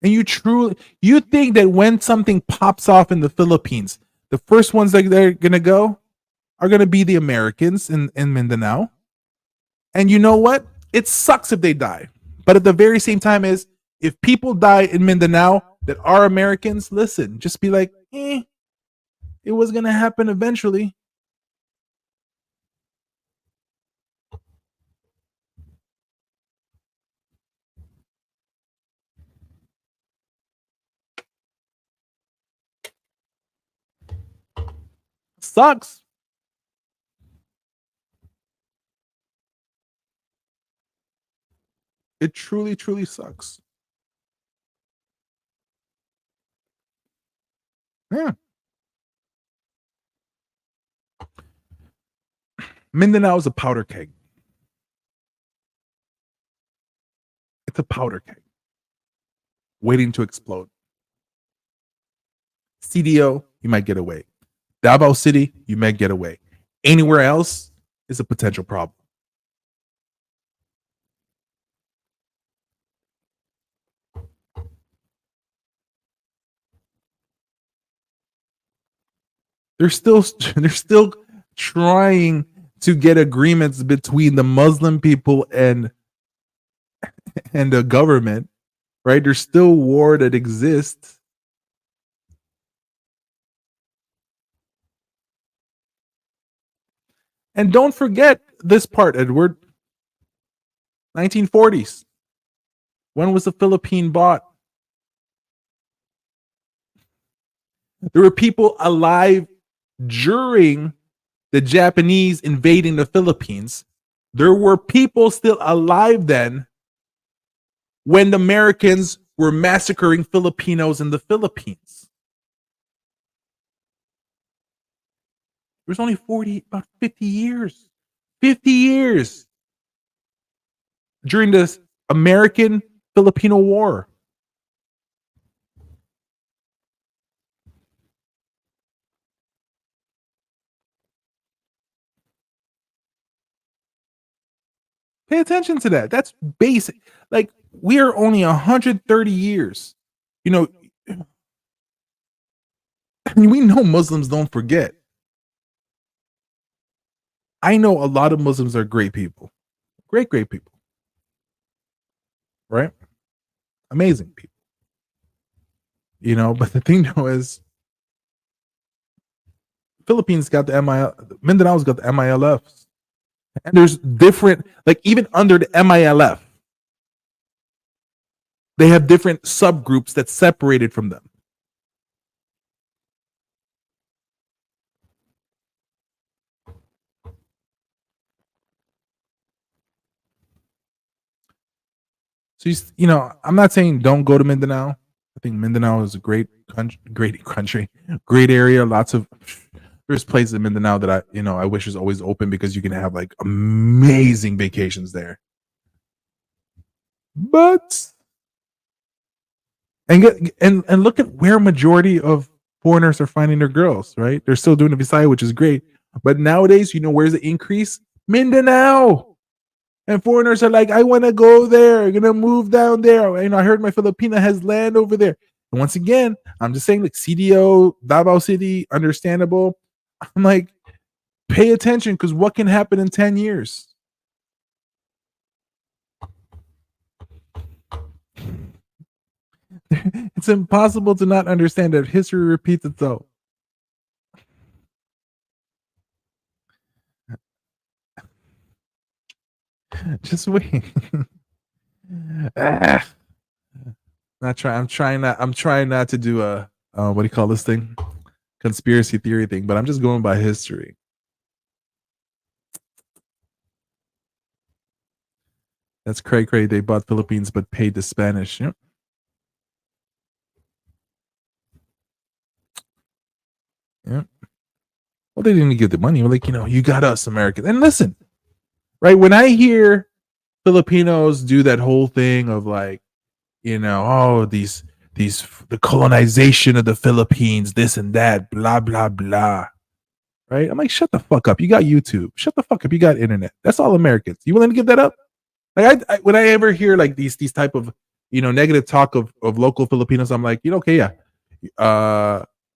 And you think that when something pops off in the Philippines, the first ones that they're going to go are going to be the Americans in Mindanao. And you know what? It sucks if they die. But at the very same time is, if people die in Mindanao that are Americans, listen, just be like, it was going to happen eventually. Sucks. It truly, truly sucks. Yeah. Mindanao is a powder keg. It's a powder keg waiting to explode. CDO, you might get away. Davao City, you might get away. Anywhere else is a potential problem. They're still trying to get agreements between the Muslim people and the government, right? There's still war that exists. And don't forget this part, Edward. 1940s. When was the Philippine bought? There were people alive during the Japanese invading the Philippines. There were people still alive then when the Americans were massacring Filipinos in the Philippines. There's only about 50 years. 50 years during this American-Filipino War. Pay attention to that. That's basic. Like, we are only 130 years. You know, we know Muslims don't forget. I know a lot of Muslims are great people. Great people. Right? Amazing people. You know, but the thing though is, Philippines got the Mindanao's got the MILFs. And there's different, like even under the MILF, they have different subgroups that separated from them. So, I'm not saying don't go to Mindanao. I think Mindanao is a great country, great area. Lots of there's places in Mindanao that I wish is always open because you can have like amazing vacations there. But and look at where majority of foreigners are finding their girls, right? They're still doing the Visaya, which is great. But nowadays, where's the increase? Mindanao. And foreigners are like, I want to go there. I'm gonna move down there. I heard my Filipina has land over there. And once again, I'm just saying, like CDO, Davao City, understandable. I'm like, pay attention because what can happen in 10 years? It's impossible to not understand that history repeats itself. Just wait. I'm trying not to do a what do you call this thing? Conspiracy theory thing, but I'm just going by history. That's cray. They bought Philippines but paid the Spanish. Yep. Yep. Well, they didn't give the money. We're like, you got us Americans. And listen, right? When I hear Filipinos do that whole thing of like, the colonization of the Philippines, this and that, blah, blah, blah. Right? I'm like, shut the fuck up. You got YouTube. Shut the fuck up. You got internet. That's all Americans. You willing to give that up? Like when I ever hear like these type of negative talk of local Filipinos, I'm like, okay, yeah.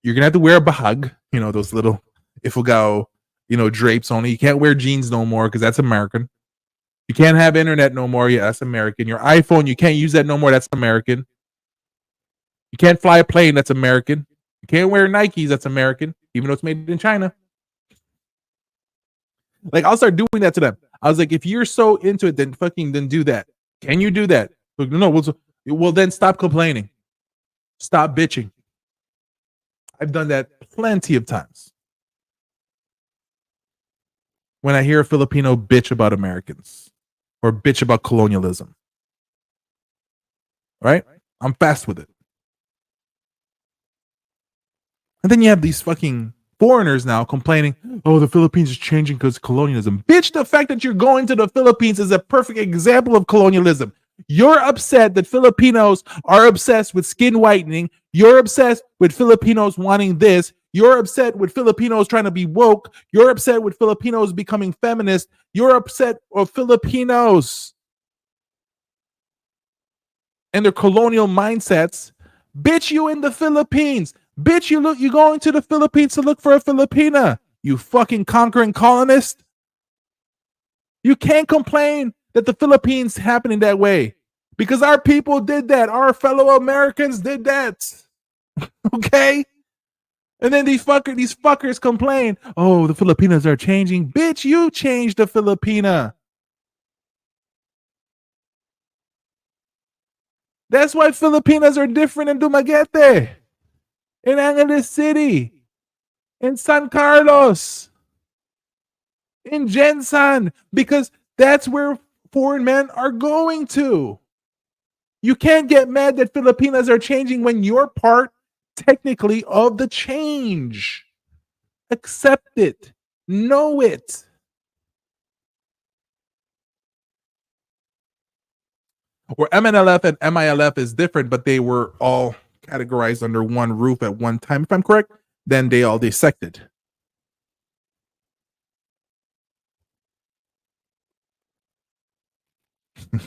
You're gonna have to wear a bahag, those little ifugao, drapes only. You can't wear jeans no more because that's American. You can't have internet no more. Yeah, that's American. Your iPhone, you can't use that no more. That's American. You can't fly a plane. That's American. You can't wear Nikes. That's American, even though it's made in China. Like, I'll start doing that to them. I was like, if you're so into it, then do that. Can you do that? Like, no, well, then stop complaining. Stop bitching. I've done that plenty of times. When I hear a Filipino bitch about Americans or bitch about colonialism, right? I'm fast with it. And then you have these fucking foreigners now complaining, oh, the Philippines is changing because colonialism. Bitch, the fact that you're going to the Philippines is a perfect example of colonialism. You're upset that Filipinos are obsessed with skin whitening. You're obsessed with Filipinos wanting this. You're upset with Filipinos trying to be woke. You're upset with Filipinos becoming feminist. You're upset with Filipinos and their colonial mindsets. Bitch, you in the Philippines. Bitch, you going to the Philippines to look for a Filipina. You fucking conquering colonist. You can't complain that the Philippines happening that way because our people did that. Our fellow Americans did that. Okay? And then these fuckers complain, oh, the Filipinos are changing. Bitch, you changed the Filipina. That's why Filipinas are different in Dumaguete, in Angeles City, in San Carlos, in Jensan, because that's where foreign men are going to. You can't get mad that Filipinas are changing when you're part, technically, of the change. Accept it. Know it. Or MNLF and MILF is different, but they were all categorized under one roof at one time. If I'm correct, then they all dissected.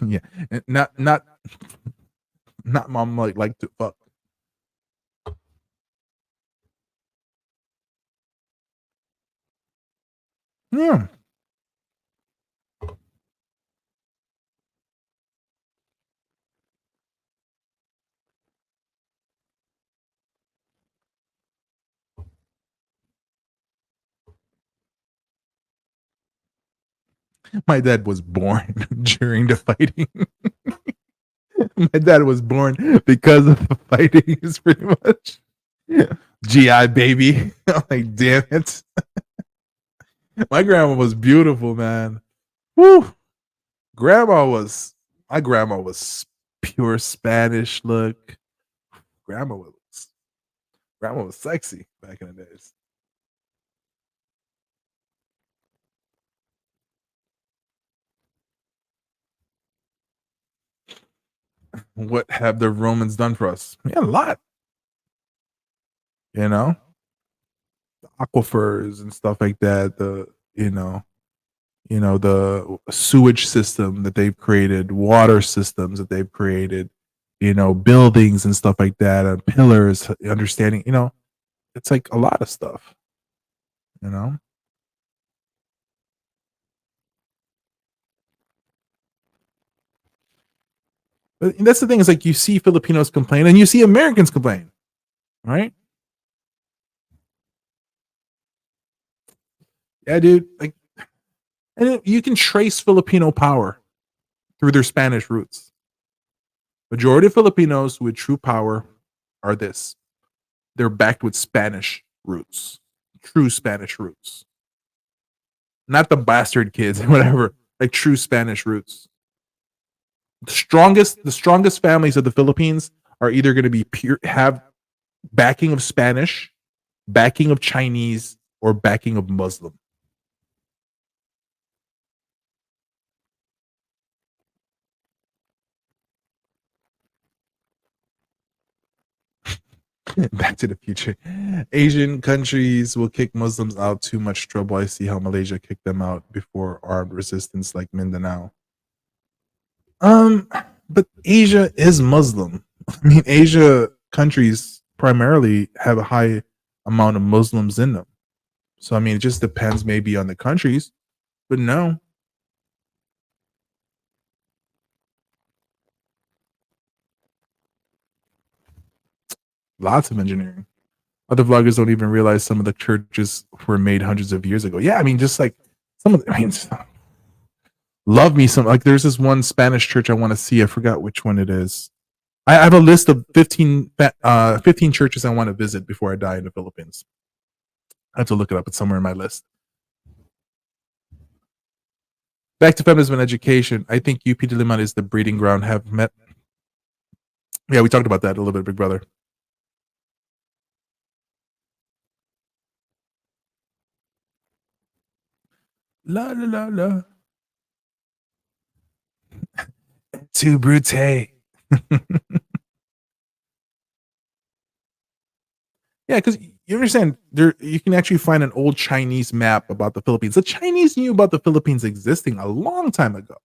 Yeah, not mom like to fuck. Yeah. My dad was born during the fighting. My dad was born because of the fighting, is pretty much. GI baby. I'm like, damn it. My grandma was beautiful, man. Woo. My grandma was pure Spanish look. grandma was. Grandma was sexy back in the days. What have the Romans done for us? Yeah, a lot. You know, the aquifers and stuff like that. The sewage system that they've created, water systems that they've created, buildings and stuff like that, and pillars, understanding, it's like a lot of stuff, you know. But that's the thing, is like you see Filipinos complain and you see Americans complain, right? Yeah, dude. Like, and you can trace Filipino power through their Spanish roots. Majority of Filipinos with true power are this: they're backed with Spanish roots, true Spanish roots, not the bastard kids, whatever. Like true Spanish roots. The strongest families of the Philippines are either going to be have backing of Spanish, backing of Chinese, or backing of Muslim. Back to the Future. Asian countries will kick Muslims out. Too much trouble. I see how Malaysia kicked them out before armed resistance like Mindanao. But Asia is Muslim. I mean, Asia countries primarily have a high amount of Muslims in them. So I mean, it just depends maybe on the countries. But no. Lots of engineering. Other vloggers don't even realize some of the churches were made hundreds of years ago. Yeah, I mean, just like some of the, I mean, love me some, like there's this one Spanish church I want to see. I forgot which one it is. I have a list of 15 churches I want to visit before I die in the Philippines. I have to look it up. It's somewhere in my list. Back to feminism and education. I think UP Diliman is the breeding ground. Have met. Yeah, we talked about that a little bit, Big Brother. La la la la. Too brute. Yeah, because you understand, there you can actually find an old Chinese map about the Philippines. The Chinese knew about the Philippines existing a long time ago.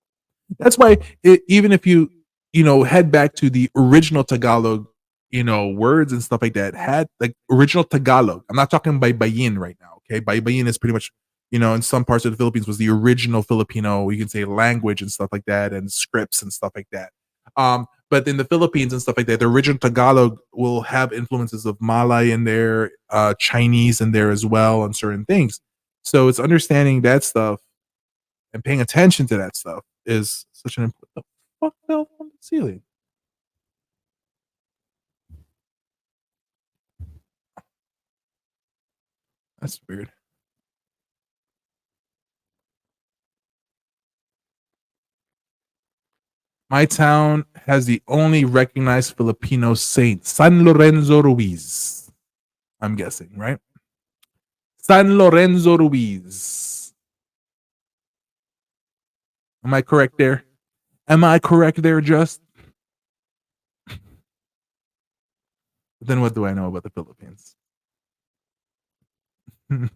That's why even if you head back to the original Tagalog, words and stuff like that, had like original Tagalog. I'm not talking Baybayin right now. Okay, Baybayin is pretty much in some parts of the Philippines was the original Filipino. You can say language and stuff like that, and scripts and stuff like that. But in the Philippines and stuff like that, the original Tagalog will have influences of Malay in there, Chinese in there as well, on certain things. So it's understanding that stuff and paying attention to that stuff is such an important. The fuck fell on the ceiling? That's weird. My town has the only recognized Filipino saint, San Lorenzo Ruiz. I'm guessing, right? San Lorenzo Ruiz. Am I correct there? Am I correct there, Just? Then what do I know about the Philippines? What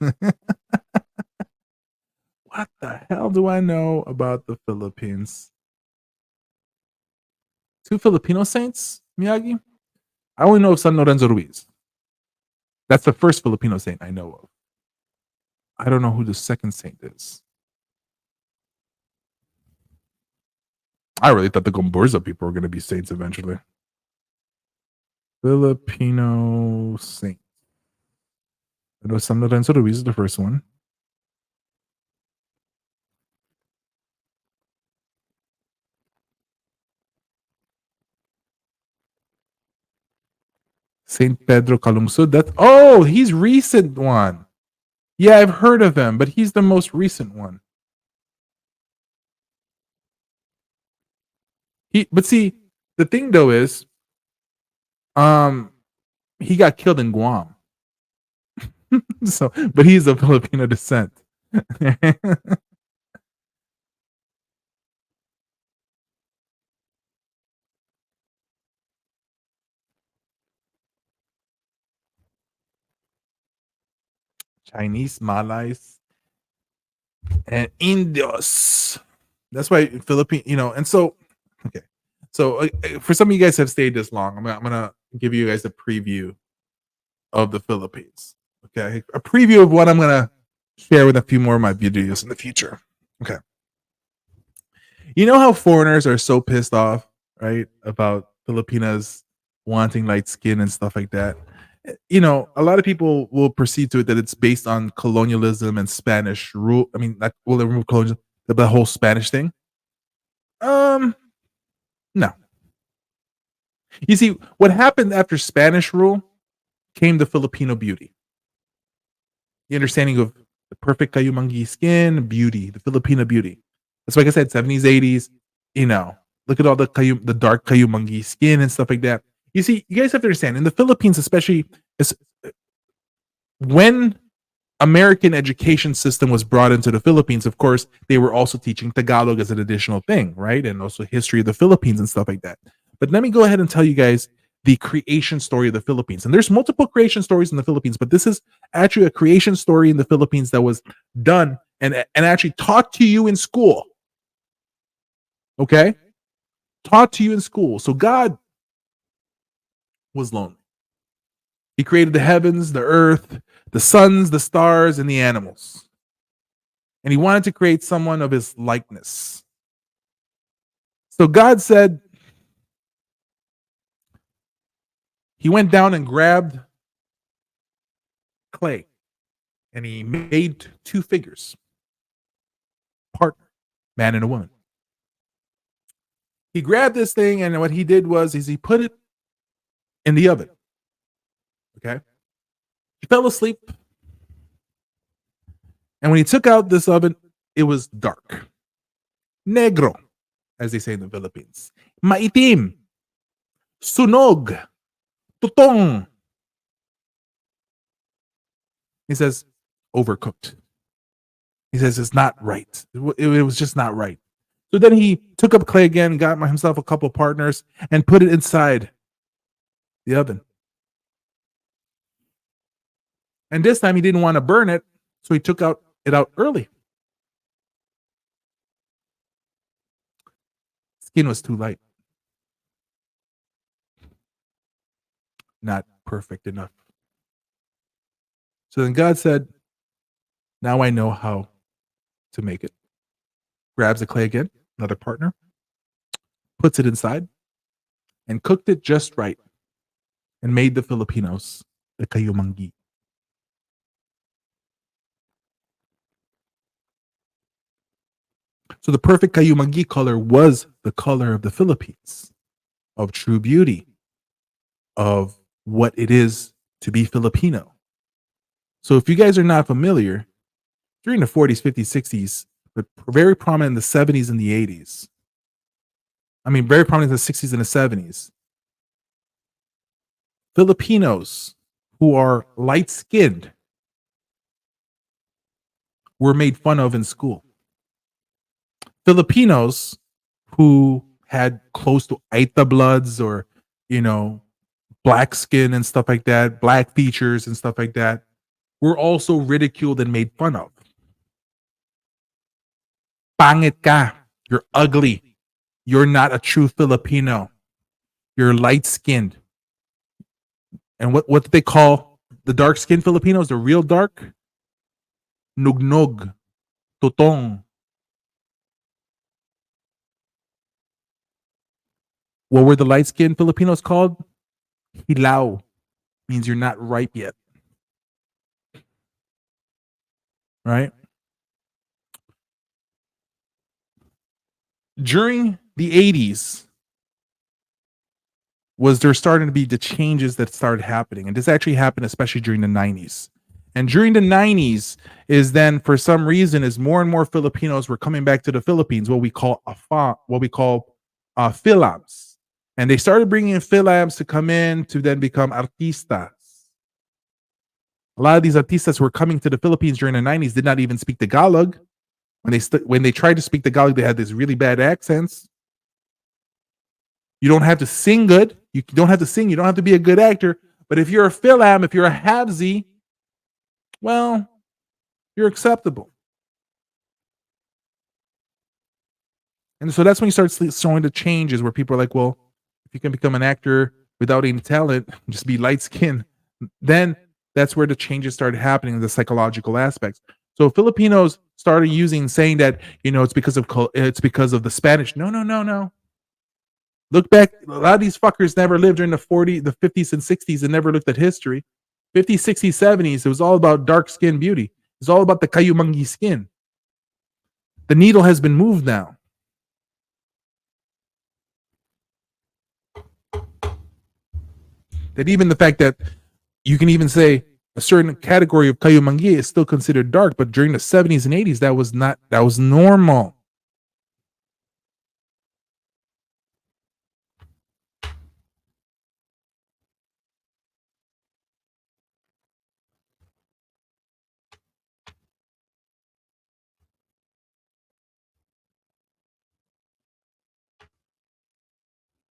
the hell do I know about the Philippines? 2 Filipino saints, Miyagi? I only know of San Lorenzo Ruiz. That's the first Filipino saint I know of. I don't know who the second saint is. I really thought the Gomburza people were going to be saints eventually. Filipino saint. I know San Lorenzo Ruiz is the first one. Saint Pedro Calungsod. He's recent one. Yeah, I've heard of him, but he's the most recent one. But see, the thing though is, he got killed in Guam. So, but he's of Filipino descent. Chinese, Malays, and Indios. That's why Philippine, and so, okay. So for some of you guys have stayed this long, I'm gonna give you guys a preview of the Philippines. Okay, a preview of what I'm gonna share with a few more of my videos in the future. Okay, you know how foreigners are so pissed off, right, about Filipinas wanting light skin and stuff like that. A lot of people will proceed to it that it's based on colonialism and Spanish rule. I mean, not will remove colonialism, the whole Spanish thing. No. You see, what happened after Spanish rule came the Filipino beauty. The understanding of the perfect kayumangi skin, beauty, the Filipino beauty. That's like I said, 70s, 80s, look at all the dark kayumangi skin and stuff like that. You see, you guys have to understand, in the Philippines, especially when American education system was brought into the Philippines, of course, they were also teaching Tagalog as an additional thing, right? And also history of the Philippines and stuff like that. But let me go ahead and tell you guys the creation story of the Philippines. And there's multiple creation stories in the Philippines, but this is actually a creation story in the Philippines that was done and actually taught to you in school. Okay? Taught to you in school. So God was lonely. He created the heavens, the earth, the suns, the stars, and the animals. And he wanted to create someone of his likeness. So God said, he went down and grabbed clay and he made two figures, partner, man and a woman. He grabbed this thing and what he did was he put it in the oven. Okay. He fell asleep. And when he took out this oven, it was dark. Negro, as they say in the Philippines. Maitim. Sunog. Tutong. He says, overcooked. He says, it's not right. It was just not right. So then he took up clay again, got himself a couple partners, and put it inside the oven. And this time he didn't want to burn it, so he took it out early. Skin was too light. Not perfect enough. So then God said, now I know how to make it. Grabs the clay again, another partner, puts it inside, and cooked it just right, and made the Filipinos the kayumangi. So the perfect kayumangi color was the color of the Philippines, of true beauty, of what it is to be Filipino. So if you guys are not familiar, during the 40s, 50s, 60s, but very prominent in the 70s and the 80s, very prominent in the 60s and the 70s, Filipinos who are light-skinned were made fun of in school. Filipinos who had close to Aita bloods or, black skin and stuff like that, black features and stuff like that, were also ridiculed and made fun of. Pangit ka. You're ugly. You're not a true Filipino. You're light-skinned. And what do they call the dark-skinned Filipinos? The real dark? Nugnog. Tutong. What were the light-skinned Filipinos called? Hilaw. Means you're not ripe yet. Right? During the 80s, was there starting to be the changes that started happening. And this actually happened especially during the 90s. And during the 90s is then, for some reason, as more and more Filipinos were coming back to the Philippines, what we call Philams. And they started bringing in Philams to come in to then become artistas. A lot of these artistas who were coming to the Philippines during the 90s did not even speak Tagalog. When they tried to speak Tagalog, they had these really bad accents. You don't have to sing good. You don't have to sing. You don't have to be a good actor. But if you're a Philam, if you're a Habsy, well, you're acceptable. And so that's when you start showing the changes where people are like, well, if you can become an actor without any talent, just be light skinned, then that's where the changes started happening in the psychological aspects. So Filipinos started saying that, it's because of the Spanish. No. Look back, a lot of these fuckers never lived during the 50s and 60s and never looked at history. 50s, 60s, 70s, it was all about dark skin beauty. It's all about the kayumangi skin. The needle has been moved now. That even the fact that you can even say a certain category of kayumangi is still considered dark, but during the 70s and 80s, that was normal.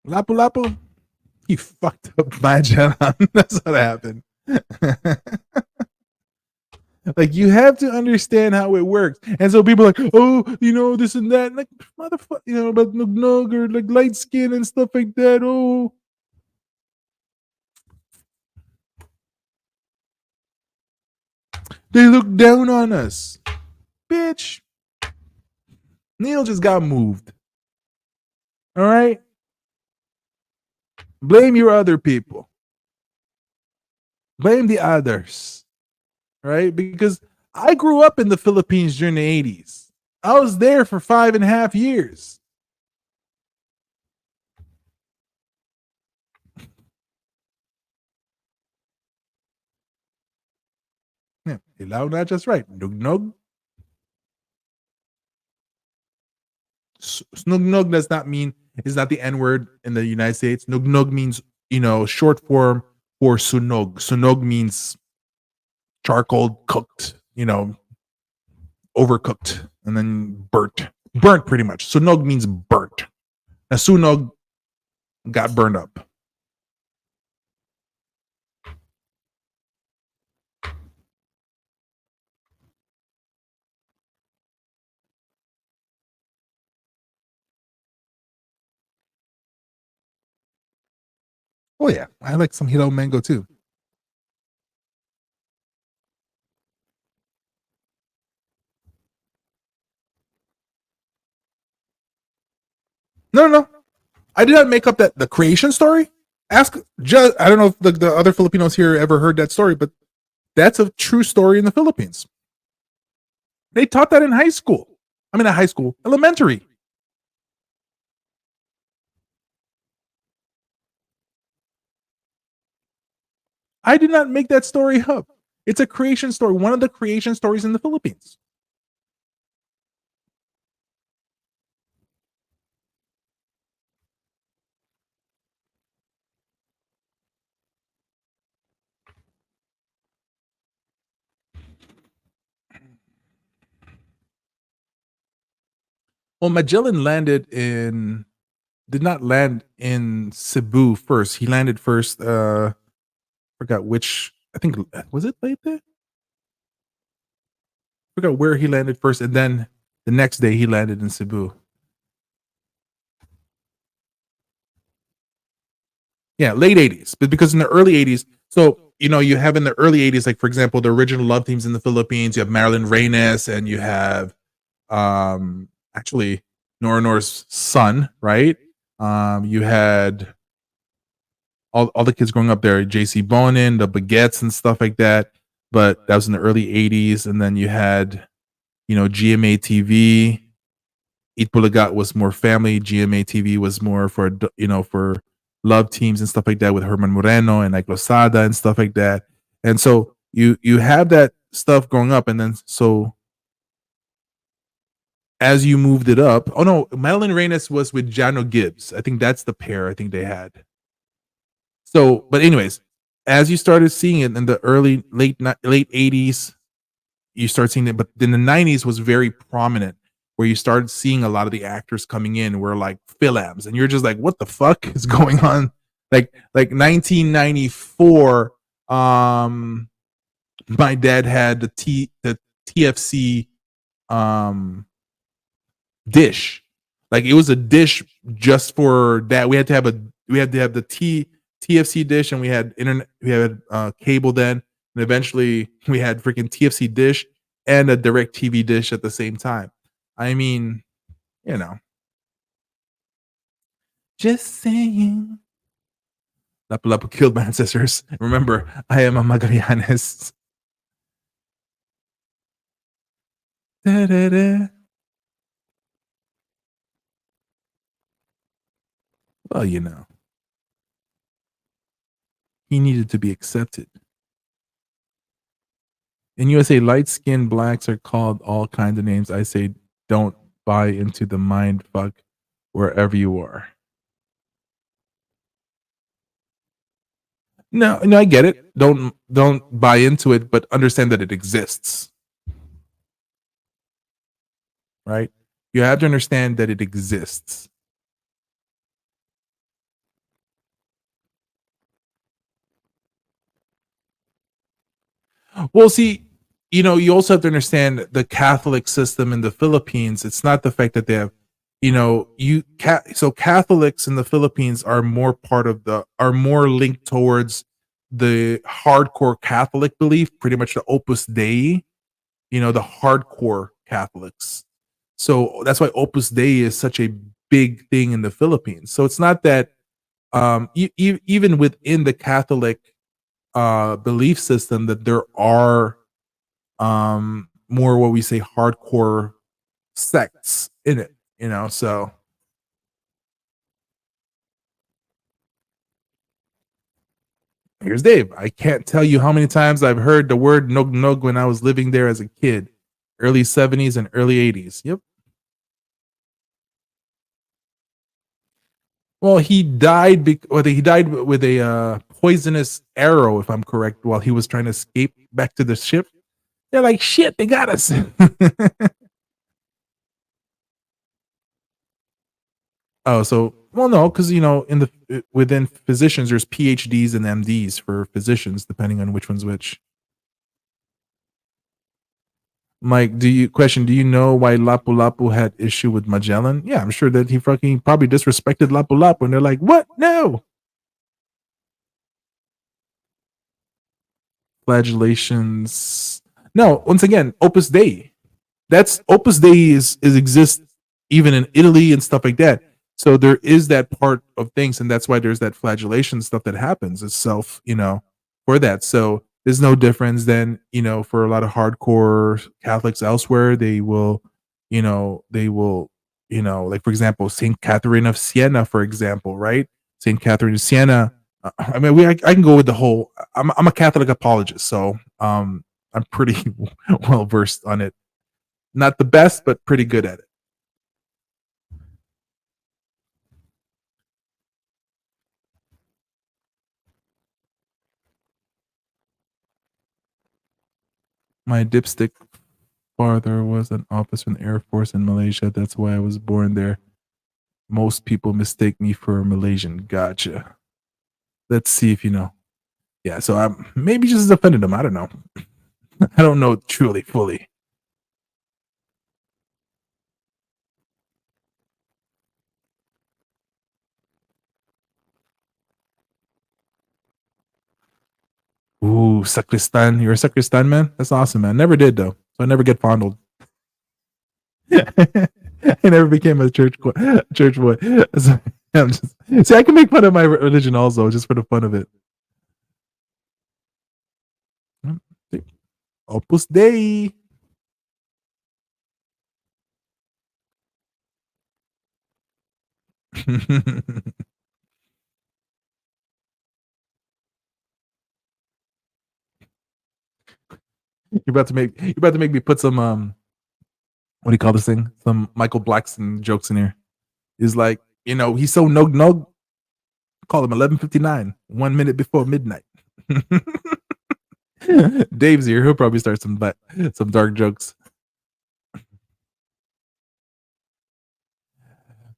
Lapu-Lapu, he fucked up my channel. That's what happened. Like, you have to understand how it works. And so people are like, oh, this and that. Like, motherfucker, about nugnog or like light skin and stuff like that. Oh. They look down on us. Bitch. Neil just got moved. All right? Blame your other people. Blame the others. Right? Because I grew up in the Philippines during the 80s. I was there for 5.5 years. Yeah, ilaw na just right. Nugnog. Snugnog does not mean, is not the N word in the United States. Nugnog means, short form for sunog. Sunog means charcoal cooked, overcooked, and then burnt. Burnt pretty much. Sunog means burnt. Now, sunog got burned up. Oh yeah, I like some hilo mango too. No. I did not make up the creation story. Ask just, I don't know if the other Filipinos here ever heard that story, but that's a true story in the Philippines. They taught that in high school. I mean, not high school, elementary. I did not make that story up. It's a creation story, one of the creation stories in the Philippines. Well, Magellan did not land in Cebu first. He landed first, forgot which, I think, was it Leyte? Forgot where he landed first, and then the next day he landed in Cebu. Yeah, late 80s. But because in the early 80s, so you have in the early 80s, like for example, the original love teams in the Philippines, you have Marilyn Reynes and you have actually Noronor's son, right? You had all the kids growing up there, JC Bonin, the Baguettes and stuff like that. But that was in the early 80s. And then you had, GMA TV. Eat Bulagat was more family. GMA TV was more for love teams and stuff like that with Herman Moreno and like Losada and stuff like that. And so you have that stuff growing up. And then so as you moved it up, oh no, Madeline Reyes was with Jano Gibbs. I think that's the pair I think they had. So, but anyways, as you started seeing it in the late 80s, you start seeing it, but then the 90s was very prominent where you started seeing a lot of the actors coming in were like Philams, and you're just like, what the fuck is going on? Like 1994, my dad had the TFC dish. Like it was a dish just for that. We had to have the TFC dish, and we had internet, we had cable then, and eventually we had freaking TFC dish and a direct TV dish at the same time. I mean, you know, just saying. Lapu-Lapu killed my ancestors. Remember, I am a Magallanes. Da, da, da. Well, you know, he needed to be accepted. In USA, light-skinned blacks are called all kinds of names. I say, don't buy into the mind fuck wherever you are. No, no, I get it. Don't buy into it, but understand that it exists. Right? You have to understand that it exists. Well, see, you know, you also have to understand the Catholic system in the Philippines. It's not the fact that they have, you know, so Catholics in the Philippines are more linked towards the hardcore Catholic belief, pretty much the Opus Dei, you know, the hardcore Catholics. So that's why Opus Dei is such a big thing in the Philippines. So it's not that even within the Catholic belief system that there are more what we say hardcore sects in it, you know. So here's Dave. I can't tell you how many times I've heard the word nog nog when I was living there as a kid, early 70s and early 80s. Yep. Well, he died he died with a poisonous arrow, if I'm correct, while he was trying to escape back to the ship. They're like, shit, they got us. Oh, so well, no, because you know, within physicians, there's PhDs and MDs for physicians, depending on which one's which. Mike, do you know why Lapu Lapu had issue with Magellan? Yeah, I'm sure that he fucking probably disrespected Lapu Lapu, and they're like, what? No. Flagellations. No, once again, Opus Dei. That's Opus Dei is exists even in Italy and stuff like that. So there is that part of things, and that's why there's that flagellation stuff that happens itself, you know, for that. So there's no difference than, you know, for a lot of hardcore Catholics elsewhere, they will, you know, like for example, Saint Catherine of Siena, for example, right? Saint Catherine of Siena. I mean, I can go with the whole. I'm a Catholic apologist, so I'm pretty well versed on it. Not the best, but pretty good at it. My dipstick father was an officer in the Air Force in Malaysia. That's why I was born there. Most people mistake me for a Malaysian. Gotcha. Let's see if you know. Yeah, so I'm maybe just offended him. I don't know. I don't know truly, fully. Ooh, sacristan. You're a sacristan, man? That's awesome, man. Never did, though. So I never get fondled. I never became a church boy. So see, I can make fun of my religion also, just for the fun of it. Opus Dei. You're about to make me put some what do you call this thing? Some Michael Blackson jokes in here. He's like, he's so nug. Call him 11:59, 1 minute before midnight. Dave's here. He'll probably start some dark jokes.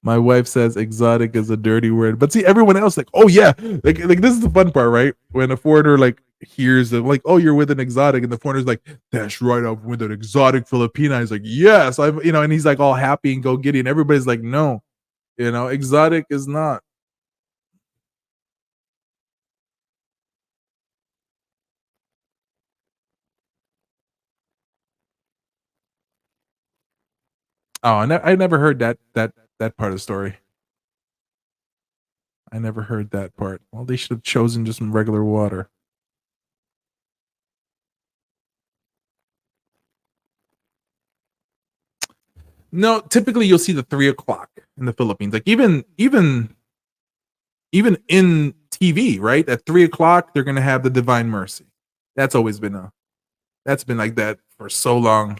My wife says exotic is a dirty word, but see, everyone else like, oh yeah, like this is the fun part, right? When a foreigner like hears it, like, oh, you're with an exotic, and the foreigner's like, that's right, I'm with an exotic Filipina. He's like, yes, I'm, and he's like all happy and go giddy, and everybody's like, no, exotic is not. Oh, I never heard that part of the story. I never heard that part. Well, they should have chosen just some regular water. No, typically you'll see the 3:00 in the Philippines. Like even in TV, right? At 3:00, they're gonna have the Divine Mercy. That's always been like that for so long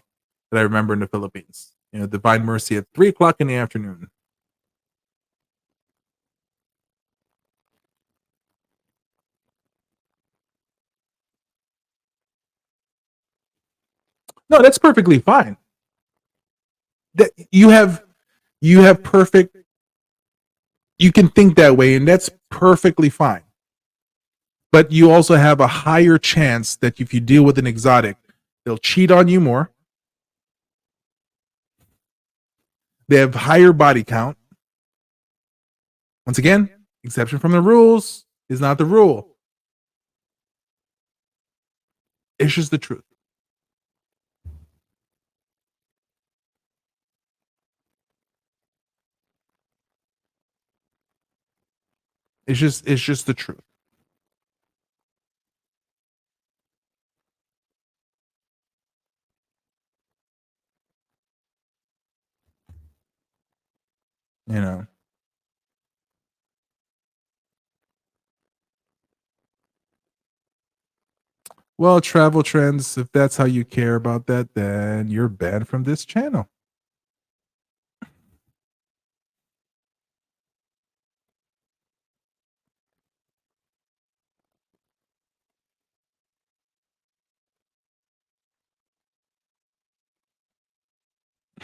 that I remember in the Philippines. Divine Mercy at 3:00 in the afternoon. No, that's perfectly fine. That you have perfect. You can think that way, and that's perfectly fine. But you also have a higher chance that if you deal with an exotic, they'll cheat on you more. They have higher body count. Once again, exception from the rules is not the rule. It's just the truth. It's just the truth. Well, travel trends, if that's how you care about that, then you're banned from this channel.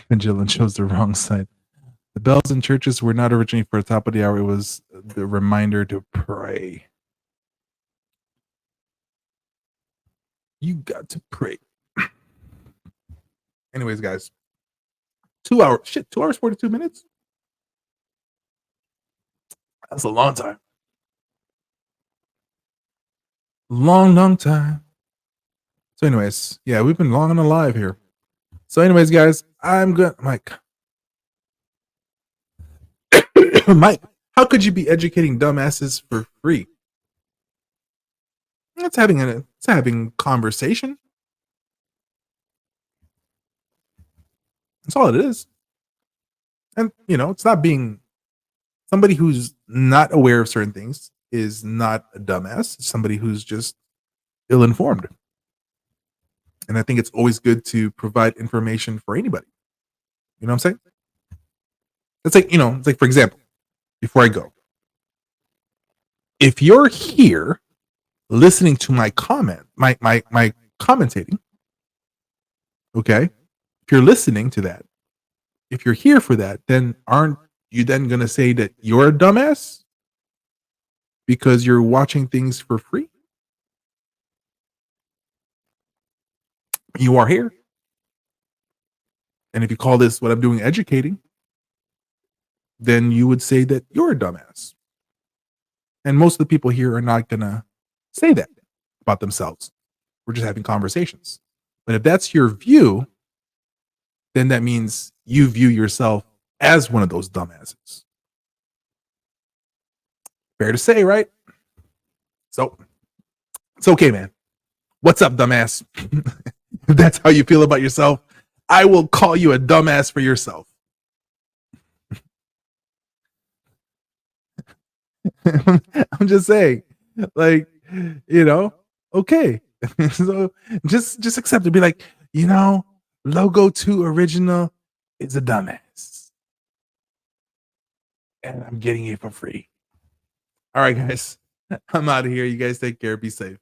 And Jillian chose the wrong side. The bells in churches were not originally for the top of the hour. It was the reminder to pray. You got to pray. Anyways, guys. 2 hours. Shit, 2 hours, 42 minutes? That's a long time. Long time. So anyways, yeah, we've been long and alive here. So anyways, guys, I'm good. Mike, how could you be educating dumbasses for free? It's having conversation. That's all it is. And it's not being somebody who's not aware of certain things is not a dumbass. It's somebody who's just ill-informed. And I think it's always good to provide information for anybody. You know what I'm saying? It's like, it's like, for example, before I go, if you're here listening to my comment, my commentating, okay, if you're listening to that, if you're here for that, then aren't you then going to say that you're a dumbass because you're watching things for free? You are here. And if you call this what I'm doing educating, then you would say that you're a dumbass. And most of the people here are not going to say that about themselves. We're just having conversations. But if that's your view, then that means you view yourself as one of those dumbasses. Fair to say, right? So it's okay, man. What's up, dumbass? If that's how you feel about yourself, I will call you a dumbass for yourself. I'm just saying, like, okay. So just accept it. Be like, Logo 2 original is a dumbass. And I'm getting it for free. All right, guys. I'm out of here. You guys take care. Be safe.